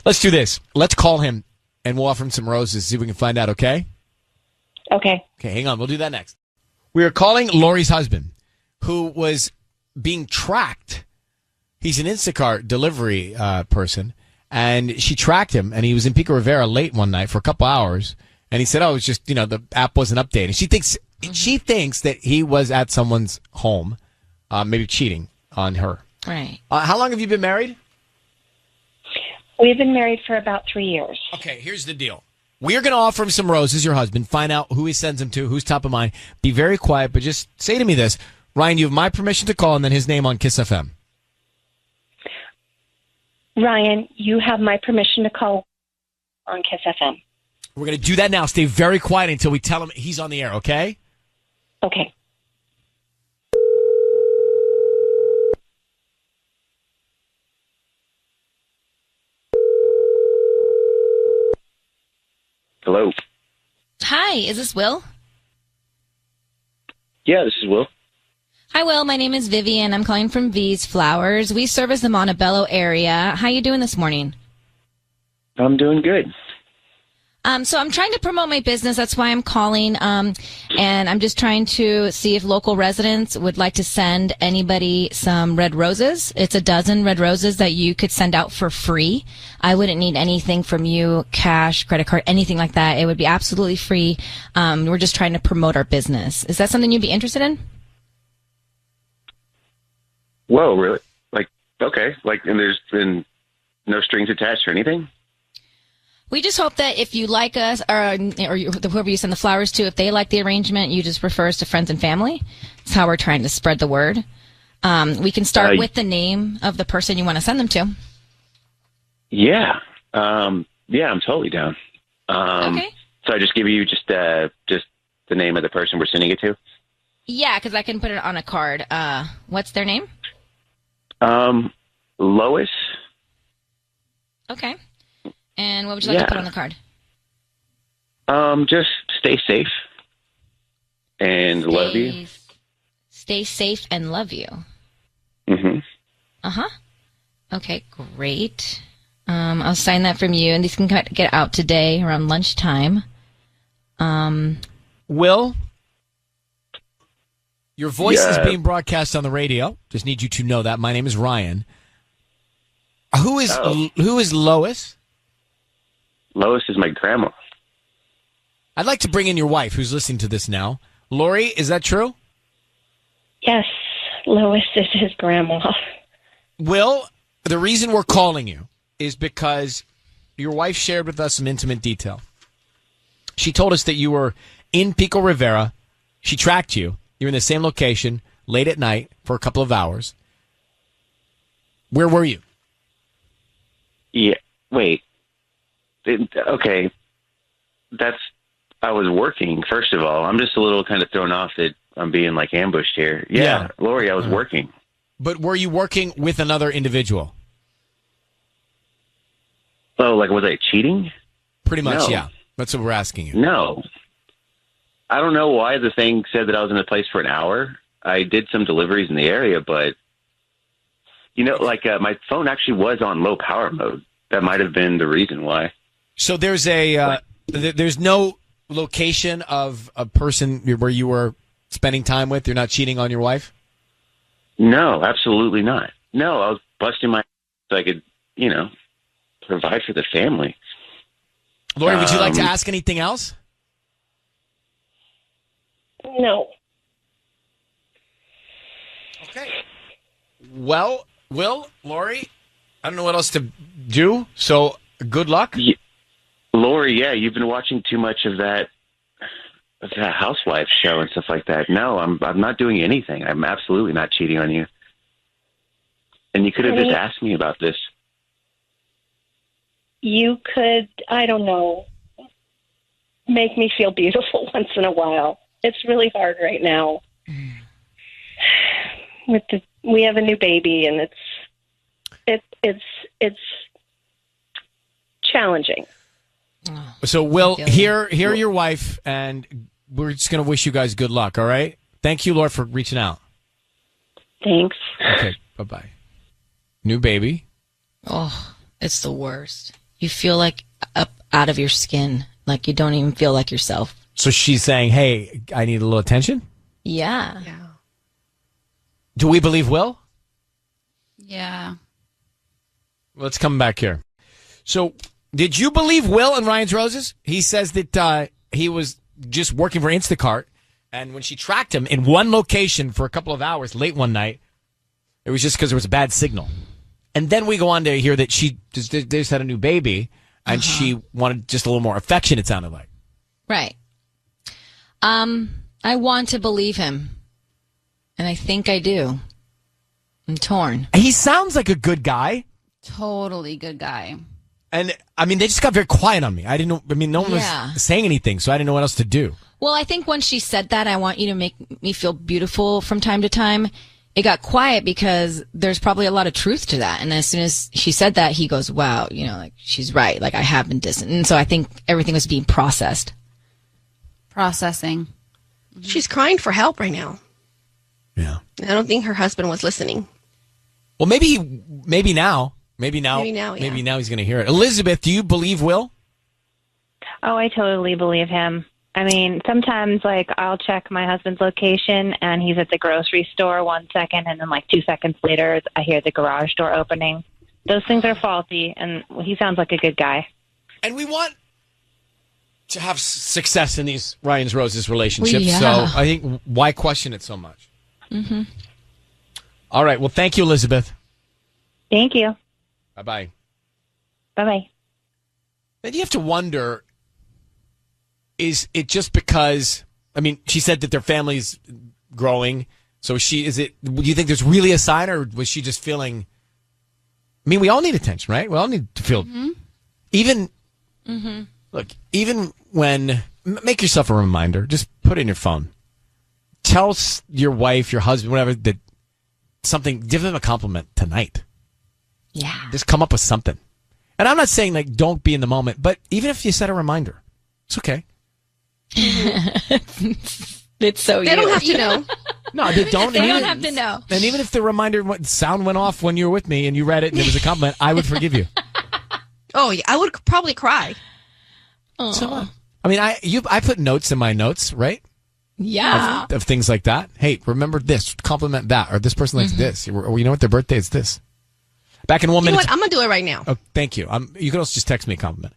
Speaker 1: Let's do this. Let's call him, and we'll offer him some roses, see if we can find out, okay?
Speaker 12: Okay.
Speaker 1: Okay, hang on. We'll do that next. We are calling Lori's husband, who was being tracked. He's an Instacart delivery person, and she tracked him, and he was in Pico Rivera late one night for a couple hours, and he said, oh, it's just, the app wasn't updated. She thinks that he was at someone's home, maybe cheating on her.
Speaker 3: Right.
Speaker 1: How long have you been married?
Speaker 12: We've been married for about 3 years.
Speaker 1: Okay, here's the deal. We're going to offer him some roses, your husband, find out who he sends them to, who's top of mind. Be very quiet, but just say to me this. Ryan, you have my permission to call, and then his name on Kiss FM.
Speaker 12: Ryan, you have my permission to call on Kiss FM.
Speaker 1: We're going to do that now. Stay very quiet until we tell him he's on the air, okay?
Speaker 12: Okay.
Speaker 7: Hello.
Speaker 3: Hi, is this Will?
Speaker 7: Yeah, this is Will.
Speaker 3: Hi, Will. My name is Vivian. I'm calling from V's Flowers. We service the Montebello area. How you doing this morning?
Speaker 7: I'm doing good.
Speaker 3: So I'm trying to promote my business. That's why I'm calling. And I'm just trying to see if local residents would like to send anybody some red roses. It's a dozen red roses that you could send out for free. I wouldn't need anything from you, cash, credit card, anything like that. It would be absolutely free. We're just trying to promote our business. Is that something you'd be interested in?
Speaker 7: Whoa, really? Okay. And there's been no strings attached or anything?
Speaker 3: We just hope that if you like us, or whoever you send the flowers to, if they like the arrangement, you just refer us to friends and family. That's how we're trying to spread the word. We can start with the name of the person you want to send them to.
Speaker 7: Yeah. I'm totally down.
Speaker 3: Okay.
Speaker 7: So I just give you just the name of the person we're sending it to?
Speaker 3: Yeah, because I can put it on a card. What's their name?
Speaker 7: Lois.
Speaker 3: Okay. And what would you like to put on the card?
Speaker 7: Just stay safe and love you.
Speaker 3: Stay safe and love you.
Speaker 7: Mm-hmm.
Speaker 3: Uh-huh. Okay, great. I'll sign that from you, and these can get out today around lunchtime.
Speaker 1: Will, your voice is being broadcast on the radio. Just need you to know that. My name is Ryan. Who is Lois?
Speaker 7: Lois is my grandma.
Speaker 1: I'd like to bring in your wife, who's listening to this now. Lori, is that true?
Speaker 12: Yes, Lois is his grandma.
Speaker 1: Will, the reason we're calling you is because your wife shared with us some intimate detail. She told us that you were in Pico Rivera. She tracked you. You're in the same location late at night for a couple of hours. Where were you?
Speaker 7: Yeah, wait. Okay, I was working, first of all. I'm just a little kind of thrown off that I'm being, ambushed here. Yeah. Lori, I was working.
Speaker 1: But were you working with another individual?
Speaker 7: Oh, was I cheating?
Speaker 1: Pretty much,
Speaker 7: No.
Speaker 1: yeah. That's what we're asking you.
Speaker 7: No. I don't know why the thing said that I was in the place for an hour. I did some deliveries in the area, but, my phone actually was on low power mode. That might have been the reason why.
Speaker 1: So there's there's no location of a person where you were spending time with? You're not cheating on your wife?
Speaker 7: No, absolutely not. No, I was busting my so I could, provide for the family.
Speaker 1: Lori, would you like to ask anything else?
Speaker 12: No.
Speaker 1: Okay. Well, Will, Lori, I don't know what else to do, so good luck.
Speaker 7: Lori, yeah, you've been watching too much of that housewife show and stuff like that. No, I'm not doing anything. I'm absolutely not cheating on you. And you could have just asked me about this.
Speaker 12: You could, I don't know, make me feel beautiful once in a while. It's really hard right now. We have a new baby, and it's
Speaker 19: challenging.
Speaker 1: So, Will, hear your wife, and we're just going to wish you guys good luck, all right? Thank you, Laura, for reaching out.
Speaker 19: Thanks.
Speaker 1: Okay, bye-bye. New baby.
Speaker 3: Oh, it's the worst. You feel like up out of your skin, like you don't even feel like yourself.
Speaker 1: So she's saying, hey, I need a little attention?
Speaker 3: Yeah.
Speaker 1: Do we believe Will?
Speaker 10: Yeah.
Speaker 1: Let's come back here. So, did you believe Will and Ryan's Roses? He says that he was just working for Instacart, and when she tracked him in one location for a couple of hours late one night, it was just because there was a bad signal. And then we go on to hear that they just had a new baby, and she wanted just a little more affection, it sounded like.
Speaker 3: Right. I want to believe him, and I think I do. I'm torn.
Speaker 1: He sounds like a good guy.
Speaker 10: Totally good guy.
Speaker 1: And, I mean, they just got very quiet on me. No one was saying anything, so I didn't know what else to do.
Speaker 3: Well, I think when she said that, I want you to make me feel beautiful from time to time, it got quiet because there's probably a lot of truth to that. And as soon as she said that, he goes, wow, like, she's right. Like, I have been distant. And so I think everything was being processed.
Speaker 10: Processing.
Speaker 19: She's crying for help right now.
Speaker 1: Yeah.
Speaker 19: I don't think her husband was listening.
Speaker 1: Well, maybe now. Maybe now he's going to hear it. Elizabeth, do you believe Will?
Speaker 20: Oh, I totally believe him. I mean, sometimes, like, I'll check my husband's location, and he's at the grocery store 1 second, and then, like, 2 seconds later, I hear the garage door opening. Those things are faulty, and he sounds like a good guy.
Speaker 1: And we want to have success in these Ryan's Roses relationships,
Speaker 3: Yeah.
Speaker 1: so I think why question it so much?
Speaker 3: Mm-hmm.
Speaker 1: All right, well, thank you, Elizabeth.
Speaker 20: Thank you.
Speaker 1: Bye-bye.
Speaker 20: Bye-bye.
Speaker 1: Then you have to wonder, is it just because, I mean, she said that their family's growing, so do you think there's really a sign, or was she just feeling, I mean, we all need attention, right? We all need to feel, even when, make yourself a reminder, just put it in your phone. Tell your wife, your husband, whatever, that something, give them a compliment tonight.
Speaker 3: Yeah.
Speaker 1: Just come up with something. And I'm not saying, like, don't be in the moment, but even if you set a reminder, it's okay.
Speaker 3: It's so
Speaker 19: They don't have to know.
Speaker 1: No, they don't.
Speaker 3: They don't have to know.
Speaker 1: And even if the reminder sound went off when you were with me and you read it and it was a compliment, I would forgive you.
Speaker 19: Oh, yeah, I would probably cry.
Speaker 1: So, I mean, I put notes in my notes, right?
Speaker 3: Yeah.
Speaker 1: Of things like that. Hey, remember this, compliment that, or this person likes this, or you know what, their birthday is this. Back in 1 minute.
Speaker 19: You know what? I'm going to do it right now.
Speaker 1: Oh, thank you. You can also just text me a compliment.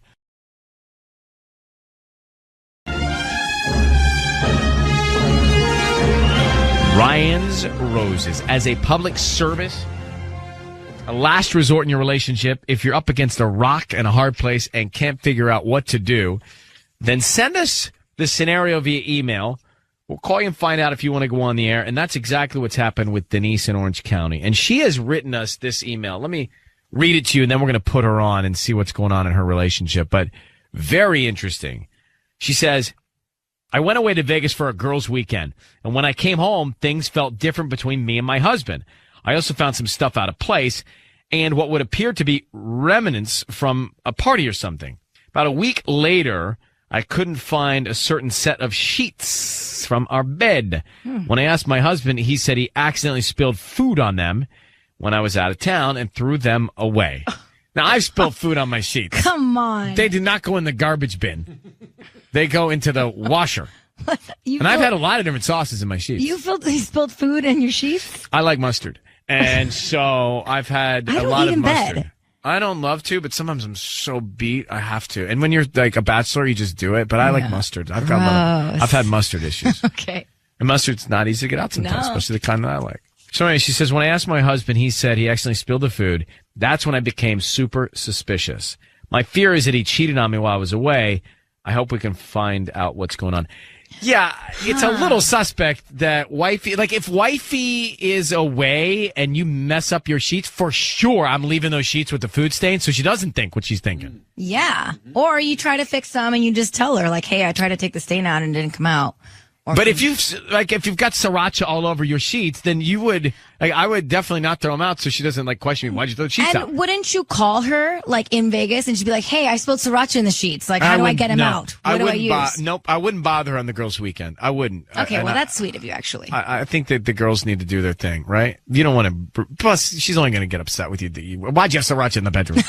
Speaker 1: Ryan's Roses, as a public service, a last resort in your relationship. If you're up against a rock and a hard place and can't figure out what to do, then send us the scenario via email. We'll call you and find out if you want to go on the air. And that's exactly what's happened with Denise in Orange County. And she has written us this email. Let me read it to you, and then we're going to put her on and see what's going on in her relationship. But very interesting. She says, I went away to Vegas for a girls' weekend, and when I came home, things felt different between me and my husband. I also found some stuff out of place and what would appear to be remnants from a party or something. About a week later, I couldn't find a certain set of sheets from our bed. When I asked my husband, he said he accidentally spilled food on them when I was out of town and threw them away. Now, I've spilled food on my sheets.
Speaker 14: Come on.
Speaker 1: They do not go in the garbage bin. They go into the washer. And I've had a lot of different sauces in my sheets.
Speaker 14: You spilled food in your sheets?
Speaker 1: I like mustard. And so I've had a lot of mustard. I don't love to, but sometimes I'm so beat, I have to. And when you're like a bachelor, you just do it. But I like mustard. I've had mustard issues.
Speaker 14: Okay.
Speaker 1: And mustard's not easy to get out sometimes, especially the kind that I like. So anyway, she says, when I asked my husband, he said he accidentally spilled the food. That's when I became super suspicious. My fear is that he cheated on me while I was away. I hope we can find out what's going on. Yeah, it's a little suspect that wifey, like if wifey is away and you mess up your sheets, for sure I'm leaving those sheets with the food stain so she doesn't think what she's thinking.
Speaker 14: Yeah. Or you try to fix them and you just tell her, like, hey, I tried to take the stain out and it didn't come out.
Speaker 1: But if you've got sriracha all over your sheets, then you would, I would definitely not throw them out so she doesn't question me. Why'd you throw the sheets out?
Speaker 14: And wouldn't you call her in Vegas and she'd be like, "Hey, I spilled sriracha in the sheets. How do I get him out? What do I use?"
Speaker 1: Nope, I wouldn't bother her on the girls' weekend. I wouldn't.
Speaker 14: Okay, that's sweet of you, actually.
Speaker 1: I think that the girls need to do their thing, right? You don't want to. Plus, she's only going to get upset with you. Why'd you have sriracha in the bedroom?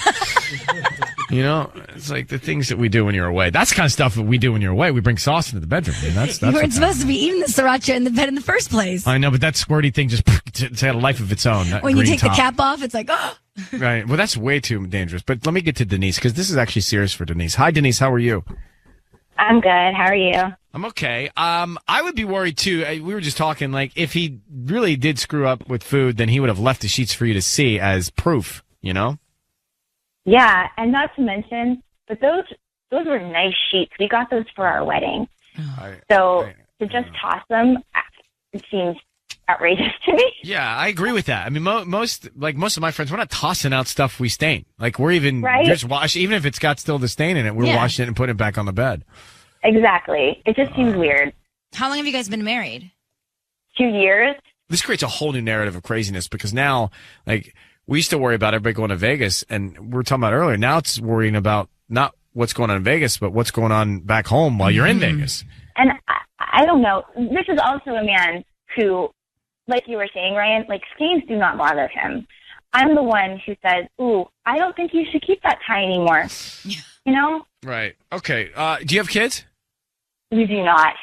Speaker 1: It's like the things that we do when you're away. That's the kind of stuff that we do when you're away. We bring sauce into the bedroom. That's
Speaker 14: you weren't supposed to be eating the sriracha in the bed in the first place.
Speaker 1: I know, but that squirty thing it's had a life of its own.
Speaker 14: When you take the cap off, it's like, oh.
Speaker 1: Right. Well, that's way too dangerous. But let me get to Denise, because this is actually serious for Denise. Hi, Denise. How are you?
Speaker 21: I'm good. How are you?
Speaker 1: I'm okay. I would be worried too. We were just talking, if he really did screw up with food, then he would have left the sheets for you to see as proof,
Speaker 21: Yeah, and not to mention, but those were nice sheets. We got those for our wedding. To just toss them, it seems outrageous to me.
Speaker 1: Yeah, I agree with that. I mean, most of my friends, we're not tossing out stuff we stain. We're even just even if it's got still the stain in it, we're washing it and putting it back on the bed.
Speaker 21: Exactly. It just seems weird.
Speaker 14: How long have you guys been married?
Speaker 21: 2 years.
Speaker 1: This creates a whole new narrative of craziness because now, we used to worry about everybody going to Vegas, and we were talking about earlier. Now it's worrying about not what's going on in Vegas, but what's going on back home while you're in Vegas.
Speaker 21: And I don't know. This is also a man who, like you were saying, Ryan, stains do not bother him. I'm the one who says, "Ooh, I don't think you should keep that tie anymore."
Speaker 1: Right. Okay. Do you have kids?
Speaker 21: We do not.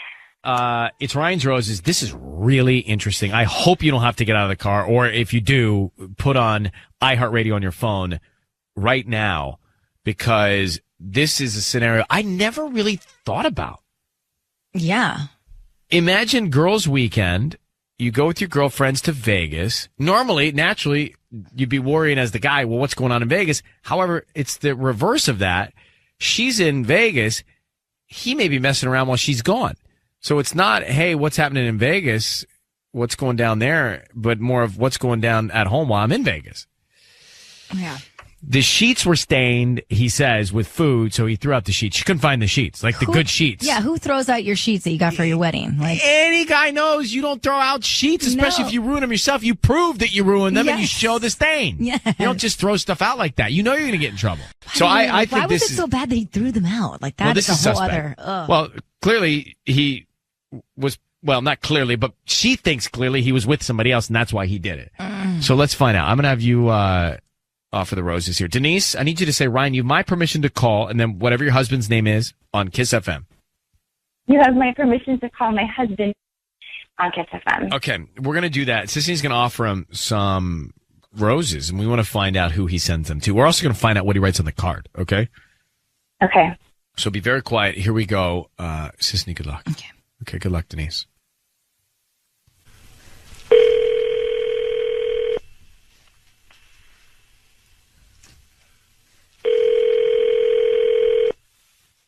Speaker 1: It's Ryan's Roses. This is really interesting. I hope you don't have to get out of the car, or if you do, put on iHeartRadio on your phone right now, because this is a scenario I never really thought about.
Speaker 14: Yeah.
Speaker 1: Imagine girls' weekend. You go with your girlfriends to Vegas. Normally, naturally, you'd be worrying as the guy, well, what's going on in Vegas? However, it's the reverse of that. She's in Vegas. He may be messing around while she's gone. So it's not, hey, what's happening in Vegas? What's going down there? But more of what's going down at home while I'm in Vegas.
Speaker 14: Yeah.
Speaker 1: The sheets were stained, he says, with food, so he threw out the sheets. She couldn't find the sheets, the good sheets.
Speaker 14: Yeah, who throws out your sheets that you got for your wedding?
Speaker 1: Any guy knows you don't throw out sheets, especially if you ruin them yourself. You prove that you ruined them and you show the stain.
Speaker 14: Yes.
Speaker 1: You don't just throw stuff out like that. You know you're going to get in trouble. So I think
Speaker 14: why was it so bad that he threw them out? That's a whole
Speaker 1: suspect.
Speaker 14: other...
Speaker 1: Well, clearly he was... Well, not clearly, but she thinks clearly he was with somebody else, and that's why he did it. So let's find out. I'm going to have you offer the roses here. Denise, I need you to say, Ryan, you have my permission to call, and then whatever your husband's name is on Kiss FM.
Speaker 21: You have my permission to call my husband on Kiss FM.
Speaker 1: Okay, we're going to do that. Sissy's going to offer him some roses, and we want to find out who he sends them to. We're also going to find out what he writes on the card, okay?
Speaker 21: Okay.
Speaker 1: So be very quiet. Here we go. Sissy, good luck. Okay, good luck, Denise.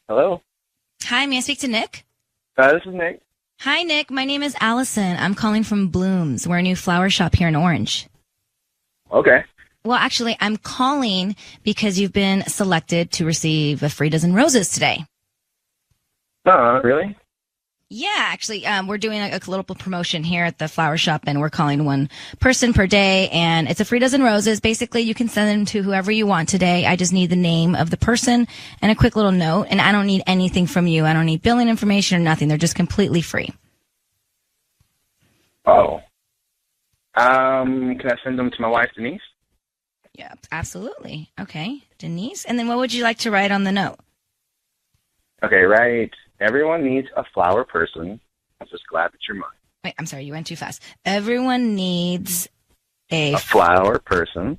Speaker 22: Hello?
Speaker 14: Hi, may I speak to Nick?
Speaker 22: This is Nick.
Speaker 14: Hi, Nick. My name is Allison. I'm calling from Blooms. We're a new flower shop here in Orange.
Speaker 22: Okay.
Speaker 14: Well, actually, I'm calling because you've been selected to receive a free dozen roses today.
Speaker 22: Really?
Speaker 14: Yeah, actually, we're doing a little promotion here at the flower shop, and we're calling one person per day, and it's a free dozen roses. Basically, you can send them to whoever you want today. I just need the name of the person and a quick little note, and I don't need anything from you. I don't need billing information or nothing. They're just completely free.
Speaker 22: Oh. Can I send them to my wife, Denise?
Speaker 14: Yeah, absolutely. Okay, Denise. And then what would you like to write on the note?
Speaker 22: Okay, right. Everyone needs a flower person. I'm just glad that you're mine.
Speaker 14: Wait, I'm sorry, you went too fast. Everyone needs a
Speaker 22: flower person.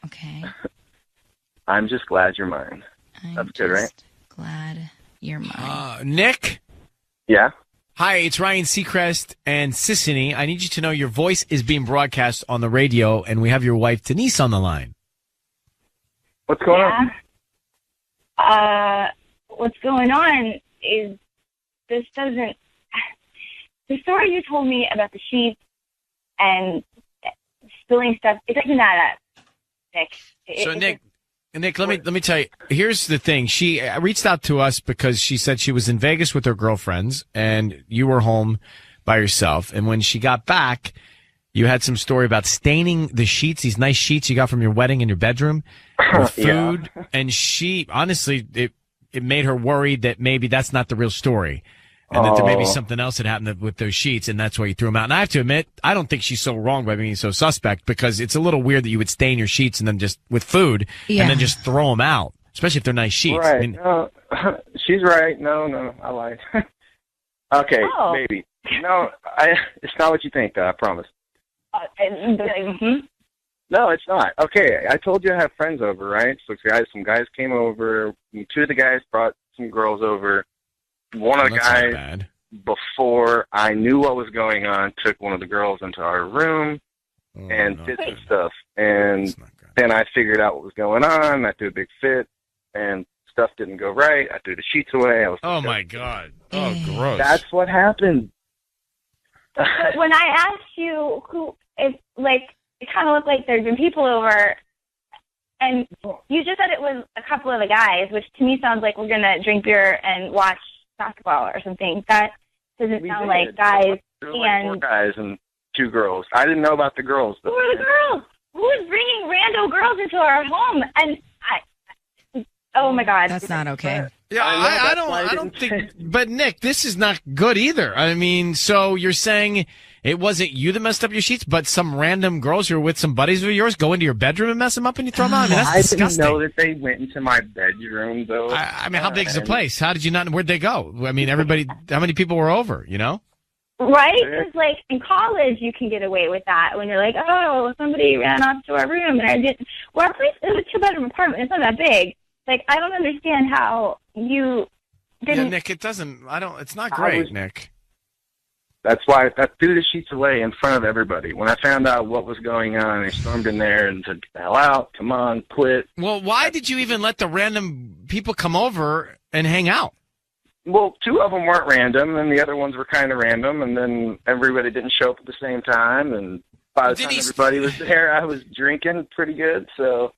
Speaker 14: Okay.
Speaker 22: I'm just glad you're mine. That's good, right?
Speaker 14: Glad you're mine.
Speaker 1: Nick?
Speaker 22: Yeah?
Speaker 1: Hi, it's Ryan Seacrest and Sissany. I need you to know your voice is being broadcast on the radio, and we have your wife, Denise, on the line.
Speaker 22: What's going
Speaker 21: on? What's going on is the story you told me about the sheets and spilling stuff, it doesn't add up, Nick.
Speaker 1: Nick, let me tell you. Here's the thing. She reached out to us because she said she was in Vegas with her girlfriends, and you were home by yourself. And when she got back, you had some story about staining the sheets, these nice sheets you got from your wedding in your bedroom, with food.
Speaker 22: Yeah.
Speaker 1: And she, honestly, it made her worried that maybe that's not the real story. And that there may be something else that happened with those sheets, and that's why you threw them out. And I have to admit, I don't think she's so wrong by being so suspect, because it's a little weird that you would stain your sheets and then just with food and then just throw them out, especially if they're nice sheets.
Speaker 22: Right.
Speaker 1: I mean,
Speaker 22: No, she's right. No, I lied. Okay, baby. No, it's not what you think, I promise. No, it's not. Okay, I told you I have friends over, right? So some guys came over. 2 of the guys brought some girls over. One of the guys, before I knew what was going on, took one of the girls into our room and did some stuff. And then I figured out what was going on. I threw a big fit, and stuff didn't go right. I threw the sheets away. I was
Speaker 1: my God. Oh, gross.
Speaker 22: That's what happened.
Speaker 21: But when I asked you who, it kind of looked like there'd been people over, and you just said it was a couple of the guys, which to me sounds like we're going to drink beer and watch basketball or something. That doesn't sound like guys.
Speaker 22: There were like 4 guys and 2 girls. I didn't know about the girls. But
Speaker 21: who are the girls? Who is bringing rando girls into our home? And oh my God,
Speaker 14: that's not okay.
Speaker 1: Yeah, I don't think. But Nick, this is not good either. I mean, so you're saying it wasn't you that messed up your sheets, but some random girls who were with some buddies of yours go into your bedroom and mess them up and you throw them out? I mean, that's disgusting.
Speaker 22: I didn't know that they went into my bedroom, though.
Speaker 1: I mean, how big is the place? How did you not? Where'd they go? I mean, everybody. How many people were over? You know?
Speaker 21: Right? Because like in college, you can get away with that when you're like, oh, somebody ran off to our room and I didn't. Well, our place is a 2-bedroom apartment. It's not that big. Like, I don't understand how you didn't.
Speaker 1: Yeah, Nick, it doesn't. It's not great, Nick.
Speaker 22: That's why I threw the sheets away in front of everybody. When I found out what was going on, I stormed in there and said, "Get the hell out! Come on, quit."
Speaker 1: Well, why did you even let the random people come over and hang out?
Speaker 22: Well, 2 of them weren't random, and the other ones were kind of random, and then everybody didn't show up at the same time, and by the time everybody was there, I was drinking pretty good, so...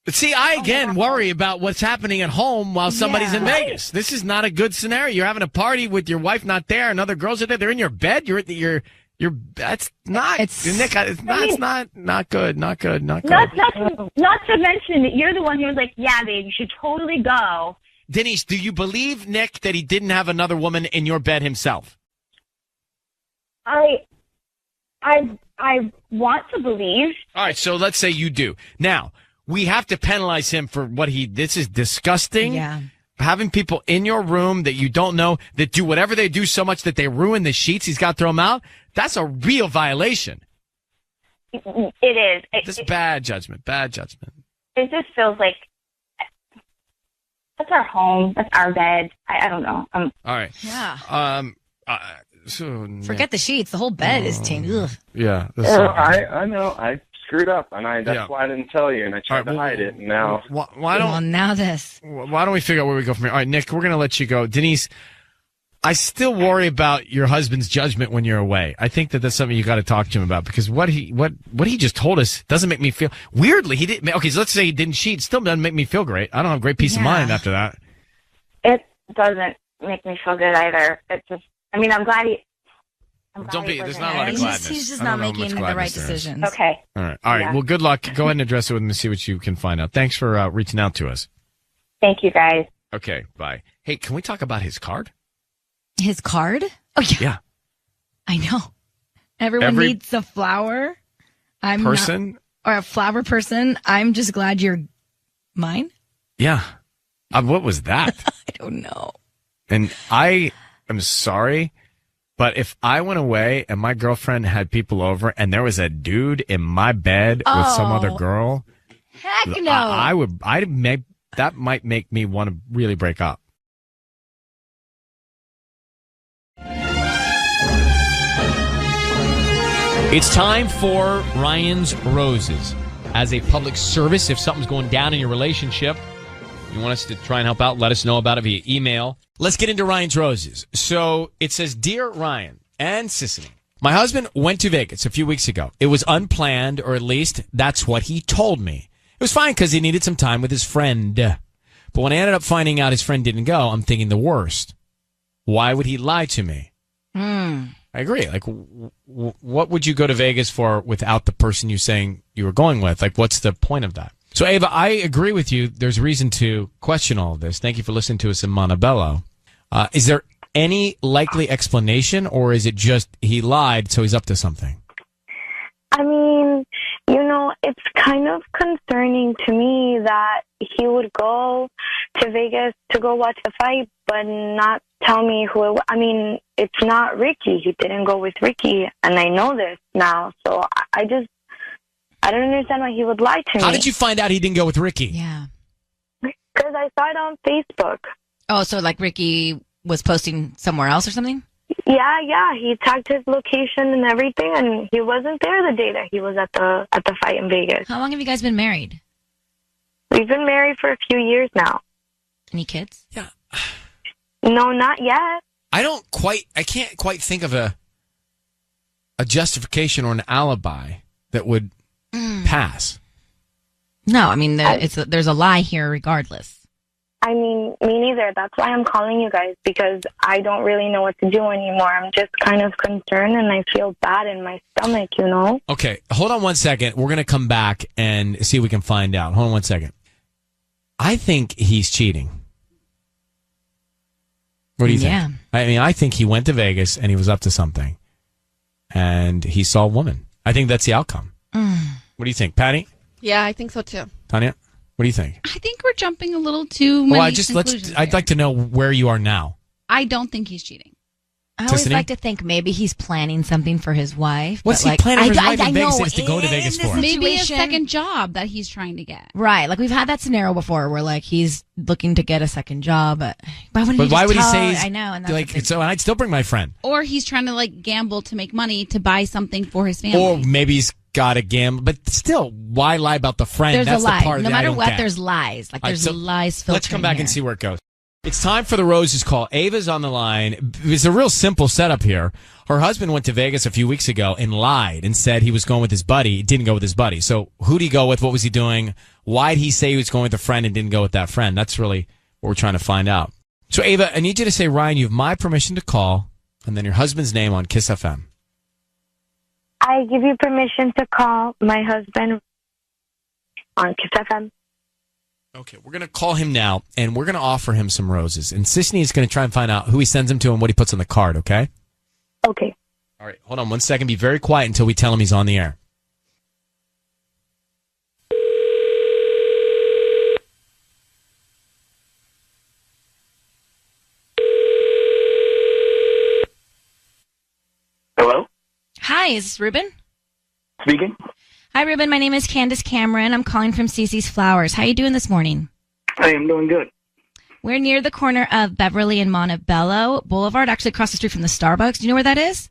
Speaker 1: But see, I again worry about what's happening at home while somebody's in Vegas. This is not a good scenario. You're having a party with your wife not there, and other girls are there. They're in your bed. That's not. Nick. It's not good. Not good. Not
Speaker 21: to mention that you're the one who was like, "Yeah, babe, you should totally go."
Speaker 1: Denise, do you believe Nick that he didn't have another woman in your bed himself?
Speaker 21: I want to believe.
Speaker 1: All right, so let's say you do. Now, we have to penalize him for this is disgusting.
Speaker 14: Yeah.
Speaker 1: Having people in your room that you don't know that do whatever they do so much that they ruin the sheets, he's got to throw them out. That's a real violation.
Speaker 21: It is.
Speaker 1: It's bad judgment. Bad judgment.
Speaker 21: It just feels like that's our home. That's our bed. I don't know.
Speaker 1: All right.
Speaker 14: Yeah.
Speaker 1: So
Speaker 14: forget the sheets. The whole bed is tainted. Ugh.
Speaker 1: Yeah.
Speaker 22: I know. I screwed up, and that's why I didn't tell you, and I tried to hide it. And now,
Speaker 1: why don't?
Speaker 14: Well, now this.
Speaker 1: Why don't we figure out where we go from here? All right, Nick, we're going to let you go. Denise, I still worry about your husband's judgment when you're away. I think that's something you got to talk to him about, because what he just told us doesn't make me feel weirdly. He didn't. Okay, so let's say he didn't cheat. Still doesn't make me feel great. I don't have great peace of mind after that.
Speaker 21: It doesn't make me feel good either. It's just. I mean, I'm glad he.
Speaker 1: There's not a lot of gladness.
Speaker 14: He's just not making the right decisions.
Speaker 21: Okay.
Speaker 1: All right. Yeah. Well, good luck. Go ahead and address it with him and see what you can find out. Thanks for reaching out to us.
Speaker 21: Thank you, guys.
Speaker 1: Okay. Bye. Hey, can we talk about his card?
Speaker 14: His card? Oh, yeah.
Speaker 1: Yeah.
Speaker 14: I know. Everyone needs a flower. Or a flower person. I'm just glad you're mine.
Speaker 1: Yeah. What was that?
Speaker 14: I don't know.
Speaker 1: And I am sorry. But if I went away and my girlfriend had people over and there was a dude in my bed with some other girl,
Speaker 14: heck no.
Speaker 1: that might make me want to really break up. It's time for Ryan's Roses. As a public service, if something's going down in your relationship, you want us to try and help out, let us know about it via email. Let's get into Ryan's Roses. So it says, Dear Ryan and Sissany, my husband went to Vegas a few weeks ago. It was unplanned, or at least that's what he told me. It was fine because he needed some time with his friend. But when I ended up finding out his friend didn't go, I'm thinking the worst. Why would he lie to me? I agree. Like, what would you go to Vegas for without the person you saying you were going with? Like, what's the point of that? So, Ava, I agree with you. There's reason to question all of this. Thank you for listening to us in Montebello. Is there any likely explanation, or is it just he lied, so he's up to something?
Speaker 21: I mean, it's kind of concerning to me that he would go to Vegas to go watch the fight, but not tell me who it was. I mean, it's not Ricky. He didn't go with Ricky, and I know this now. So I don't understand why he would lie to me.
Speaker 1: How did you find out he didn't go with Ricky?
Speaker 14: Yeah.
Speaker 21: Because I saw it on Facebook.
Speaker 14: Oh, so like Ricky was posting somewhere else or something?
Speaker 21: Yeah. He tagged his location and everything, and he wasn't there the day that he was at the fight in Vegas.
Speaker 14: How long have you guys been married?
Speaker 21: We've been married for a few years now.
Speaker 14: Any kids?
Speaker 1: Yeah.
Speaker 21: No, not yet.
Speaker 1: I can't quite think of a justification or an alibi that would pass.
Speaker 14: No, I mean, there's a lie here regardless.
Speaker 21: I mean, me neither. That's why I'm calling you guys, because I don't really know what to do anymore. I'm just kind of concerned, and I feel bad in my stomach,
Speaker 1: Okay, hold on one second. We're going to come back and see if we can find out. Hold on one second. I think he's cheating. What do you think? I mean, I think he went to Vegas and he was up to something, and he saw a woman. I think that's the outcome. What do you think, Patty?
Speaker 19: Yeah, I think so too.
Speaker 1: Tanya, what do you think?
Speaker 10: I think we're jumping a little too many conclusions
Speaker 1: I'd like to know where you are now.
Speaker 10: I don't think he's cheating.
Speaker 14: I always like to think maybe he's planning something for his wife.
Speaker 1: What's
Speaker 14: but
Speaker 1: he planning for his wife in Vegas?
Speaker 14: know,
Speaker 1: Is to go to Vegas for?
Speaker 10: Maybe a second job that he's trying to get.
Speaker 14: Right. Like we've had that scenario before where like he's looking to get a second job. But why would he
Speaker 1: say
Speaker 14: I know. And that's
Speaker 1: like, so I'd still bring my friend.
Speaker 10: Or he's trying to like gamble to make money to buy something for his family.
Speaker 1: Or maybe he's got a gamble. But still, why lie about the friend?
Speaker 14: There's
Speaker 1: That's
Speaker 14: a lie.
Speaker 1: the part
Speaker 14: No
Speaker 1: that I
Speaker 14: matter
Speaker 1: don't
Speaker 14: what,
Speaker 1: get.
Speaker 14: there's lies. Like there's
Speaker 1: All right,
Speaker 14: lies filtering.
Speaker 1: Let's come back
Speaker 14: here.
Speaker 1: and see where it goes. It's time for the Roses call. Ava's on the line. It's a real simple setup here. Her husband went to Vegas a few weeks ago and lied and said he was going with his buddy. He didn't go with his buddy. So who did he go with? What was he doing? Why did he say he was going with a friend and didn't go with that friend? That's really what we're trying to find out. So Ava, I need you to say, Ryan, you have my permission to call, and then your husband's name on Kiss FM.
Speaker 21: I give you permission to call my husband on Kiss FM.
Speaker 1: Okay, we're going to call him now, and we're going to offer him some roses. And Sisney is going to try and find out who he sends them to and what he puts on the card, okay?
Speaker 21: Okay.
Speaker 1: All right, hold on 1 second. Be very quiet until we tell him he's on the air.
Speaker 13: Hello?
Speaker 14: Hi, is this Ruben?
Speaker 13: Speaking.
Speaker 14: Hi, Ruben. My name is Candace Cameron. I'm calling from Cece's Flowers. How are you doing this morning?
Speaker 13: I am doing good.
Speaker 14: We're near the corner of Beverly and Montebello Boulevard, actually across the street from the Starbucks. Do you know where that is?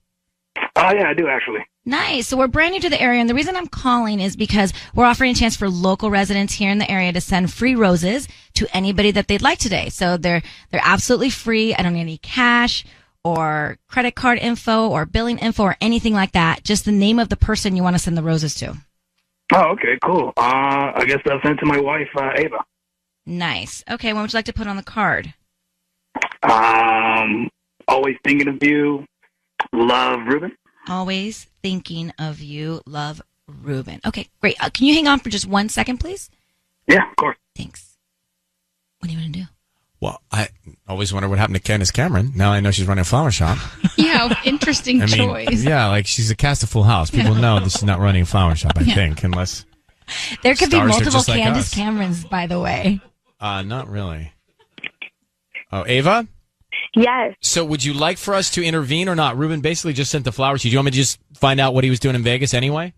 Speaker 13: Oh, yeah, I do, actually.
Speaker 14: Nice. So we're brand new to the area, and the reason I'm calling is because we're offering a chance for local residents here in the area to send free roses to anybody that they'd like today. So they're absolutely free. I don't need any cash or credit card info or billing info or anything like that. Just the name of the person you want to send the roses to.
Speaker 13: Oh, okay, cool. I guess I'll send it to my wife, Ava.
Speaker 14: Nice. Okay, what would you like to put on the card?
Speaker 13: Always thinking of you. Love, Ruben.
Speaker 14: Always thinking of you. Love, Ruben. Okay, great. Can you hang on for just 1 second, please?
Speaker 13: Yeah, of course.
Speaker 14: Thanks. What do you want to do?
Speaker 1: Well, I always wonder what happened to Candace Cameron. Now I know she's running a flower shop.
Speaker 10: Yeah, interesting choice.
Speaker 1: Yeah, like she's a cast of Full House. People know that she's not running a flower shop, I think, unless
Speaker 14: there could be
Speaker 1: stars are
Speaker 14: multiple
Speaker 1: just like
Speaker 14: Candace
Speaker 1: us.
Speaker 14: Camerons, by the way.
Speaker 1: Not really. Oh, Ava?
Speaker 21: Yes.
Speaker 1: So would you like for us to intervene or not? Ruben basically just sent the flowers to you. Do you want me to just find out what he was doing in Vegas anyway?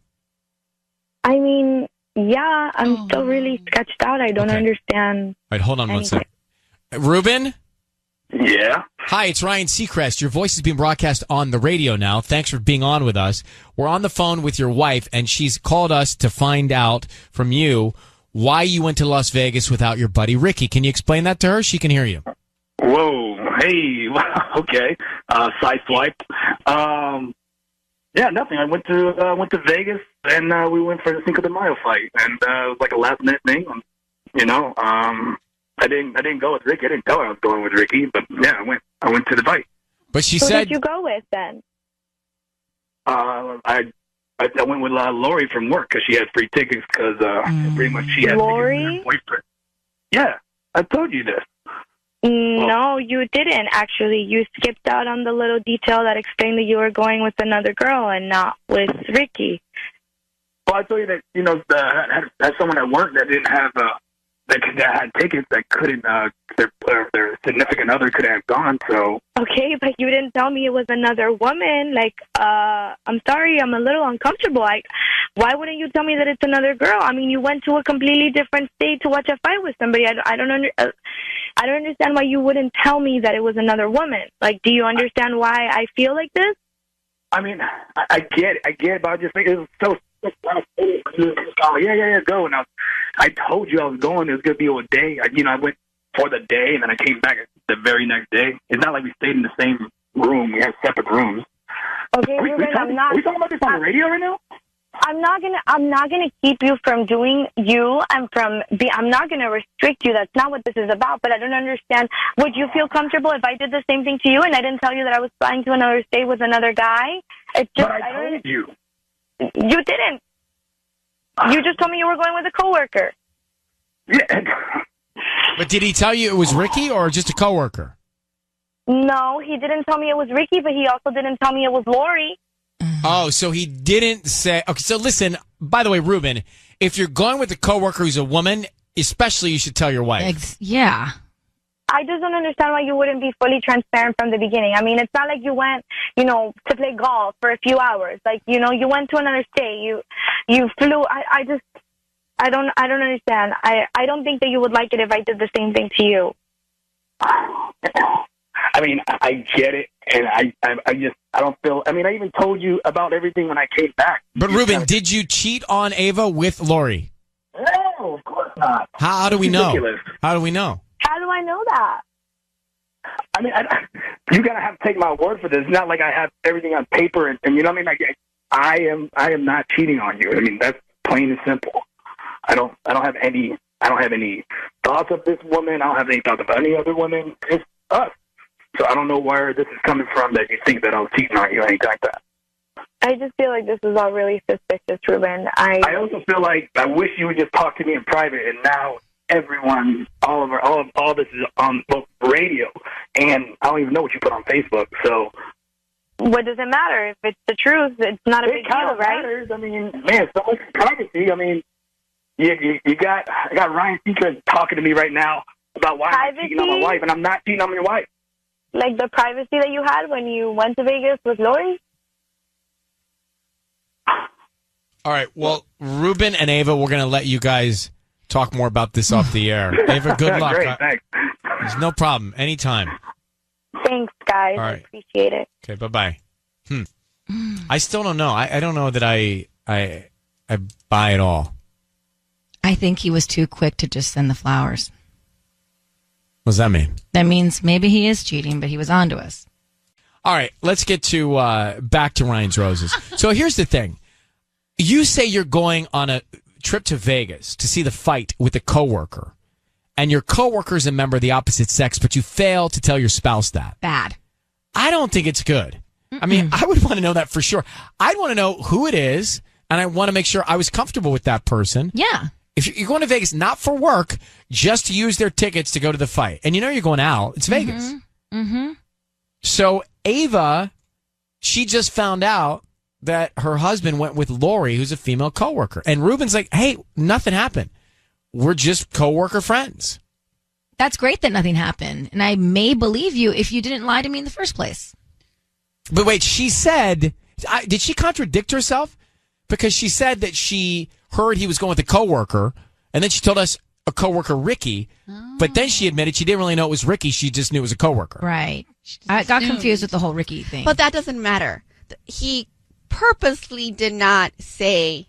Speaker 21: I mean, yeah, I'm still really sketched out. I don't understand.
Speaker 1: All right, hold on 1 second. Ruben?
Speaker 13: Yeah?
Speaker 1: Hi, it's Ryan Seacrest. Your voice is being broadcast on the radio now. Thanks for being on with us. We're on the phone with your wife, and she's called us to find out from you why you went to Las Vegas without your buddy Ricky. Can you explain that to her? She can hear you.
Speaker 13: Whoa. Hey. Okay. Side swipe. Yeah, nothing. I went to Vegas, and we went for the Cinco de Mayo fight, and it was like a last minute thing. I didn't go with Ricky. I didn't tell her I was going with Ricky, but yeah, I went to the fight.
Speaker 1: But she
Speaker 21: Who
Speaker 1: said,
Speaker 21: did you go with then?
Speaker 13: I went with Lori from work because she had free tickets because pretty much she had
Speaker 21: Lori?
Speaker 13: tickets with her boyfriend. Yeah, I told you this.
Speaker 21: No, you didn't, actually. You skipped out on the little detail that explained that you were going with another girl and not with Ricky.
Speaker 13: Well, I told you that, had someone at work that didn't have, that had tickets that couldn't, their significant other couldn't have gone, so.
Speaker 21: Okay, but you didn't tell me it was another woman. I'm sorry, I'm a little uncomfortable. Why wouldn't you tell me that it's another girl? I mean, you went to a completely different state to watch a fight with somebody. I don't understand why you wouldn't tell me that it was another woman. Do you understand why I feel like this?
Speaker 13: I mean, I get it, but I just think it was so. Yeah, go. And I told you I was going. It was going to be a day. I went for the day, and then I came back the very next day. It's not like we stayed in the same room. We had separate rooms.
Speaker 21: Okay, Ruben, I'm not.
Speaker 13: Are we talking about this on the radio right now?
Speaker 21: I'm not gonna keep you from doing you and I'm not gonna restrict you. That's not what this is about. But I don't understand. Would you feel comfortable if I did the same thing to you and I didn't tell you that I was flying to another state with another guy? It's just,
Speaker 13: but I told you.
Speaker 21: You didn't. You just told me you were going with a coworker.
Speaker 13: Yeah.
Speaker 1: But did he tell you it was Ricky or just a coworker?
Speaker 21: No, he didn't tell me it was Ricky, but he also didn't tell me it was Lori.
Speaker 1: Oh, so he didn't say. Okay, so listen, by the way, Ruben, if you're going with a coworker who's a woman, especially you should tell your wife.
Speaker 14: Yeah.
Speaker 21: I just don't understand why you wouldn't be fully transparent from the beginning. I mean, it's not like you went, to play golf for a few hours. You went to another state. You flew. I don't understand. I don't think that you would like it if I did the same thing to you.
Speaker 13: I mean, I get it, and I don't feel. I mean, I even told you about everything when I came back.
Speaker 1: But Ruben, did you cheat on Ava with Lori?
Speaker 13: No, of course not.
Speaker 1: How do we know?
Speaker 13: Ridiculous.
Speaker 1: How do we know?
Speaker 21: How do I know that?
Speaker 13: I mean, you gotta have to take my word for this. It's not like I have everything on paper, and you know what I mean. I am not cheating on you. I mean, that's plain and simple. I don't have any thoughts of this woman. I don't have any thoughts of any other woman. It's us. So I don't know where this is coming from that you think that I was cheating on you or anything like that.
Speaker 21: I just feel like this is all really suspicious, Ruben.
Speaker 13: I also feel like I wish you would just talk to me in private, and now everyone, all this is on both radio, and I don't even know what you put on Facebook. So
Speaker 21: what does it matter if it's the truth? It's not a big deal, right?
Speaker 13: Matters. I mean, man, so much privacy. I mean, I got Ryan Seacrest talking to me right now about why I'm cheating on my wife, and I'm not cheating on my wife.
Speaker 21: Like the privacy that you had when you went to Vegas with Lori?
Speaker 1: All right. Well, Ruben and Ava, we're going to let you guys talk more about this off the air. Ava, good luck.
Speaker 13: Great, thanks.
Speaker 1: There's no problem. Anytime.
Speaker 21: Thanks, guys.
Speaker 1: All right.
Speaker 21: I appreciate it.
Speaker 1: Okay, bye-bye. I still don't know. I don't know that I buy it all.
Speaker 14: I think he was too quick to just send the flowers.
Speaker 1: What does that mean?
Speaker 14: That means maybe he is cheating, but he was on to us.
Speaker 1: All right, let's get to back to Ryan's Roses. So here's the thing. You say you're going on a trip to Vegas to see the fight with a coworker, and your coworker is a member of the opposite sex, but you fail to tell your spouse that.
Speaker 14: Bad.
Speaker 1: I don't think it's good. I mean, I would want to know that for sure. I'd want to know who it is, and I want to make sure I was comfortable with that person.
Speaker 14: Yeah.
Speaker 1: If you're going to Vegas, not for work, just to use their tickets to go to the fight. And you're going out. It's Vegas.
Speaker 14: Mm-hmm.
Speaker 1: So Ava, she just found out that her husband went with Lori, who's a female coworker. And Ruben's like, hey, nothing happened. We're just coworker friends.
Speaker 14: That's great that nothing happened. And I may believe you if you didn't lie to me in the first place.
Speaker 1: But wait, she said, did she contradict herself? Because she said that she heard he was going with a coworker, and then she told us a coworker, Ricky. But then she admitted she didn't really know it was Ricky. She just knew it was a coworker.
Speaker 14: Right. I got confused with the whole Ricky thing.
Speaker 19: But that doesn't matter. He purposely did not say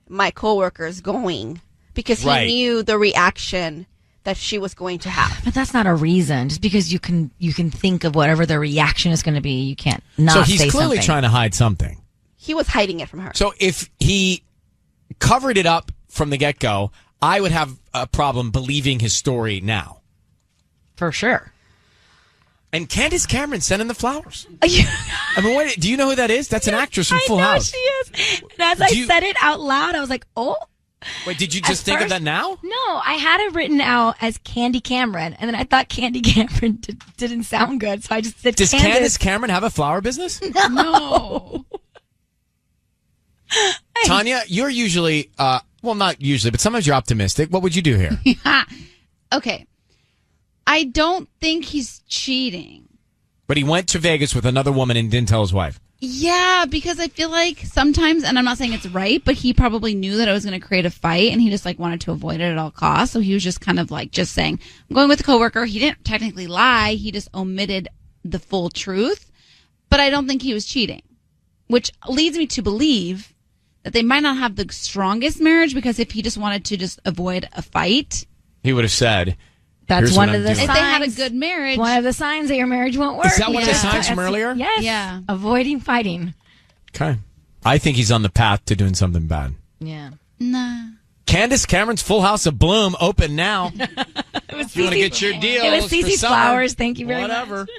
Speaker 19: my coworker is going because he knew the reaction that she was going to have.
Speaker 14: But that's not a reason. Just because you can think of whatever the reaction is going to be, you can't not say
Speaker 1: So he's clearly
Speaker 14: something.
Speaker 1: trying to hide something.
Speaker 19: He was hiding it from her.
Speaker 1: So if he covered it up from the get-go, I would have a problem believing his story now.
Speaker 14: For sure.
Speaker 1: And Candace Cameron sent in the flowers. I mean, wait, do you know who that is? That's an actress from Full House.
Speaker 14: She is. And as I said it out loud, I was like, oh.
Speaker 1: Wait, did you just think of that now?
Speaker 14: No, I had it written out as Candy Cameron, and then I thought Candy Cameron didn't sound good, so I just said
Speaker 1: Does
Speaker 14: Candace.
Speaker 1: Candace Cameron have a flower business?
Speaker 14: No.
Speaker 1: Tanya, you're usually, well, not usually, but sometimes you're optimistic. What would you do here?
Speaker 2: Okay. I don't think he's cheating.
Speaker 1: But he went to Vegas with another woman and didn't tell his wife.
Speaker 2: Yeah, because I feel like sometimes, and I'm not saying it's right, but he probably knew that I was going to create a fight, and he just like wanted to avoid it at all costs. So he was just kind of like just saying, "I'm going with a coworker." He didn't technically lie; he just omitted the full truth. But I don't think he was cheating, which leads me to believe that they might not have the strongest marriage, because if he just wanted to just avoid a fight,
Speaker 1: He would have said,
Speaker 14: That's
Speaker 1: "Here's
Speaker 14: one
Speaker 1: what
Speaker 14: of the
Speaker 1: I'm doing."
Speaker 2: if they had a
Speaker 14: signs.
Speaker 2: good marriage,
Speaker 14: One of the signs that your marriage won't work.
Speaker 1: Is that one of the signs from earlier?
Speaker 14: Yes.
Speaker 2: Yeah.
Speaker 14: Avoiding fighting.
Speaker 1: Okay. I think he's on the path to doing something bad.
Speaker 14: Yeah.
Speaker 2: nah.
Speaker 1: Candace Cameron's Full House of Bloom open now. If you want to get your deals,
Speaker 14: It was
Speaker 1: for
Speaker 14: Cece's
Speaker 1: summer,
Speaker 14: flowers. Thank you very
Speaker 1: whatever.
Speaker 14: much.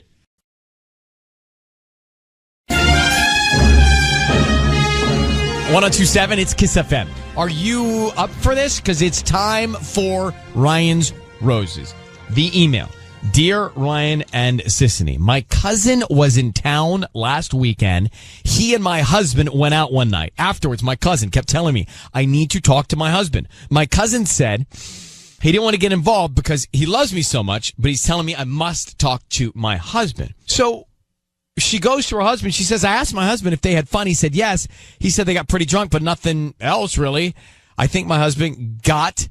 Speaker 1: 1027, it's Kiss FM. Are you up for this? Because it's time for Ryan's Roses. The email. Dear Ryan and Sissany, my cousin was in town last weekend. He and my husband went out one night. Afterwards, my cousin kept telling me, I need to talk to my husband. My cousin said he didn't want to get involved because he loves me so much, but he's telling me I must talk to my husband. So she goes to her husband. She says, I asked my husband if they had fun. He said yes. He said they got pretty drunk, but nothing else really. I think my husband got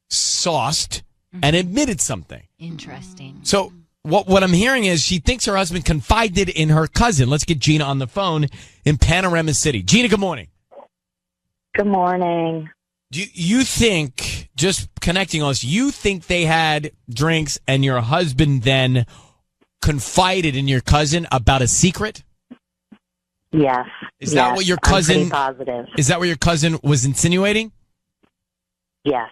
Speaker 1: sauced and admitted something.
Speaker 14: Interesting.
Speaker 1: So what I'm hearing is she thinks her husband confided in her cousin. Let's get Gina on the phone in Panorama City. Gina, good morning.
Speaker 5: Good morning.
Speaker 1: Do you think, just connecting us, you think they had drinks and your husband then confided in your cousin about a secret?
Speaker 5: Yes.
Speaker 1: Is that what your cousin?
Speaker 5: I'm pretty positive.
Speaker 1: Is that what your cousin was insinuating?
Speaker 5: Yes.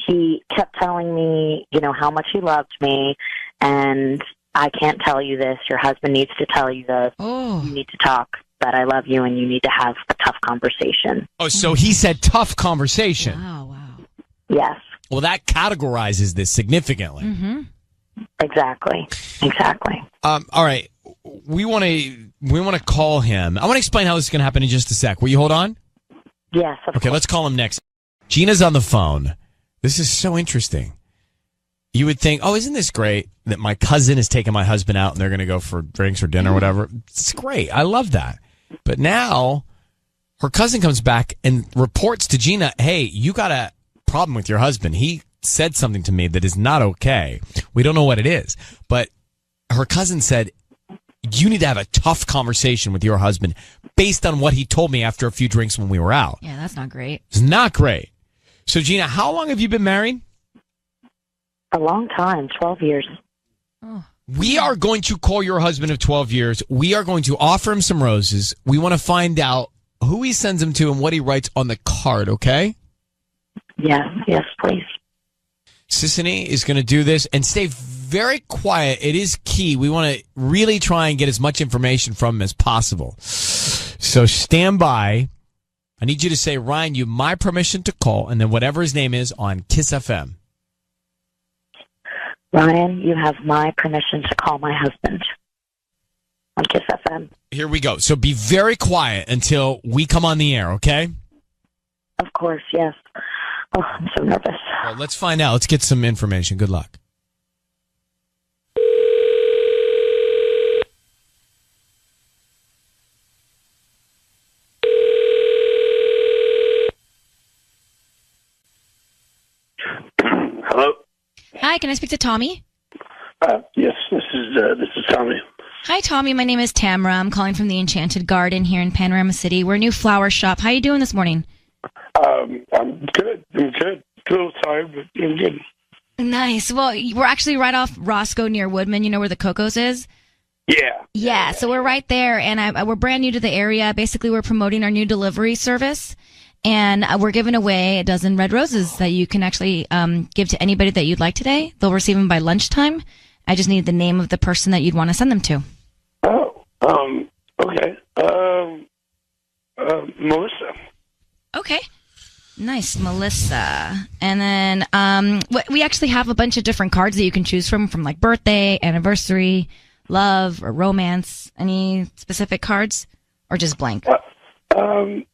Speaker 5: He kept telling me, how much he loved me, and I can't tell you this. Your husband needs to tell you this.
Speaker 14: Oh.
Speaker 5: You need to talk that I love you, and you need to have a tough conversation.
Speaker 1: Oh, so he said tough conversation.
Speaker 14: Wow.
Speaker 5: Yes.
Speaker 1: Well, that categorizes this significantly.
Speaker 14: Mm-hmm.
Speaker 5: Exactly.
Speaker 1: All right. We want to call him. I want to explain how this is going to happen in just a sec. Will you hold on?
Speaker 5: Yes.
Speaker 1: Okay, let's call him next. Gina's on the phone. This is so interesting. You would think, oh, isn't this great that my cousin is taking my husband out and they're going to go for drinks or dinner or whatever? It's great. I love that. But now her cousin comes back and reports to Gina, hey, you got a problem with your husband. He said something to me that is not okay. We don't know what it is. But her cousin said, you need to have a tough conversation with your husband based on what he told me after a few drinks when we were out.
Speaker 14: Yeah, that's not great.
Speaker 1: It's not great. So, Gina, how long have you been married?
Speaker 5: A long time, 12 years.
Speaker 14: Oh.
Speaker 1: We are going to call your husband of 12 years. We are going to offer him some roses. We want to find out who he sends them to and what he writes on the card, okay?
Speaker 5: Yes, please.
Speaker 1: Sissany is going to do this and stay very quiet. It is key. We want to really try and get as much information from him as possible. So stand by. I need you to say, Ryan, you have my permission to call, and then whatever his name is on Kiss FM.
Speaker 5: Ryan, you have my permission to call my husband on Kiss FM.
Speaker 1: Here we go. So be very quiet until we come on the air, okay?
Speaker 5: Of course, yes. Oh, I'm so nervous.
Speaker 1: Well, let's find out. Let's get some information. Good luck.
Speaker 4: Hello.
Speaker 14: Hi, can I speak to Tommy?
Speaker 4: Yes, this is Tommy.
Speaker 14: Hi, Tommy. My name is Tamra. I'm calling from the Enchanted Garden here in Panorama City. We're a new flower shop. How are you doing this morning?
Speaker 4: I'm good. A little tired, but I'm good.
Speaker 14: Nice. Well, we're actually right off Roscoe near Woodman. You know where the Coco's is?
Speaker 4: Yeah.
Speaker 14: Yeah, so we're right there, and we're brand new to the area. Basically, we're promoting our new delivery service, and we're giving away a dozen red roses that you can actually give to anybody that you'd like today. They'll receive them by lunchtime. I just need the name of the person that you'd want to send them to.
Speaker 4: Oh, okay. Melissa.
Speaker 14: Okay. Nice, Melissa. And then we actually have a bunch of different cards that you can choose from like birthday, anniversary, love, or romance. Any specific cards, or just blank?
Speaker 4: I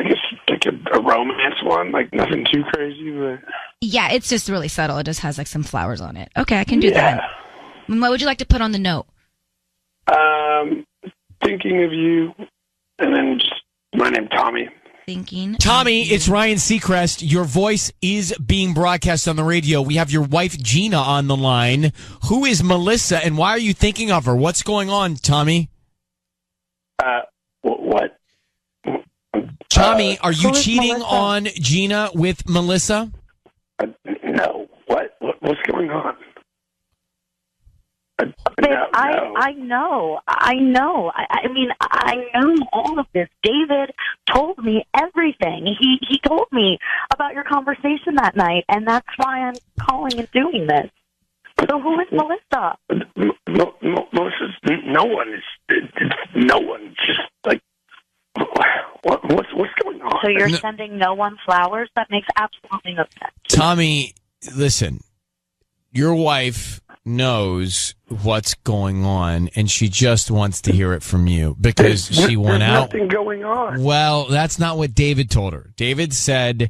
Speaker 4: guess a romance one, like nothing too crazy, but
Speaker 14: Yeah, it's just really subtle. It just has like some flowers on it. Okay, I can do that. What would you like to put on the note?
Speaker 4: Thinking of you, and then just my name, Tommy.
Speaker 1: Tommy, it's Ryan Seacrest. Your voice is being broadcast on the radio. We have your wife, Gina, on the line. Who is Melissa, and why are you thinking of her? What's going on, Tommy?
Speaker 4: What?
Speaker 1: Tommy, are you cheating on Gina with Melissa?
Speaker 4: No. What's going on?
Speaker 5: Babe, I know. I mean, I know all of this. David told me everything. He told me about your conversation that night, and that's why I'm calling and doing this. So who is Melissa?
Speaker 4: Melissa's no one. No one. Just like what's going on?
Speaker 5: So you're sending no one flowers? That makes absolutely no sense.
Speaker 1: Tommy, listen. Your wife knows what's going on, and she just wants to hear it from you because she went out.
Speaker 4: There's nothing going on.
Speaker 1: Well, that's not what David told her. David said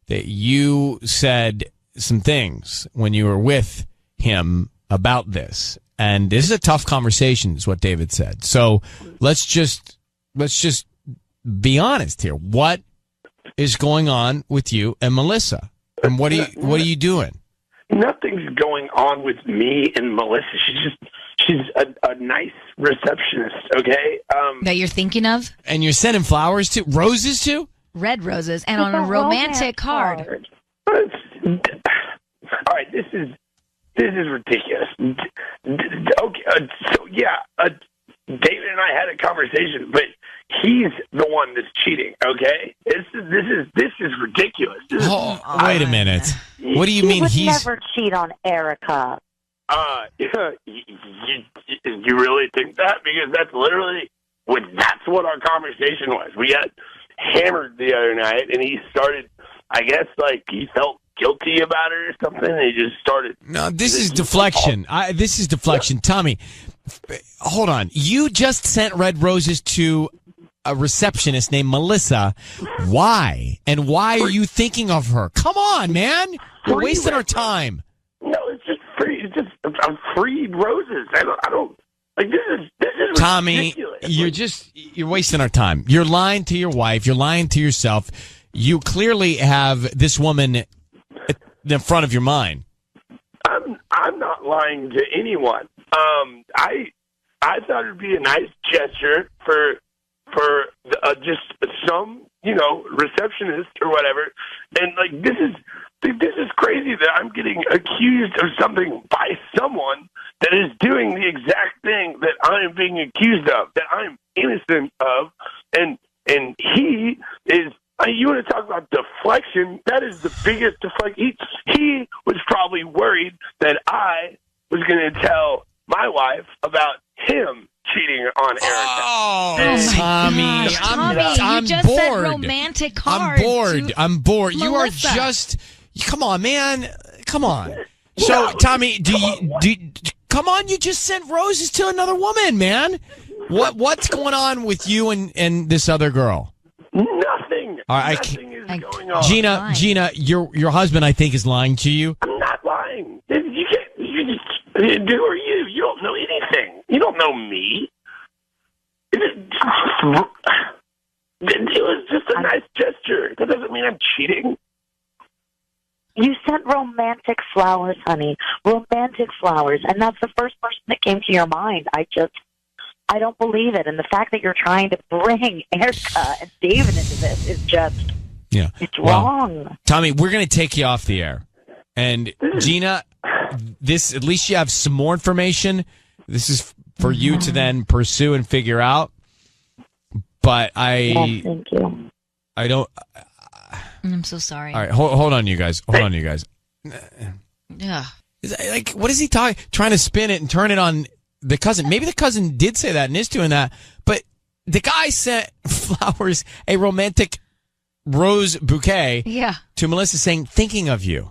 Speaker 1: that you said some things when you were with him about this, and this is a tough conversation, is what David said. So let's just be honest here. What is going on with you and Melissa, and what are you doing?
Speaker 4: Nothing's going on with me and Melissa. She's a nice receptionist, okay?
Speaker 14: That you're thinking of?
Speaker 1: And you're sending flowers to? Roses to?
Speaker 14: Red roses, and on a romantic card.
Speaker 4: All right, this is ridiculous. Okay, David and I had a conversation, but he's the one that's cheating. Okay, this is ridiculous.
Speaker 1: Wait a minute. What do you mean
Speaker 5: he would never cheat on Erica?
Speaker 4: You really think that? Because that's literally that's what our conversation was. We got hammered the other night, and he started. I guess like he felt guilty about it or something. And he just started.
Speaker 1: No, this is deflection. This is deflection, Tommy. Hold on. You just sent red roses to a receptionist named Melissa. Why? And why are you thinking of her? Come on, man. We're wasting our time.
Speaker 4: No, it's just free. It's just free roses. I don't like this is
Speaker 1: Tommy,
Speaker 4: ridiculous.
Speaker 1: You're wasting our time. You're lying to your wife. You're lying to yourself. You clearly have this woman in front of your mind.
Speaker 4: I'm not lying to anyone. I thought it'd be a nice gesture for just some receptionist or whatever, and like this is crazy that I'm getting accused of something by someone that is doing the exact thing that I am being accused of, that I'm innocent of, and he is. You want to talk about deflection? That is the biggest deflection. He was probably worried that I was going to tell my wife about him cheating on Erica.
Speaker 1: Oh, Tommy, I'm
Speaker 14: you just
Speaker 1: bored.
Speaker 14: said romantic cards.
Speaker 1: I'm bored. You are
Speaker 14: Melissa.
Speaker 1: just. Come on, man. Come on. So, Tommy, come on? You just sent roses to another woman, man. What's going on with you and this other girl?
Speaker 4: Nothing.
Speaker 1: All right,
Speaker 4: Nothing is going on.
Speaker 1: Gina, your husband, I think, is lying to you.
Speaker 4: I'm not lying. You can't. Who are you? You don't know anything. You don't know me. It was just a nice gesture. That doesn't mean I'm cheating.
Speaker 5: You sent romantic flowers, honey. Romantic flowers. And that's the first person that came to your mind. I don't believe it. And the fact that you're trying to bring Erica and David into this is just...
Speaker 1: Yeah.
Speaker 5: It's
Speaker 1: Well,
Speaker 5: wrong.
Speaker 1: Tommy, we're going to take you off the air. And Gina, this, at least you have some more information. This is for you to then pursue and figure out. But
Speaker 5: Yes, thank you.
Speaker 1: I don't.
Speaker 14: I'm so sorry.
Speaker 1: All right, hold on, you guys. Hold on, you guys.
Speaker 14: Yeah.
Speaker 1: Like, what is he trying to spin it and turn it on the cousin? Maybe the cousin did say that and is doing that, but the guy sent flowers, a romantic rose bouquet, to Melissa saying, "Thinking of you."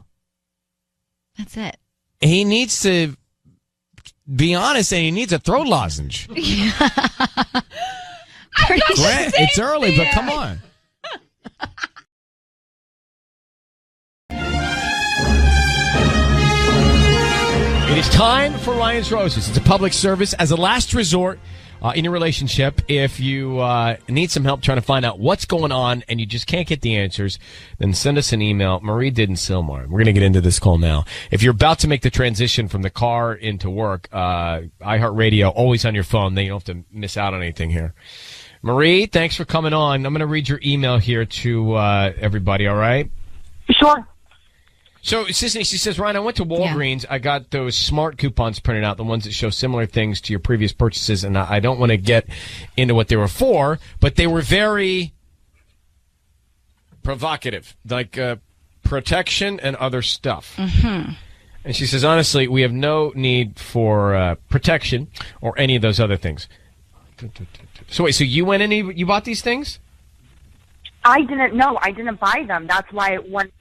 Speaker 2: That's it.
Speaker 1: He needs to be honest, and he needs a throat lozenge. Grant, it's early, but come on. It is time for Ryan's Roses. It's a public service as a last resort in your relationship. If you need some help trying to find out what's going on and you just can't get the answers, then send us an email. Marie did in Sylmar. We're going to get into this call now. If you're about to make the transition from the car into work, iHeartRadio, always on your phone. Then you don't have to miss out on anything here. Marie, thanks for coming on. I'm going to read your email here to everybody, all right?
Speaker 12: Sure.
Speaker 1: So, Sissany, she says, Ryan, I went to Walgreens. I got those smart coupons printed out, the ones that show similar things to your previous purchases, and I don't want to get into what they were for, but they were very provocative, like protection and other stuff.
Speaker 2: Mm-hmm.
Speaker 1: And she says, honestly, we have no need for protection or any of those other things. So, wait, so you went and you bought these things?
Speaker 6: I didn't know. I didn't buy them. That's why one.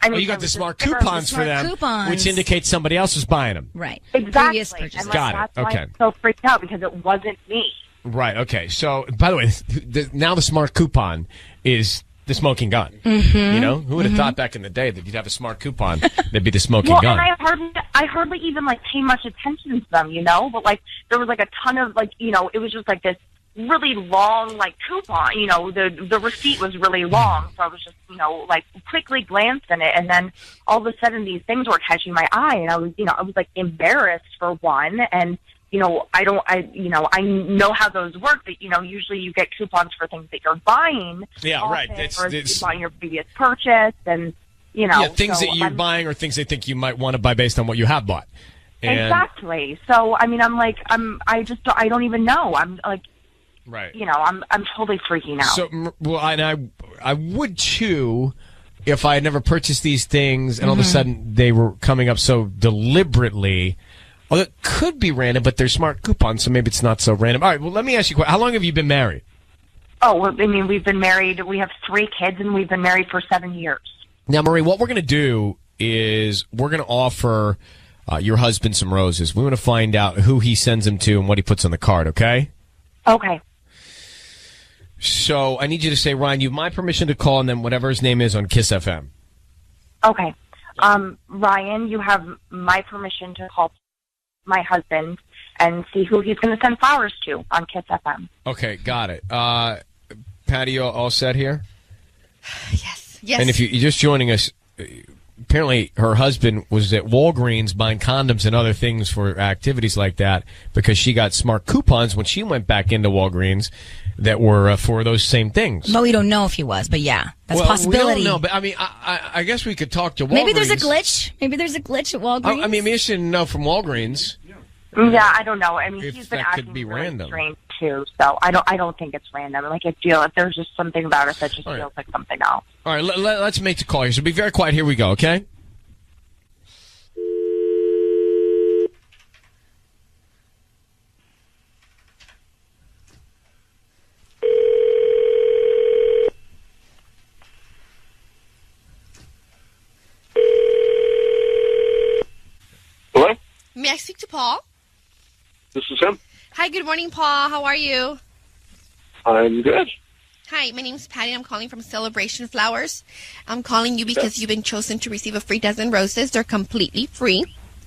Speaker 6: I mean,
Speaker 1: you got the smart coupons for them, which indicates somebody else was buying them.
Speaker 2: Right.
Speaker 6: Exactly.
Speaker 1: Got
Speaker 6: And
Speaker 1: it.
Speaker 6: That's why
Speaker 1: Okay.
Speaker 6: I'm so freaked out because it wasn't me.
Speaker 1: Right. Okay. So, by the way, now the smart coupon is the smoking gun.
Speaker 6: Mhm.
Speaker 1: You know, who would have thought back in the day that you'd have a smart coupon that'd be the smoking
Speaker 6: Well,
Speaker 1: gun?
Speaker 6: and I hardly even like pay much attention to them, you know. But like, there was like a ton of like, you know, it was just like this really long like coupon. You know, the receipt was really long, so I was just, you know, like quickly glanced in it, and then all of a sudden these things were catching my eye, and I was like embarrassed for one, and you know, I know how those work, but you know, usually you get coupons for things that you're buying.
Speaker 1: Yeah, right.
Speaker 6: Or it's on your previous purchase, and you know,
Speaker 1: things
Speaker 6: so
Speaker 1: that you're buying or things they think you might want to buy based on what you have bought. And,
Speaker 6: exactly. So I mean, I don't even know. I'm like,
Speaker 1: right.
Speaker 6: You know, I'm totally freaking out.
Speaker 1: So, well, and I would too if I had never purchased these things and all of a sudden they were coming up so deliberately. Well, it could be random, but they're smart coupons, so maybe it's not so random. All right, well, let me ask you, how long have you been married?
Speaker 6: Oh, well, I mean, we've been married. We have 3 kids, and we've been married for 7 years.
Speaker 1: Now, Marie, what we're going to do is we're going to offer your husband some roses. We want to find out who he sends them to and what he puts on the card, okay?
Speaker 6: Okay.
Speaker 1: So I need you to say, Ryan, you have my permission to call, and then whatever his name is on Kiss FM.
Speaker 6: Okay. Ryan, you have my permission to call my husband and see who he's going to send flowers to on Kiss FM.
Speaker 1: Okay, got it. Patty, all set here?
Speaker 19: Yes.
Speaker 1: And if you're just joining us, apparently her husband was at Walgreens buying condoms and other things for activities like that because she got smart coupons when she went back into Walgreens that were for those same things.
Speaker 14: But we don't know if he was, but yeah, that's a
Speaker 1: Well,
Speaker 14: possibility.
Speaker 1: we don't know, but I mean, I guess we could talk to Walgreens.
Speaker 14: Maybe there's a glitch. Maybe there's a glitch at Walgreens.
Speaker 1: I mean, maybe you should know from Walgreens.
Speaker 6: Yeah, I don't know. I mean,
Speaker 1: If
Speaker 6: he's been
Speaker 1: that could
Speaker 6: acting
Speaker 1: be
Speaker 6: really
Speaker 1: random.
Speaker 6: strange too, so I don't think it's random. Like, I feel if there's just something about it that just feels like something else.
Speaker 1: All right, let's make the call here. So be very quiet. Here we go, okay?
Speaker 8: Hello?
Speaker 19: May I speak to Paul?
Speaker 8: This is him.
Speaker 19: Hi, good morning, Paul. How are you?
Speaker 8: I'm good.
Speaker 19: Hi, my name is Patty. I'm calling from Celebration Flowers. I'm calling you because you've been chosen to receive a free dozen roses. They're completely free,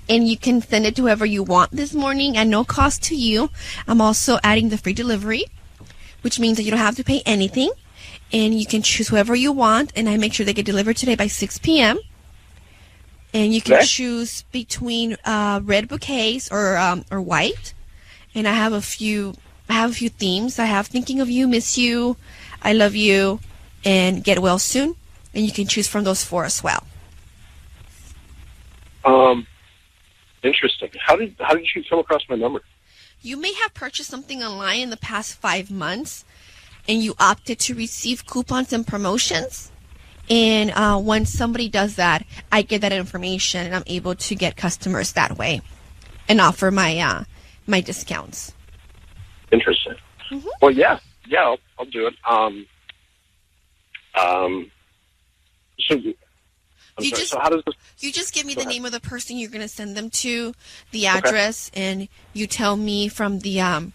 Speaker 19: and you can send it to whoever you want this morning at no cost to you. I'm also adding the free delivery, which means that you don't have to pay anything, and you can choose whoever you want, and I make sure they get delivered today by 6 p.m., and you can choose between red bouquets or white. And I have a few themes. I have thinking of you, miss you, I love you, and get well soon. And you can choose from those 4 as well.
Speaker 8: Interesting. How did you come across my number?
Speaker 19: You may have purchased something online in the past 5 months, and you opted to receive coupons and promotions. And when somebody does that, I get that information, and I'm able to get customers that way and offer my my discounts.
Speaker 8: Interesting.
Speaker 19: Mm-hmm.
Speaker 8: Well, yeah, I'll do it. So how does this?
Speaker 19: You just give me
Speaker 8: Go
Speaker 19: the
Speaker 8: ahead.
Speaker 19: name of the person you're going to send them to, the address, and you tell me from the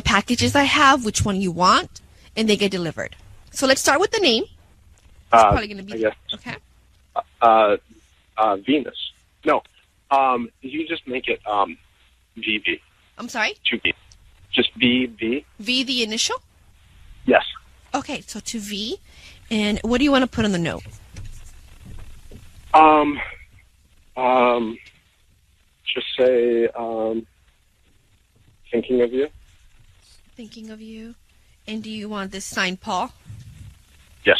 Speaker 19: packages I have which one you want, and they get delivered. So let's start with the name. It's probably going to be okay.
Speaker 8: Venus. No. You just make it VV.
Speaker 19: I'm sorry?
Speaker 8: 2V. Just VV.
Speaker 19: V, the initial?
Speaker 8: Yes.
Speaker 19: Okay, so to V. And what do you want to put on the note?
Speaker 8: Just say, thinking of you.
Speaker 19: Thinking of you. And do you want this signed Paul?
Speaker 8: Yes.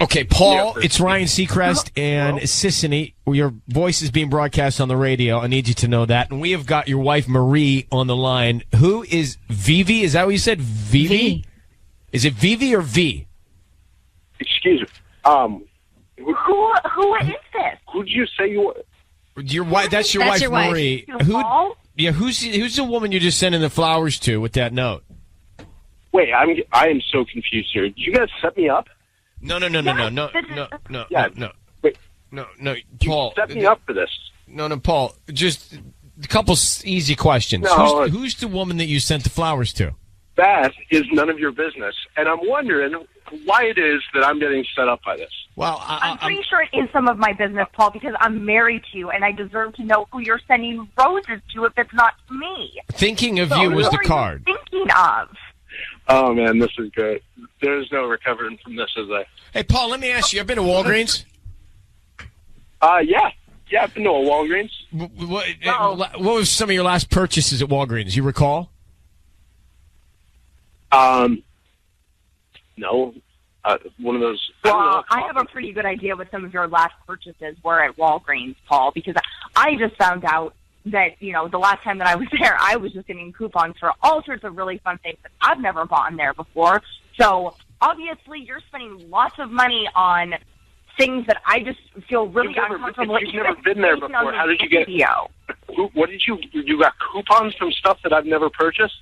Speaker 1: Okay, Paul, it's Ryan Seacrest and Sissany. Your voice is being broadcast on the radio. I need you to know that. And we have got your wife, Marie, on the line. Who is Vivi? Is that what you said? Vivi? Is it Vivi or V?
Speaker 8: Excuse me.
Speaker 6: Who is this?
Speaker 8: Who did you say you were?
Speaker 1: Your wife. That's your wife, Marie.
Speaker 6: Paul?
Speaker 1: Yeah, who's the woman you're just sending the flowers to with that note?
Speaker 8: Wait, I am so confused here. Did you guys set me up?
Speaker 1: No.
Speaker 8: Yeah.
Speaker 1: No.
Speaker 8: Wait.
Speaker 1: No, Paul.
Speaker 8: You set me up for this.
Speaker 1: No, Paul. Just a couple easy questions.
Speaker 8: No.
Speaker 1: Who's the woman that you sent the flowers to?
Speaker 8: That is none of your business, and I'm wondering why it is that I'm getting set up by this.
Speaker 1: Well,
Speaker 6: I'm pretty sure it is some of my business, Paul, because I'm married to you, and I deserve to know who you're sending roses to if it's not me.
Speaker 1: Thinking of you was the card.
Speaker 6: Thinking of.
Speaker 8: Oh man, this is good. There's no recovering from this, is there?
Speaker 1: Hey, Paul, let me ask you. I've been to Walgreens.
Speaker 8: Yeah, I've been to a Walgreens.
Speaker 1: What was some of your last purchases at Walgreens? You recall?
Speaker 8: No. One of those.
Speaker 6: Well, I have a pretty good idea what some of your last purchases were at Walgreens, Paul, because I just found out that, the last time that I was there, I was just getting coupons for all sorts of really fun things that I've never bought in there before. So, obviously, you're spending lots of money on things that I just feel really uncomfortable.
Speaker 8: You've never been there before. How did you get? What did you got coupons from stuff that I've never purchased?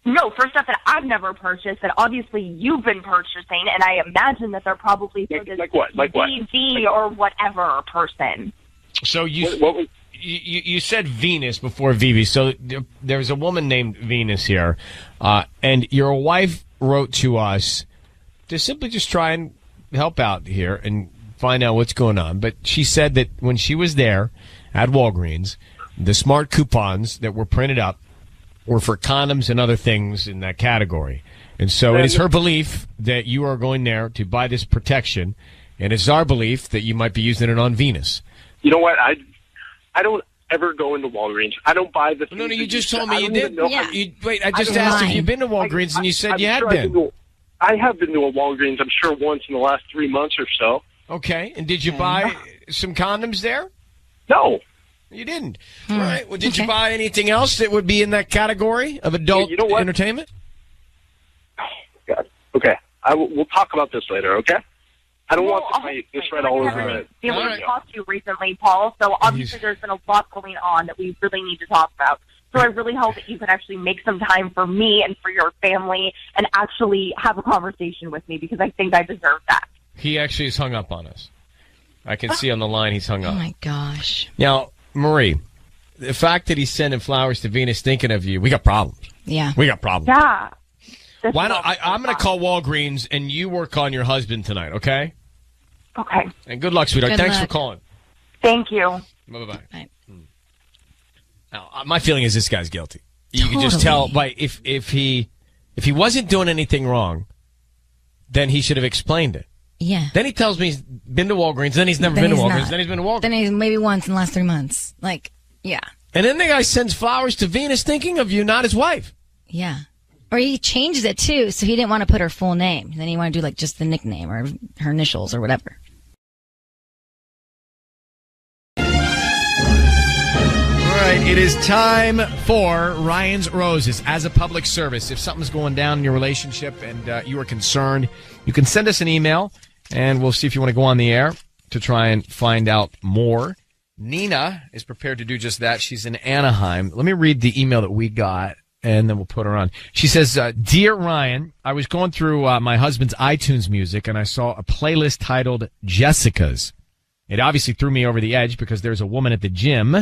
Speaker 6: No, for stuff that I've never purchased that obviously you've been purchasing, and I imagine that they're probably for this
Speaker 8: like what?
Speaker 6: DV or whatever person.
Speaker 1: So you said Venus before Vivi. So there's a woman named Venus here, and your wife wrote to us to simply just try and help out here and find out what's going on. But she said that when she was there at Walgreens, the smart coupons that were printed up were for condoms and other things in that category. And so it is her belief that you are going there to buy this protection, and it's our belief that you might be using it on Venus.
Speaker 8: You know what? I don't ever go into Walgreens. I don't buy the things.
Speaker 1: No, you just told me you did.
Speaker 8: Yeah.
Speaker 1: Wait, I just asked if you've been to Walgreens, and you said you had been.
Speaker 8: I have been to a Walgreens, I'm sure, once in the last 3 months or so.
Speaker 1: Okay, and did you buy some condoms there?
Speaker 8: No.
Speaker 1: You didn't. All right. Well, did you buy anything else that would be in that category of adult entertainment?
Speaker 8: Oh, God. Okay. We'll talk about this later, okay? I don't want to fight this right all over it.
Speaker 6: We talked to you recently, Paul, so obviously there's been a lot going on that we really need to talk about. So I really hope that you could actually make some time for me and for your family and actually have a conversation with me, because I think I deserve that.
Speaker 1: He actually is hung up on us. I can see on the line he's hung up.
Speaker 14: Oh, my gosh.
Speaker 1: Now, Marie, the fact that he's sending flowers to Venus thinking of you, we got problems.
Speaker 14: Yeah.
Speaker 1: We got problems.
Speaker 6: Yeah.
Speaker 1: Why don't I'm going to call Walgreens and you work on your husband tonight, okay?
Speaker 6: Okay.
Speaker 1: And good luck, sweetheart. Thanks for calling.
Speaker 6: Thank you.
Speaker 1: Bye-bye.
Speaker 14: Bye.
Speaker 1: Now, my feeling is this guy's guilty. You can just tell by if he wasn't doing anything wrong, then he should have explained it.
Speaker 14: Yeah.
Speaker 1: Then he tells me he's been to Walgreens, then he's never been to Walgreens, then he's been to Walgreens.
Speaker 14: Then he's maybe once in the last 3 months. Yeah.
Speaker 1: And then the guy sends flowers to Venus thinking of you, not his wife.
Speaker 14: Yeah. Or he changes it too, so he didn't want to put her full name. Then he wanted to do like just the nickname or her initials or whatever.
Speaker 1: All right, it is time for Ryan's Roses as a public service. If something's going down in your relationship and you are concerned, you can send us an email, and we'll see if you want to go on the air to try and find out more. Nina is prepared to do just that. She's in Anaheim. Let me read the email that we got, and then we'll put her on. She says, Dear Ryan, I was going through my husband's iTunes music, and I saw a playlist titled Jessica's. It obviously threw me over the edge because there's a woman at the gym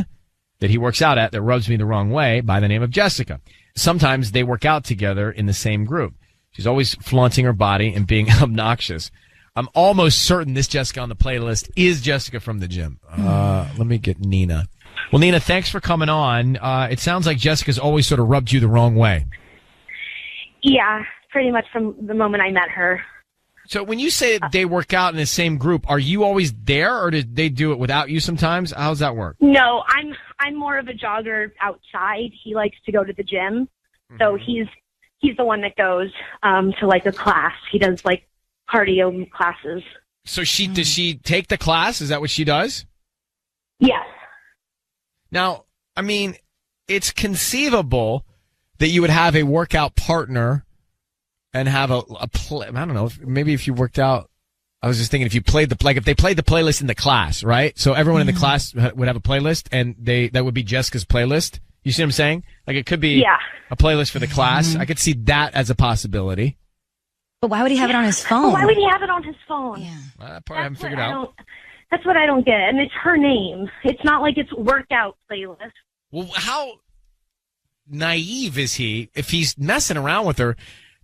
Speaker 1: that he works out at that rubs me the wrong way by the name of Jessica. Sometimes they work out together in the same group. She's always flaunting her body and being obnoxious. I'm almost certain this Jessica on the playlist is Jessica from the gym. Let me get Nina. Well, Nina, thanks for coming on. It sounds like Jessica's always sort of rubbed you the wrong way.
Speaker 12: Yeah, pretty much from the moment I met her.
Speaker 1: So when you say they work out in the same group, are you always there, or did they do it without you sometimes? How does that work?
Speaker 12: No, I'm more of a jogger outside. He likes to go to the gym, so he's the one that goes to like a class. He does like cardio classes.
Speaker 1: So does she take the class? Is that what she does?
Speaker 12: Yes.
Speaker 1: Now, I mean, it's conceivable that you would have a workout partner and have a play. I don't know. Maybe if you worked out, I was just thinking if you played if they played the playlist in the class, right? So everyone in the class would have a playlist, and that would be Jessica's playlist. You see what I'm saying? Like it could be a playlist for the class. I could see that as a possibility.
Speaker 14: But why would he have it on his phone?
Speaker 12: Well, why would he have it on his phone?
Speaker 14: Yeah.
Speaker 1: That part I haven't figured out.
Speaker 12: That's what I don't get. And it's her name. It's not like it's workout playlist.
Speaker 1: Well, how naive is he if he's messing around with her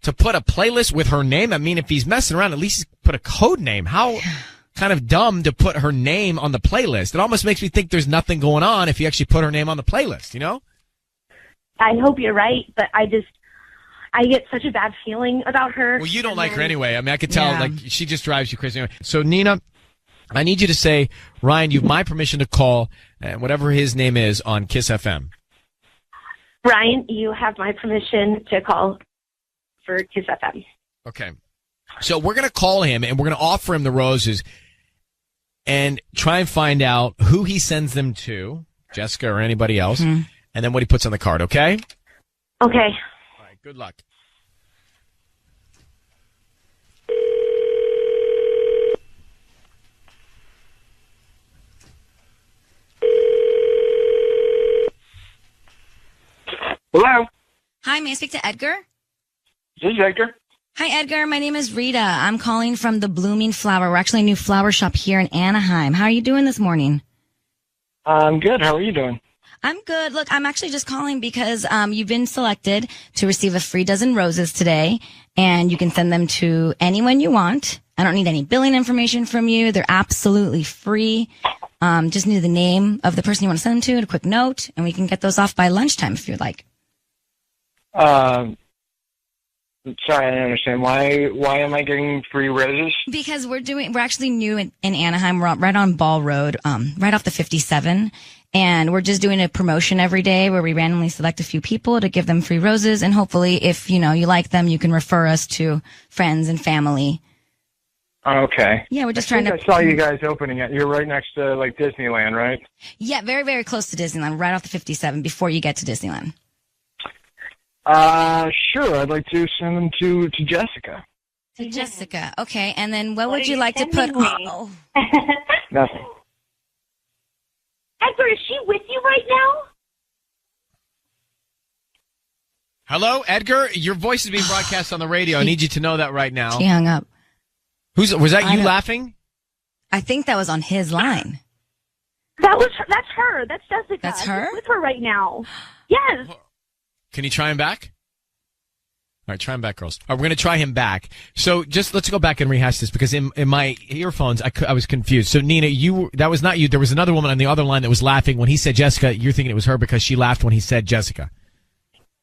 Speaker 1: to put a playlist with her name? I mean, if he's messing around, at least put a code name. How kind of dumb to put her name on the playlist. It almost makes me think there's nothing going on if you actually put her name on the playlist, you know?
Speaker 12: I hope you're right, but I get such a bad feeling about her.
Speaker 1: Well, you don't like her anyway. I mean, I could tell, like, she just drives you crazy. Anyway. So, Nina, I need you to say, Ryan, you have my permission to call whatever his name is on Kiss FM.
Speaker 12: Ryan, you have my permission to call for Kiss FM.
Speaker 1: Okay. So we're going to call him, and we're going to offer him the roses and try and find out who he sends them to, Jessica or anybody else, and then what he puts on the card, okay?
Speaker 12: Okay.
Speaker 1: All right, good luck.
Speaker 13: Hello?
Speaker 14: Hi, may I speak to Edgar?
Speaker 13: This is Edgar.
Speaker 14: Hi, Edgar. My name is Rita. I'm calling from the Blooming Flower. We're actually a new flower shop here in Anaheim. How are you doing this morning?
Speaker 13: I'm good. How are you doing?
Speaker 14: I'm good. Look, I'm actually just calling because you've been selected to receive a free dozen roses today, and you can send them to anyone you want. I don't need any billing information from you. They're absolutely free. Just need the name of the person you want to send them to and a quick note, and we can get those off by lunchtime if you'd like.
Speaker 13: Sorry, I don't understand. Why am I getting free roses?
Speaker 14: Because we're actually new in Anaheim. We're right on Ball Road, right off the 57. And we're just doing a promotion every day where we randomly select a few people to give them free roses. And hopefully, if, you like them, you can refer us to friends and family.
Speaker 13: Okay.
Speaker 14: Yeah, we're just
Speaker 13: I
Speaker 14: trying to.
Speaker 13: I saw you guys opening it. You're right next to, Disneyland, right?
Speaker 14: Yeah, very, very close to Disneyland, right off the 57 before you get to Disneyland.
Speaker 13: Sure. I'd like to send them to Jessica.
Speaker 14: To Jessica. Okay. And then what would you like to put? Oh.
Speaker 13: Nothing.
Speaker 12: Edgar, is she with you right now?
Speaker 1: Hello, Edgar? Your voice is being broadcast on the radio. I need you to know that right now.
Speaker 14: She hung up.
Speaker 1: Was that you laughing?
Speaker 14: I think that was on his line.
Speaker 12: That's her. That's Jessica.
Speaker 14: That's her?
Speaker 12: She's with her right now. Yes.
Speaker 1: Can you try him back? All right, try him back, girls. All right, we're going to try him back. So let's go back and rehash this because in my earphones, I was confused. So Nina, that was not you. There was another woman on the other line that was laughing when he said Jessica. You're thinking it was her because she laughed when he said Jessica.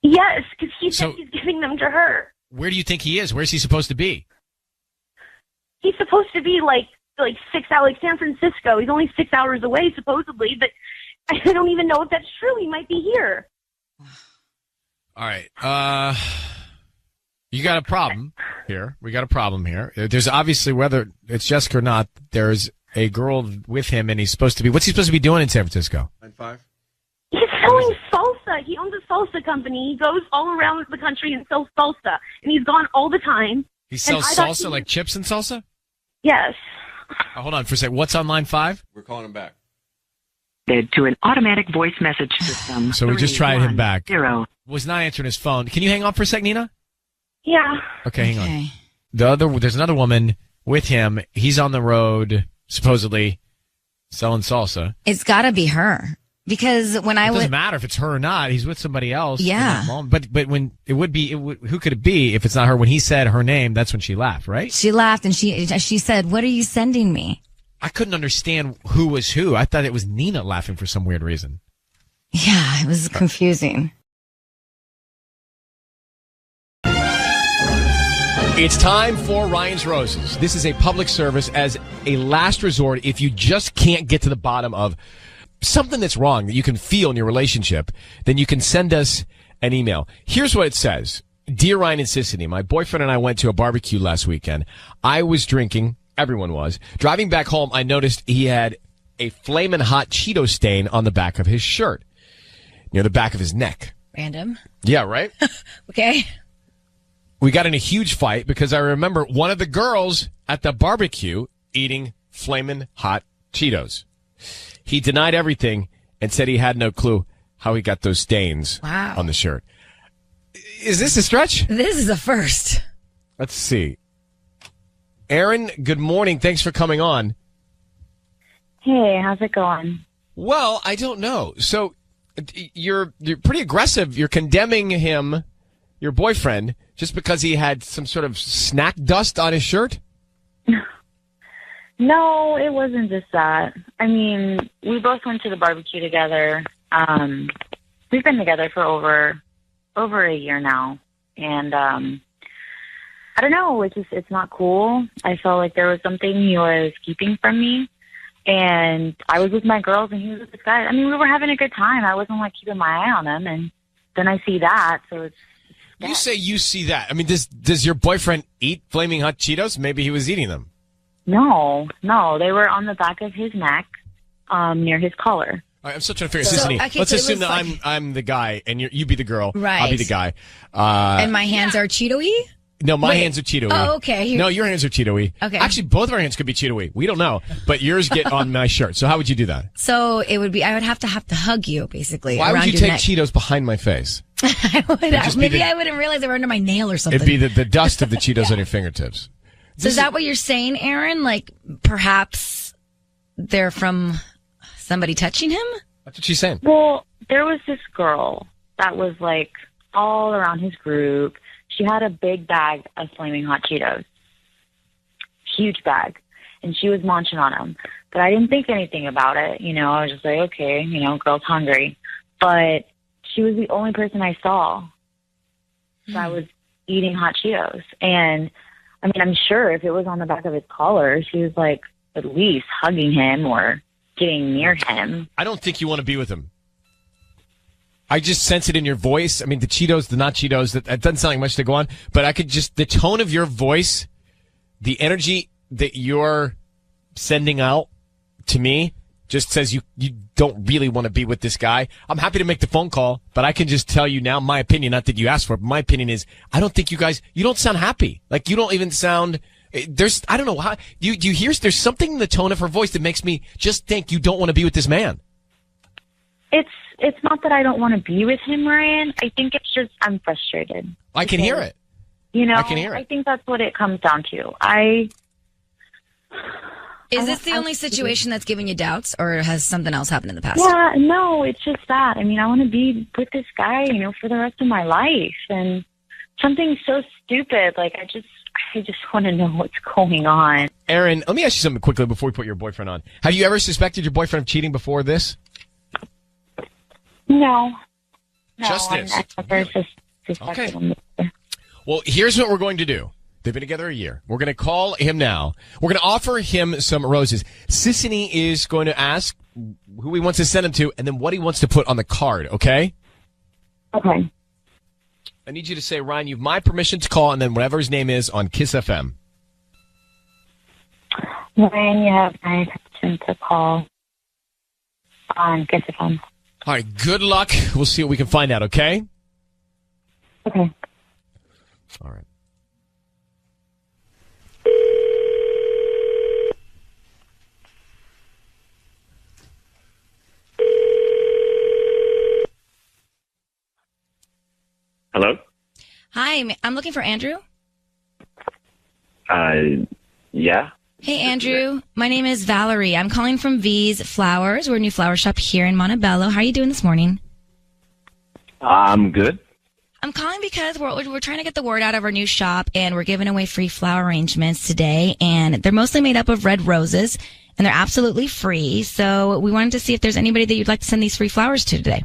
Speaker 12: Yes, because he said he's giving them to her.
Speaker 1: Where do you think he is? Where's he supposed to be?
Speaker 12: He's supposed to be like 6 hours, like San Francisco. He's only 6 hours away, supposedly, but I don't even know if that's true. He might be here.
Speaker 1: All right. You got a problem here. We got a problem here. There's obviously, whether it's Jessica or not, there's a girl with him, and he's supposed to be. What's he supposed to be doing in San Francisco?
Speaker 9: 9-5.
Speaker 11: He's selling salsa. He owns a salsa company. He goes all around the country and sells salsa, and he's gone all the time.
Speaker 1: He sells salsa, like chips and salsa?
Speaker 11: Yes.
Speaker 1: Oh, hold on for a second. What's on line 5?
Speaker 9: We're calling him back.
Speaker 23: To an automatic voice message system.
Speaker 1: So we just tried him back.
Speaker 23: 0.
Speaker 1: Was not answering his phone. Can you hang on for a sec, Nina?
Speaker 11: Yeah.
Speaker 1: Okay, hang on. There's another woman with him. He's on the road, supposedly selling salsa.
Speaker 14: It's got to be her. Because when I
Speaker 1: It doesn't matter if it's her or not. He's with somebody else.
Speaker 14: Yeah.
Speaker 1: in that moment. But when who could it be if it's not her? When he said her name, that's when she laughed, right?
Speaker 14: She laughed and she said, "What are you sending me?"
Speaker 1: I couldn't understand who was who. I thought it was Nina laughing for some weird reason.
Speaker 14: Yeah, it was confusing.
Speaker 1: It's time for Ryan's Roses. This is a public service as a last resort. If you just can't get to the bottom of something that's wrong that you can feel in your relationship, then you can send us an email. Here's what it says. Dear Ryan and Sissany, my boyfriend and I went to a barbecue last weekend. I was drinking. Everyone was. Driving back home, I noticed he had a flamin' hot Cheeto stain on the back of his shirt, near the back of his neck.
Speaker 14: Random.
Speaker 1: Yeah, right?
Speaker 14: Okay.
Speaker 1: We got in a huge fight because I remember one of the girls at the barbecue eating flamin' hot Cheetos. He denied everything and said he had no clue how he got those stains on the shirt. Is this a stretch?
Speaker 14: This is a first.
Speaker 1: Let's see. Aaron, good morning. Thanks for coming on.
Speaker 20: Hey, how's it going?
Speaker 1: Well, I don't know. So you're pretty aggressive. You're condemning him, your boyfriend, just because he had some sort of snack dust on his shirt?
Speaker 20: No, it wasn't just that. I mean, we both went to the barbecue together. We've been together for over a year now, and I don't know. It's not cool. I felt like there was something he was keeping from me, and I was with my girls, and he was with this guy. I mean, we were having a good time. I wasn't like keeping my eye on him, and then I see that, so it's.
Speaker 1: You say you see that. I mean, does your boyfriend eat flaming hot Cheetos? Maybe he was eating them.
Speaker 20: No, they were on the back of his neck, near his collar.
Speaker 1: All right, I'm still trying to figure Sissany,
Speaker 14: okay,
Speaker 1: let's
Speaker 14: so
Speaker 1: assume that
Speaker 14: like,
Speaker 1: I'm the guy and you be the girl.
Speaker 14: Right.
Speaker 1: I'll be the guy.
Speaker 14: And my hands are Cheeto-y?
Speaker 1: No, my hands are Cheeto-y.
Speaker 14: Oh, okay.
Speaker 1: No, your hands are Cheeto-y.
Speaker 14: Okay.
Speaker 1: Actually, both of our hands could be Cheeto-y. We don't know, but yours get on my shirt. So how would you do that?
Speaker 14: So it would be, I would have to hug you, basically.
Speaker 1: Why would
Speaker 14: around
Speaker 1: you
Speaker 14: your
Speaker 1: take
Speaker 14: neck.
Speaker 1: Cheetos behind my face?
Speaker 14: Maybe I wouldn't realize they were under my nail or something.
Speaker 1: It'd be the dust of the Cheetos on your fingertips.
Speaker 14: So is that what you're saying, Aaron? Like, perhaps they're from somebody touching him?
Speaker 1: That's what she's saying.
Speaker 20: Well, there was this girl that was like all around his group. She had a big bag of flaming hot Cheetos. Huge bag. And she was munching on them. But I didn't think anything about it. You know, I was just like, okay, girl's hungry. But she was the only person I saw that was eating hot Cheetos. And I mean, I'm sure if it was on the back of his collar, she was like at least hugging him or getting near him.
Speaker 1: I don't think you want to be with him. I just sense it in your voice. I mean, the Cheetos, the not Cheetos, that doesn't sound like much to go on, but I could just, the tone of your voice, the energy that you're sending out to me just says you don't really want to be with this guy. I'm happy to make the phone call, but I can just tell you now my opinion, not that you asked for it, but my opinion is I don't think you don't sound happy. Like you don't even sound, I don't know how, you hear, there's something in the tone of her voice that makes me just think you don't want to be with this man.
Speaker 20: It's not that I don't want to be with him, Ryan. I think it's just I'm frustrated.
Speaker 1: I can hear it.
Speaker 20: I
Speaker 1: can hear it.
Speaker 20: I think that's what it comes down to.
Speaker 14: Is this the only situation that's giving you doubts, or has something else happened in the past?
Speaker 20: Yeah, no, it's just that. I mean, I want to be with this guy, for the rest of my life. And something so stupid, like I just want to know what's going on.
Speaker 1: Aaron, let me ask you something quickly before we put your boyfriend on. Have you ever suspected your boyfriend of cheating before this?
Speaker 20: No.
Speaker 1: Just this.
Speaker 20: I never suspected him.
Speaker 1: Well, here's what we're going to do. They've been together a year. We're going to call him now. We're going to offer him some roses. Sissany is going to ask who he wants to send him to and then what he wants to put on the card, okay?
Speaker 20: Okay.
Speaker 1: I need you to say, Ryan, you have my permission to call, and then whatever his name is on Kiss FM.
Speaker 20: Ryan, you have my permission to call on Kiss FM.
Speaker 1: All right, good luck. We'll see what we can find out, okay?
Speaker 20: Okay.
Speaker 1: All right.
Speaker 7: Hello?
Speaker 14: Hi, I'm looking for Andrew.
Speaker 7: Yeah.
Speaker 14: Hey, Andrew. My name is Valerie. I'm calling from V's Flowers. We're a new flower shop here in Montebello. How are you doing this morning?
Speaker 7: I'm good.
Speaker 14: I'm calling because we're trying to get the word out of our new shop, and we're giving away free flower arrangements today, and they're mostly made up of red roses, and they're absolutely free. So we wanted to see if there's anybody that you'd like to send these free flowers to today.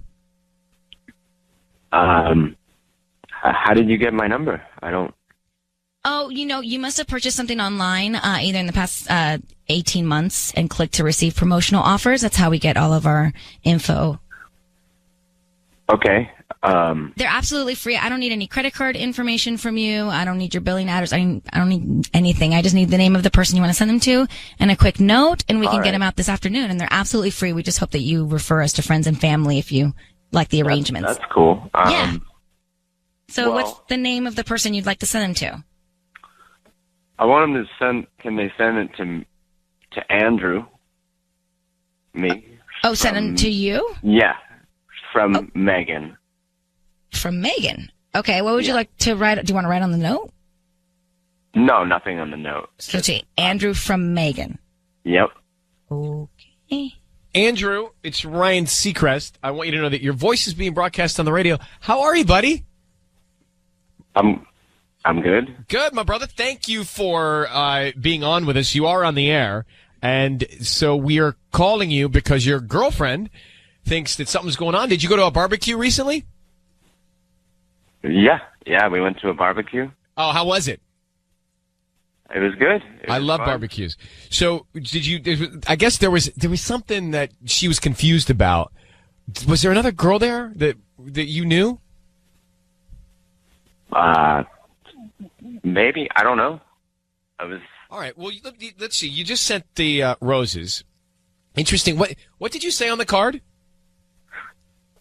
Speaker 7: How did you get my number? I don't...
Speaker 14: Oh, you must have purchased something online either in the past 18 months and clicked to receive promotional offers. That's how we get all of our info.
Speaker 7: Okay.
Speaker 14: They're absolutely free. I don't need any credit card information from you. I don't need your billing address. I don't need anything. I just need the name of the person you want to send them to and a quick note, and we can get them out this afternoon. And they're absolutely free. We just hope that you refer us to friends and family if you like the arrangements.
Speaker 7: That's cool.
Speaker 14: Yeah. So what's the name of the person you'd like to send them to?
Speaker 7: I want them to send... Can they send it to Andrew? Me?
Speaker 14: Oh, send them to you?
Speaker 7: Yeah. From Megan.
Speaker 14: From Megan. Okay, what would you like to write? Do you want to write on the note?
Speaker 7: No, nothing on the note.
Speaker 14: So to Andrew from Megan.
Speaker 7: Yep.
Speaker 14: Okay.
Speaker 1: Andrew, it's Ryan Seacrest. I want you to know that your voice is being broadcast on the radio. How are you, buddy?
Speaker 7: I'm good.
Speaker 1: Good, my brother. Thank you for being on with us. You are on the air. And so we are calling you because your girlfriend thinks that something's going on. Did you go to a barbecue recently?
Speaker 7: Yeah, we went to a barbecue.
Speaker 1: Oh, how was it?
Speaker 7: It was good.
Speaker 1: I love barbecues. So did you, I guess there was something that she was confused about. Was there another girl there that you knew?
Speaker 7: Maybe. I don't know.
Speaker 1: All right. Well, let's see. You just sent the roses. Interesting. What did you say on the card?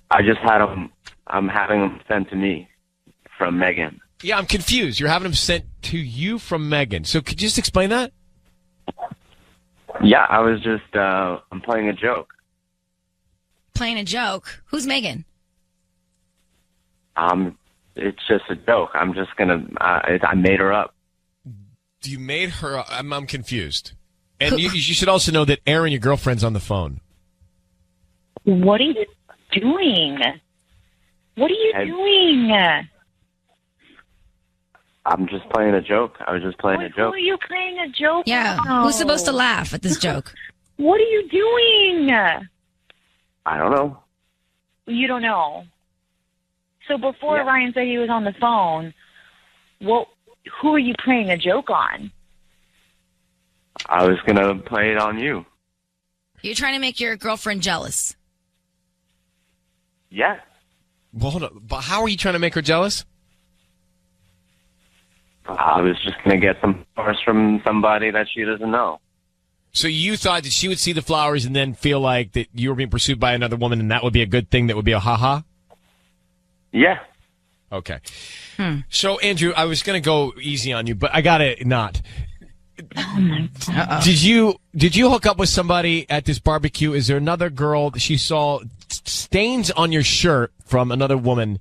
Speaker 7: I just had them. I'm having them sent to me from Megan.
Speaker 1: Yeah, I'm confused. You're having them sent to you from Megan. So could you just explain that?
Speaker 7: Yeah, I was just, I'm playing a joke.
Speaker 14: Playing a joke? Who's Megan?
Speaker 7: It's just a joke. I'm just gonna, I made her up.
Speaker 1: You made her, I'm confused. And you should also know that Erin, your girlfriend's on the phone.
Speaker 20: What are you doing? What are you doing?
Speaker 7: I'm just playing a joke. I was just playing a joke.
Speaker 20: Who are you playing a joke?
Speaker 14: Yeah, who's supposed to laugh at this joke?
Speaker 20: What are you doing?
Speaker 7: I don't know.
Speaker 20: You don't know. So before Ryan said he was on the phone, who are you playing a joke on?
Speaker 7: I was going to play it on you.
Speaker 14: You're trying to make your girlfriend jealous.
Speaker 7: Yeah.
Speaker 1: Well, hold on. But how are you trying to make her jealous?
Speaker 7: I was just going to get some flowers from somebody that she doesn't know.
Speaker 1: So you thought that she would see the flowers and then feel like that you were being pursued by another woman, and that would be a good thing, that would be a ha-ha?
Speaker 7: Yeah.
Speaker 1: Okay. So, Andrew, I was going to go easy on you, but I got to not. Did you hook up with somebody at this barbecue? Is there another girl that she saw stains on your shirt from another woman?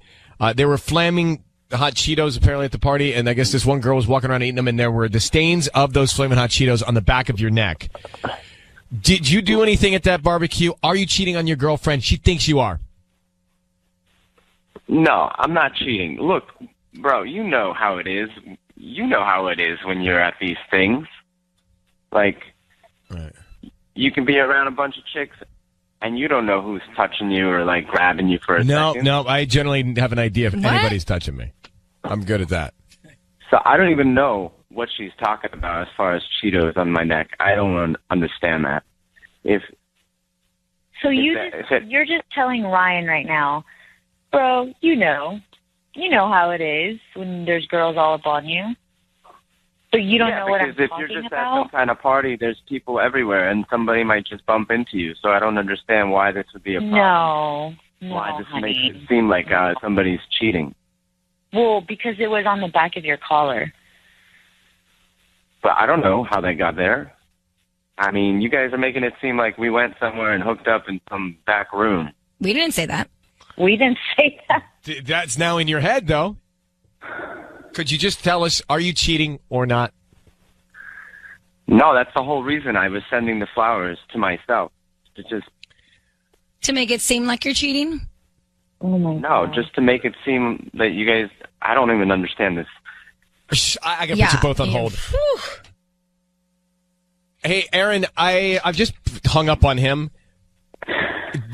Speaker 1: There were flaming hot Cheetos apparently at the party, and I guess this one girl was walking around eating them, and there were the stains of those flaming hot Cheetos on the back of your neck. Did you do anything at that barbecue? Are you cheating on your girlfriend? She thinks you are.
Speaker 7: No, I'm not cheating. Look, bro, you know how it is. You know how it is when you're at these things. Like, you can be around a bunch of chicks, and you don't know who's touching you or, like, grabbing you for a second.
Speaker 1: No, I generally have an idea if anybody's touching me. I'm good at that.
Speaker 7: So I don't even know what she's talking about as far as Cheetos on my neck. I don't understand that.
Speaker 20: You're just telling Ryan right now, bro, you know You know how it is when there's girls all up on you. So you don't know what I'm
Speaker 22: because if
Speaker 20: talking
Speaker 22: you're just
Speaker 20: about?
Speaker 22: at some kind of party, there's people everywhere, and somebody might just bump into you. So I don't understand why this would be a problem.
Speaker 20: No,
Speaker 22: Why this
Speaker 20: honey.
Speaker 22: makes it seem like somebody's cheating.
Speaker 20: Well, because it was on the back of your collar.
Speaker 22: But I don't know how they got there. I mean, you guys are making it seem like we went somewhere and hooked up in some back room.
Speaker 14: We didn't say that.
Speaker 20: We didn't say that.
Speaker 1: That's now in your head, though. Could you just tell us, are you cheating or not?
Speaker 22: No, that's the whole reason I was sending the flowers to myself.
Speaker 14: To make it seem like you're cheating?
Speaker 20: Oh my
Speaker 22: No, just to make it seem that you guys, I don't even understand this.
Speaker 1: I gotta put you both on hold. Hey, Aaron, I've just hung up on him.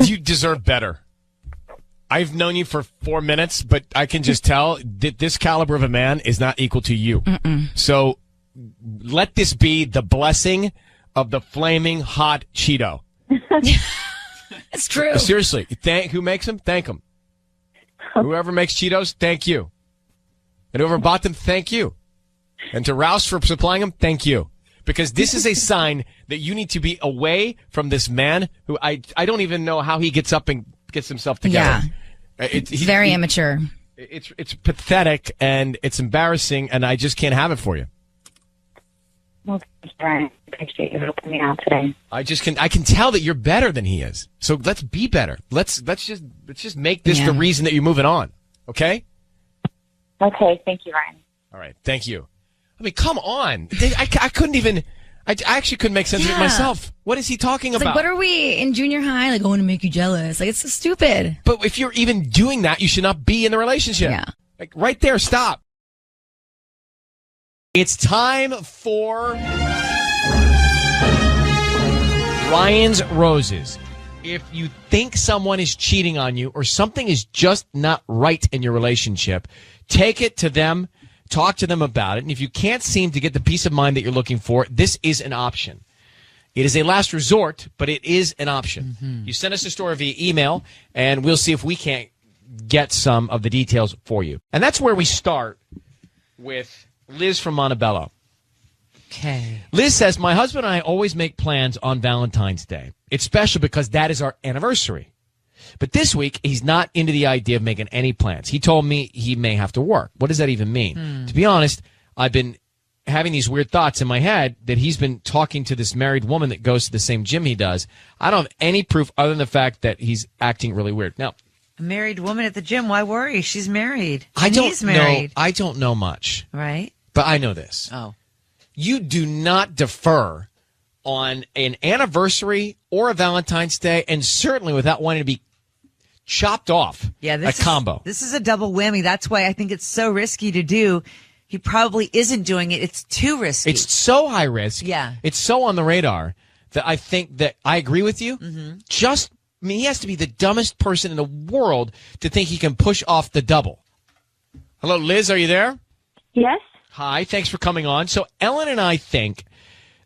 Speaker 1: You deserve better. I've known you for 4 minutes, but I can just tell that this caliber of a man is not equal to you. So let this be the blessing of the flaming hot Cheeto.
Speaker 14: It's true.
Speaker 1: Seriously, who makes them? Thank them. Whoever makes Cheetos, thank you. And whoever bought them, thank you. And to Rouse for supplying them, thank you. Because this is a sign that you need to be away from this man who I don't even know how he gets up and gets himself together.
Speaker 14: Yeah. He's very immature.
Speaker 1: It's pathetic and it's embarrassing, and I just can't have it for you.
Speaker 20: Well, thanks, Brian. I appreciate you helping me out today.
Speaker 1: I can tell that you're better than he is. So let's be better. Let's just make this the reason that you're moving on. Okay?
Speaker 20: Okay, thank you, Ryan.
Speaker 1: All right, thank you. I mean, come on. I couldn't even. I actually couldn't make sense of it myself. What is he talking about?
Speaker 14: Like, what are we in junior high? Like, going to make you jealous? Like, it's so stupid.
Speaker 1: But if you're even doing that, you should not be in the relationship.
Speaker 14: Yeah.
Speaker 1: Like, right there, stop. It's time for Ryan's Roses. If you think someone is cheating on you or something is just not right in your relationship, take it to them, talk to them about it. And if you can't seem to get the peace of mind that you're looking for, this is an option. It is a last resort, but it is an option. You send us a story via email, and we'll see if we can't get some of the details for you. And that's where we start with Liz from Montebello.
Speaker 10: Okay.
Speaker 1: Liz says, my husband and I always make plans on Valentine's Day. It's special because that is our anniversary. But this week, he's not into the idea of making any plans. He told me he may have to work. What does that even mean? To be honest, I've been having these weird thoughts in my head that he's been talking to this married woman that goes to the same gym he does. I don't have any proof other than the fact that he's acting really weird. Now,
Speaker 10: A married woman at the gym, why worry? She's married.
Speaker 1: I
Speaker 10: And
Speaker 1: don't
Speaker 10: he's married.
Speaker 1: know. I don't know much.
Speaker 10: Right?
Speaker 1: But I know this.
Speaker 10: Oh.
Speaker 1: You do not defer on an anniversary or a Valentine's Day, and certainly without wanting to be chopped off.
Speaker 10: Yeah,
Speaker 1: a combo.
Speaker 10: This is a double whammy. That's why I think it's so risky to do. He probably isn't doing it. It's too risky.
Speaker 1: It's so high risk.
Speaker 10: Yeah.
Speaker 1: It's so on the radar that I think that I agree with you. He has to be the dumbest person in the world to think he can push off the double. Hello, Liz, are you there?
Speaker 21: Yes.
Speaker 1: Hi, thanks for coming on. So Ellen and I think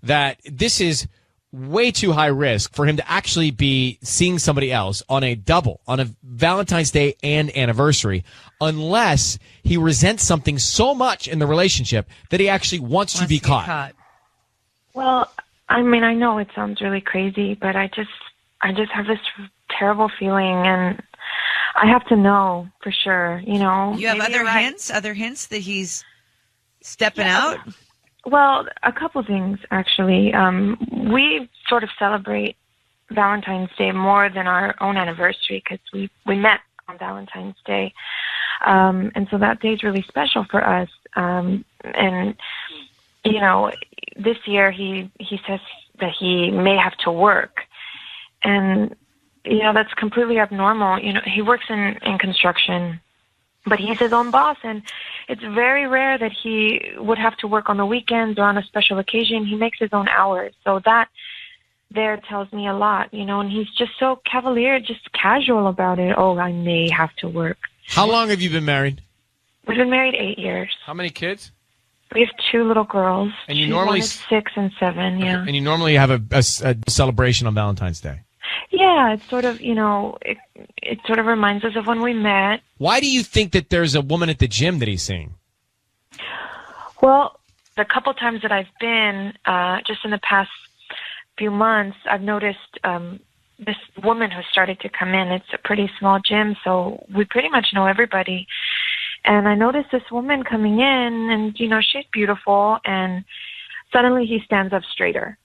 Speaker 1: that this is way too high risk for him to actually be seeing somebody else on a double, on a Valentine's Day and anniversary, unless he resents something so much in the relationship that he actually wants to be caught.
Speaker 9: Well, I mean, I know it sounds really crazy, but I just have this terrible feeling, and I have to know for sure, you know.
Speaker 10: You have
Speaker 9: Maybe
Speaker 10: other
Speaker 9: you're right.
Speaker 10: hints that he's stepping out?
Speaker 9: Well, a couple things, actually. We sort of celebrate Valentine's Day more than our own anniversary because we met on Valentine's Day. And so that day is really special for us. And, you know, this year he says that he may have to work. And, you know, that's completely abnormal. You know, he works in construction, but he's his own boss, and it's very rare that he would have to work on the weekends or on a special occasion. He makes his own hours. So that there tells me a lot, you know, and he's just so cavalier, just casual about it. Oh, I may have to work.
Speaker 1: How long have you been married?
Speaker 9: We've been married 8 years.
Speaker 1: How many kids?
Speaker 9: We have 2 little girls.
Speaker 1: And you normally
Speaker 9: one is 6 and 7, yeah.
Speaker 1: And you normally have a celebration on Valentine's Day.
Speaker 9: Yeah, it's sort of, it sort of reminds us of when we met.
Speaker 1: Why do you think that there's a woman at the gym that he's seeing?
Speaker 9: Well, the couple times that I've been, just in the past few months, I've noticed this woman who started to come in. It's a pretty small gym, so we pretty much know everybody. And I noticed this woman coming in, and, she's beautiful, and suddenly he stands up straighter.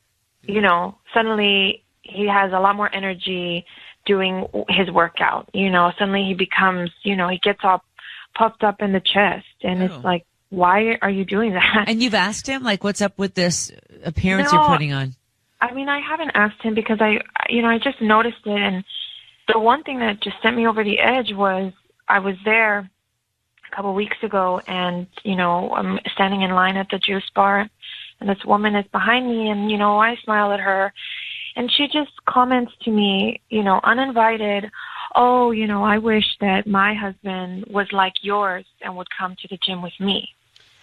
Speaker 9: Suddenly he has a lot more energy doing his workout. Suddenly he becomes, he gets all puffed up in the chest, and it's like, why are you doing that?
Speaker 10: And you've asked him, like, what's up with this appearance
Speaker 9: No.
Speaker 10: you're putting on?
Speaker 9: I mean, I haven't asked him because I just noticed it. And the one thing that just sent me over the edge was I was there a couple of weeks ago, and, I'm standing in line at the juice bar, and this woman is behind me, and, I smile at her, and she just comments to me, uninvited, oh, I wish that my husband was like yours and would come to the gym with me.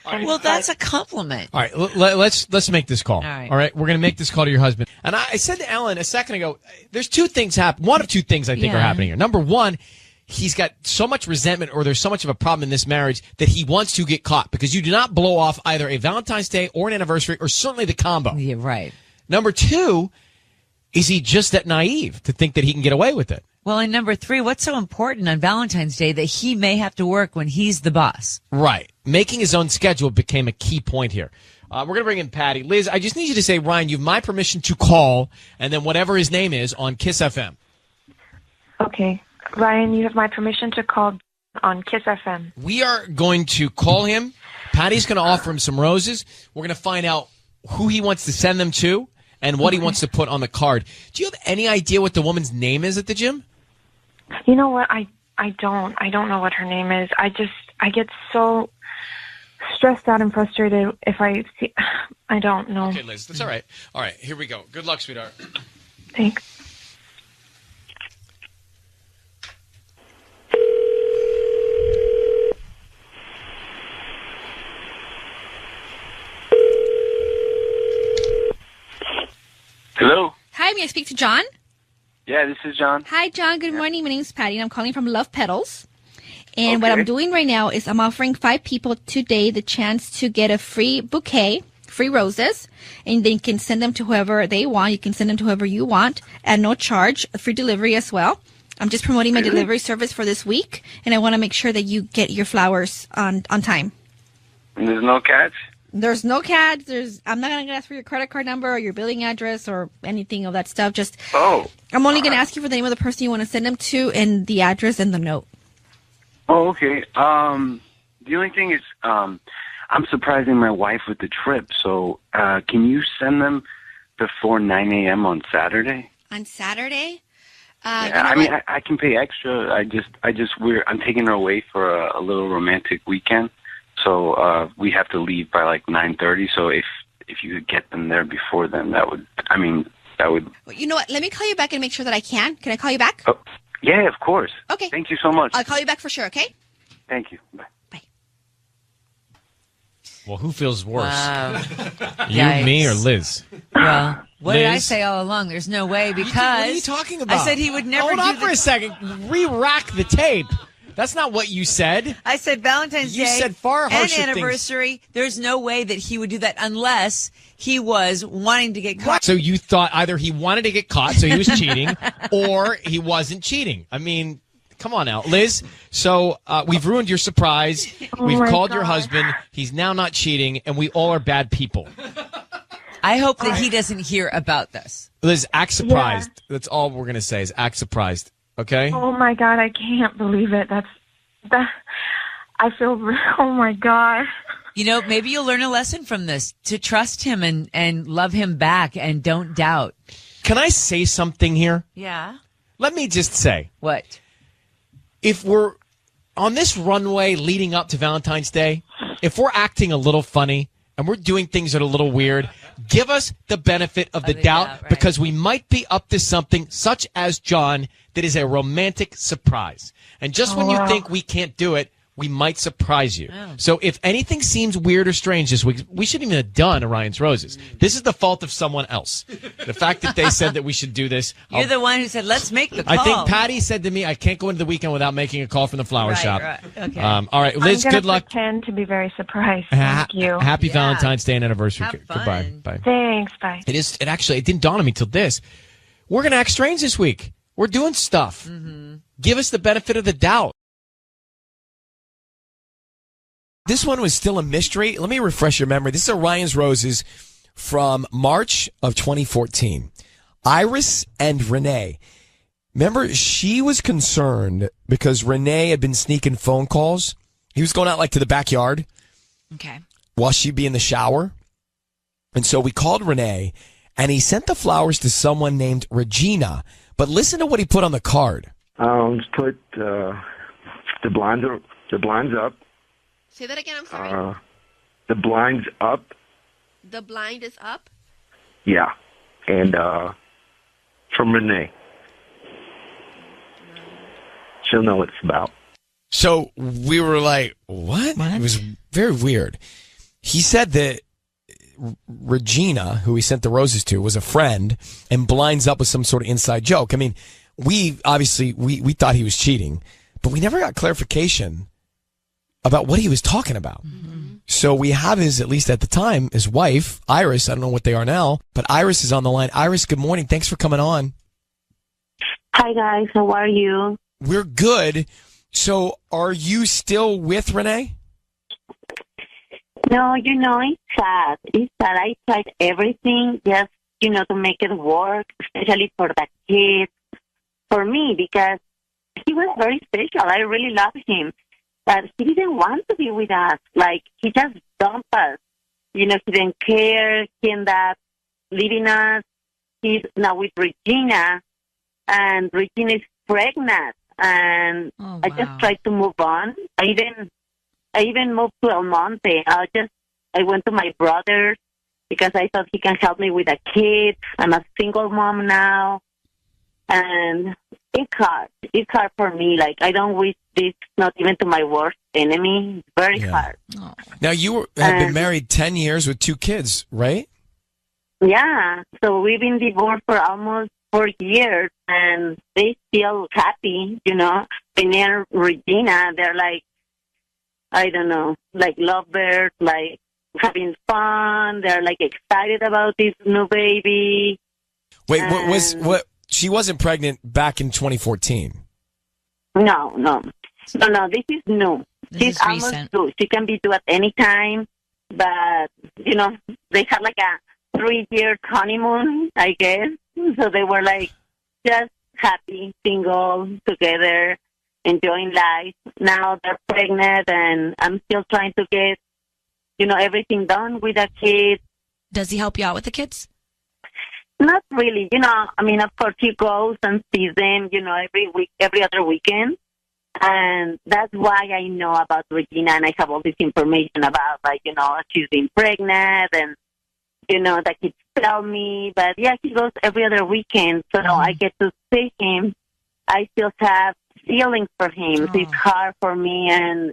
Speaker 9: And
Speaker 10: Well, that's a compliment.
Speaker 1: All right, let's make this call.
Speaker 10: All right.
Speaker 1: All right, we're going to make this call to your husband. And I said to Ellen a second ago, there's two things happen. One of two things I think are happening here. Number one, he's got so much resentment, or there's so much of a problem in this marriage that he wants to get caught, because you do not blow off either a Valentine's Day or an anniversary, or certainly the combo.
Speaker 10: Yeah, right.
Speaker 1: Number two, is he just that naive to think that he can get away with it?
Speaker 10: Well, and number three, what's so important on Valentine's Day that he may have to work when he's the boss?
Speaker 1: Right. Making his own schedule became a key point here. We're going to bring in Patty. Liz, I just need you to say, Ryan, you have my permission to call, and then whatever his name is, on Kiss FM.
Speaker 9: Okay. Ryan, you have my permission to call on Kiss FM.
Speaker 1: We are going to call him. Patty's going to offer him some roses. We're going to find out who he wants to send them to and what he wants to put on the card. Do you have any idea what the woman's name is at the gym?
Speaker 9: You know what? I don't know what her name is. I get so stressed out and frustrated if I see. I don't know.
Speaker 1: Okay, Liz, that's all right. All right, here we go. Good luck, sweetheart.
Speaker 9: Thanks.
Speaker 22: Hello.
Speaker 15: Hi, may I speak to John?
Speaker 22: Yeah, this is John.
Speaker 15: Hi, John. Good morning. My name is Patty, and I'm calling from Love Petals. And what I'm doing right now is I'm offering 5 people today the chance to get a free bouquet, free roses, and they can send them to whoever they want. You can send them to whoever you want at no charge, free delivery as well. I'm just promoting my delivery service for this week, and I want to make sure that you get your flowers on time.
Speaker 22: And there's no catch?
Speaker 15: There's no catch. I'm not going to ask for your credit card number or your billing address or anything of that stuff. Just I'm only going to ask you for the name of the person you want to send them to and the address and the note.
Speaker 22: Oh, okay. The only thing is, I'm surprising my wife with the trip, so can you send them before 9 a.m. on Saturday?
Speaker 15: On Saturday?
Speaker 22: Yeah, I mean, I can pay extra. I'm taking her away for a little romantic weekend, so we have to leave by like 9:30. So if you could get them there before then, that would.
Speaker 15: Well, you know what? Let me call you back and make sure that I can. Can I call you back?
Speaker 22: Oh, yeah, of course.
Speaker 15: Okay.
Speaker 22: Thank you so much.
Speaker 15: I'll call you back for sure. Okay.
Speaker 22: Thank you. Bye.
Speaker 1: Well, who feels worse?
Speaker 10: Wow.
Speaker 1: You, me, or Liz?
Speaker 10: Well, what did I
Speaker 1: Liz?
Speaker 10: say all along? There's no way because...
Speaker 1: What are you talking about?
Speaker 10: I said he would never
Speaker 1: Hold
Speaker 10: do
Speaker 1: on for a second. Re-rack the tape. That's not what you said.
Speaker 10: I said Valentine's
Speaker 1: You
Speaker 10: Day
Speaker 1: said far
Speaker 10: and
Speaker 1: harsher
Speaker 10: anniversary. There's no way that he would do that unless he was wanting to get caught.
Speaker 1: So you thought either he wanted to get caught, so he was cheating, or he wasn't cheating. I mean, come on now. Liz, so we've ruined your surprise. We've called your husband. He's now not cheating, and we all are bad people.
Speaker 10: I hope that he doesn't hear about this.
Speaker 1: Liz, act surprised. That's all we're going to say is act surprised. Okay?
Speaker 9: Oh my God, I can't believe it. I feel. Oh my God.
Speaker 10: You know, maybe you'll learn a lesson from this to trust him and love him back and don't doubt.
Speaker 1: Can I say something here?
Speaker 10: Yeah.
Speaker 1: Let me just say.
Speaker 10: What?
Speaker 1: If we're on this runway leading up to Valentine's Day, if we're acting a little funny and we're doing things that are a little weird, give us the benefit of the doubt, because we might be up to something such as John that is a romantic surprise. And just when you think we can't do it, we might surprise you.
Speaker 10: Oh.
Speaker 1: So if anything seems weird or strange this week, we shouldn't even have done Orion's Roses. This is the fault of someone else. The fact that they said that we should do this.
Speaker 10: You're the one who said, let's make the call.
Speaker 1: I think Patty said to me, I can't go into the weekend without making a call from the flower shop.
Speaker 9: Right.
Speaker 10: Okay.
Speaker 1: All right, Liz,
Speaker 9: I'm
Speaker 1: good luck.
Speaker 9: Pretend to be very surprised. Thank you.
Speaker 1: Happy Valentine's Day and anniversary.
Speaker 9: Have
Speaker 1: Goodbye. Bye.
Speaker 9: Thanks. Bye.
Speaker 1: It didn't dawn on me till this. We're going to act strange this week. We're doing stuff. Give us the benefit of the doubt. This one was still a mystery. Let me refresh your memory. This is Orion's Roses from March of 2014. Iris and Renee. Remember, she was concerned because Renee had been sneaking phone calls. He was going out like to the backyard.
Speaker 14: Okay.
Speaker 1: While she'd be in the shower. And so we called Renee and he sent the flowers to someone named Regina. But listen to what he put on the card.
Speaker 13: Just put the blinds up.
Speaker 19: Say that again, I'm sorry.
Speaker 13: The blinds up.
Speaker 19: The blind is up?
Speaker 13: Yeah. And from Renee. She'll know what it's about.
Speaker 1: So we were like, what? It was very weird. He said that Regina, who he sent the roses to, was a friend and blinds up with some sort of inside joke. I mean, we thought he was cheating, but we never got clarification about what he was talking about. So we have his, at least at the time, his wife, Iris. I don't know what they are now, but Iris is on the line. Iris, good morning. Thanks for coming on.
Speaker 16: Hi, guys. How are you?
Speaker 1: We're good. So are you still with Renee?
Speaker 16: No, it's sad. It's sad. I tried everything just, to make it work, especially for the kids, for me, because he was very special. I really love him. But he didn't want to be with us. Like, he just dumped us. He didn't care. He ended up leaving us. He's now with Regina, and Regina is pregnant. And I just tried to move on. I even moved to El Monte. I went to my brother because I thought he can help me with a kid. I'm a single mom now. And it's hard. It's hard for me. Like, I don't wish this not even to my worst enemy. It's very hard.
Speaker 1: Now, you have been married 10 years with 2 kids, right?
Speaker 16: Yeah. So we've been divorced for almost 4 years, and they still happy, And then Regina, they're like, I don't know, like lovebirds, like having fun. They're like excited about this new baby.
Speaker 1: Wait, what? She wasn't pregnant back in 2014.
Speaker 16: No. This is new. She's almost due. She can be due at any time, but they had like a 3-year honeymoon, I guess. So they were like just happy, single, together, enjoying life. Now they're pregnant, and I'm still trying to get, everything done with the kids.
Speaker 14: Does he help you out with the kids?
Speaker 16: Not really. Of course he goes and sees them, every other weekend. And that's why I know about Regina, and I have all this information about, she's been pregnant, and, the kids tell me. But, yeah, he goes every other weekend, so I get to see him. I still have feelings for him. So it's hard for me.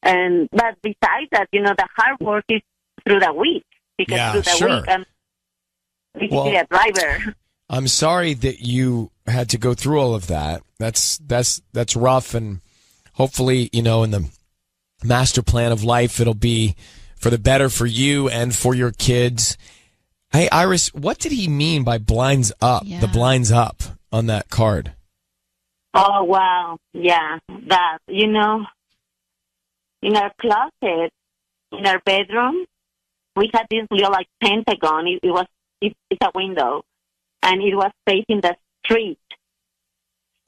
Speaker 16: But besides that, the hard work is through the week. Because through the week, I'm basically a driver.
Speaker 1: I'm sorry that you had to go through all of that. That's rough, and hopefully, in the master plan of life, it'll be for the better for you and for your kids. Hey, Iris, what did he mean by blinds up? The blinds up on that card.
Speaker 16: Oh, wow. Yeah, that, in our closet, in our bedroom, we had this little pentagon. It's a window, and it was facing the street.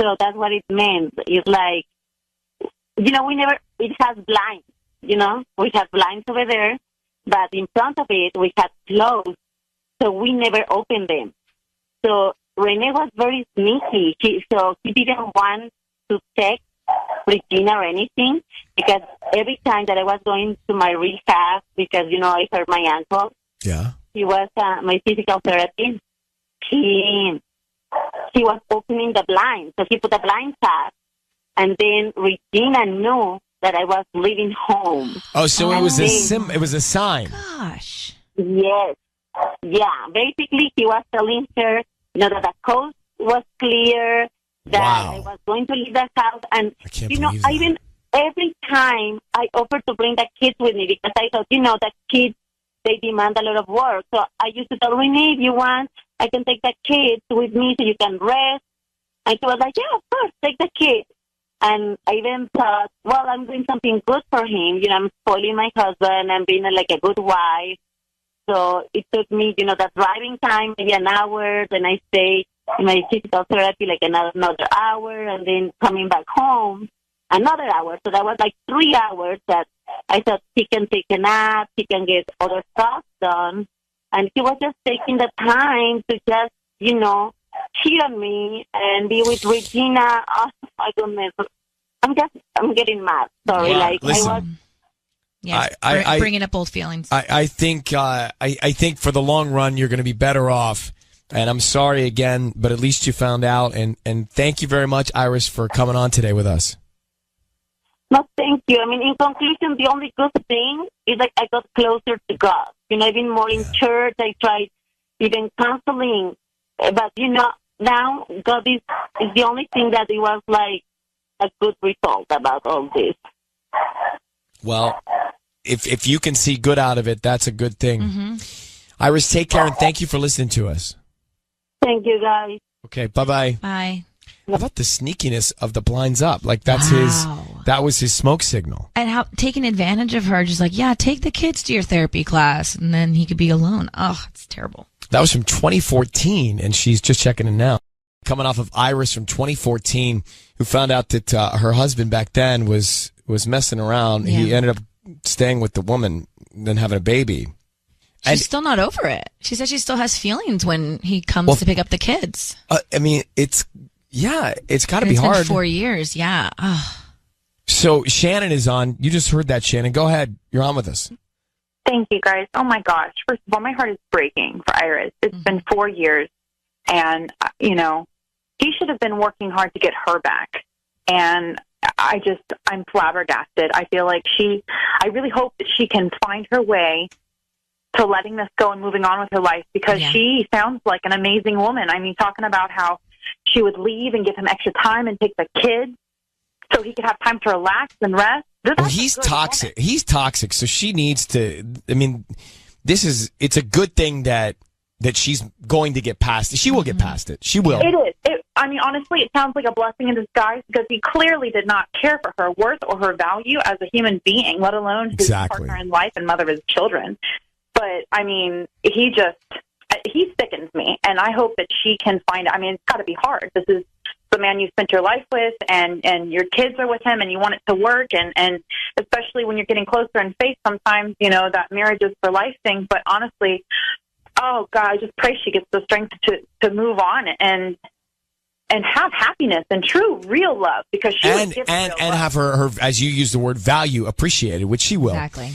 Speaker 16: So that's what it meant. It's like, it has blinds, we have blinds over there, but in front of it, we had closed, so we never opened them. So Renee was very sneaky. He didn't want to text Regina or anything, because every time that I was going to my rehab, because, I hurt my ankle.
Speaker 1: Yeah.
Speaker 16: He was my physical therapy. He was opening the blinds. So he put the blinds up, and then Regina knew that I was leaving home.
Speaker 1: Oh, so it was
Speaker 16: And
Speaker 1: it was a sign.
Speaker 2: Gosh.
Speaker 16: Yes. Yeah. Basically, he was telling her, that the coast was clear, that I was going to leave the house. And, even every time I offered to bring the kids with me because I thought, the kids, they demand a lot of work. So I used to tell Renee, if you want, I can take the kids with me so you can rest. And she was like, yeah, of course, take the kids. And I then thought, well, I'm doing something good for him. I'm spoiling my husband and being like a good wife. So it took me, the driving time, maybe an hour. Then I stayed in my physical therapy like another hour, and then coming back home another hour. So that was like 3 hours that I thought he can take a nap, he can get other stuff done. And he was just taking the time to just, cheat on me and be with Regina. Oh, my goodness. I'm getting mad. Sorry.
Speaker 1: Yeah, listen.
Speaker 2: Yes, bringing up old feelings.
Speaker 1: I think for the long run you're going to be better off. And I'm sorry again, but at least you found out. And thank you very much, Iris, for coming on today with us.
Speaker 16: No, thank you. I mean, in conclusion, the only good thing is like I got closer to God. I've been more in church. I tried even counseling, but now God is the only thing that it was like a good result about all this.
Speaker 1: Well, if you can see good out of it, that's a good thing.
Speaker 2: Mm-hmm.
Speaker 1: Iris, take care, and thank you for listening to us.
Speaker 16: Thank you, guys.
Speaker 1: Okay, bye-bye.
Speaker 2: Bye.
Speaker 1: How about the sneakiness of the blinds up? Like that was his smoke signal.
Speaker 2: And how taking advantage of her, just like, yeah, take the kids to your therapy class, and then he could be alone. Oh, it's terrible.
Speaker 1: That was from 2014, and she's just checking in now. Coming off of Iris from 2014, who found out that her husband back then was messing around.
Speaker 2: Yeah.
Speaker 1: He ended up staying with the woman, then having a baby.
Speaker 2: She's still not over it. She said she still has feelings when he comes to pick up the kids.
Speaker 1: I mean, it's got to be
Speaker 2: It's
Speaker 1: hard.
Speaker 2: been 4 years, yeah. Ugh.
Speaker 1: So Shannon is on. You just heard that, Shannon. Go ahead. You're on with us.
Speaker 3: Thank you, guys. Oh, my gosh. First of all, my heart is breaking for Iris. It's been 4 years, and, he should have been working hard to get her back. And I'm flabbergasted. I feel like I really hope that she can find her way to letting this go and moving on with her life, because she sounds like an amazing woman. I mean, talking about how she would leave and give him extra time and take the kids so he could have time to relax and rest.
Speaker 1: Well, he's toxic. He's toxic. So she needs to, I mean, it's a good thing that she's going to get past it. She will get past it. She will.
Speaker 3: It is. Honestly, it sounds like a blessing in disguise, because he clearly did not care for her worth or her value as a human being, let alone his partner in life and mother of his children. But, I mean, he sickens me, and I hope that she can find, it's got to be hard. This is the man you spent your life with, and your kids are with him, and you want it to work, and especially when you're getting closer in faith, sometimes, that marriage is for life thing. But honestly, oh, God, I just pray she gets the strength to move on and have happiness and true, real love, because she
Speaker 1: and have her, as you use the word, value appreciated, which she will.
Speaker 2: Exactly.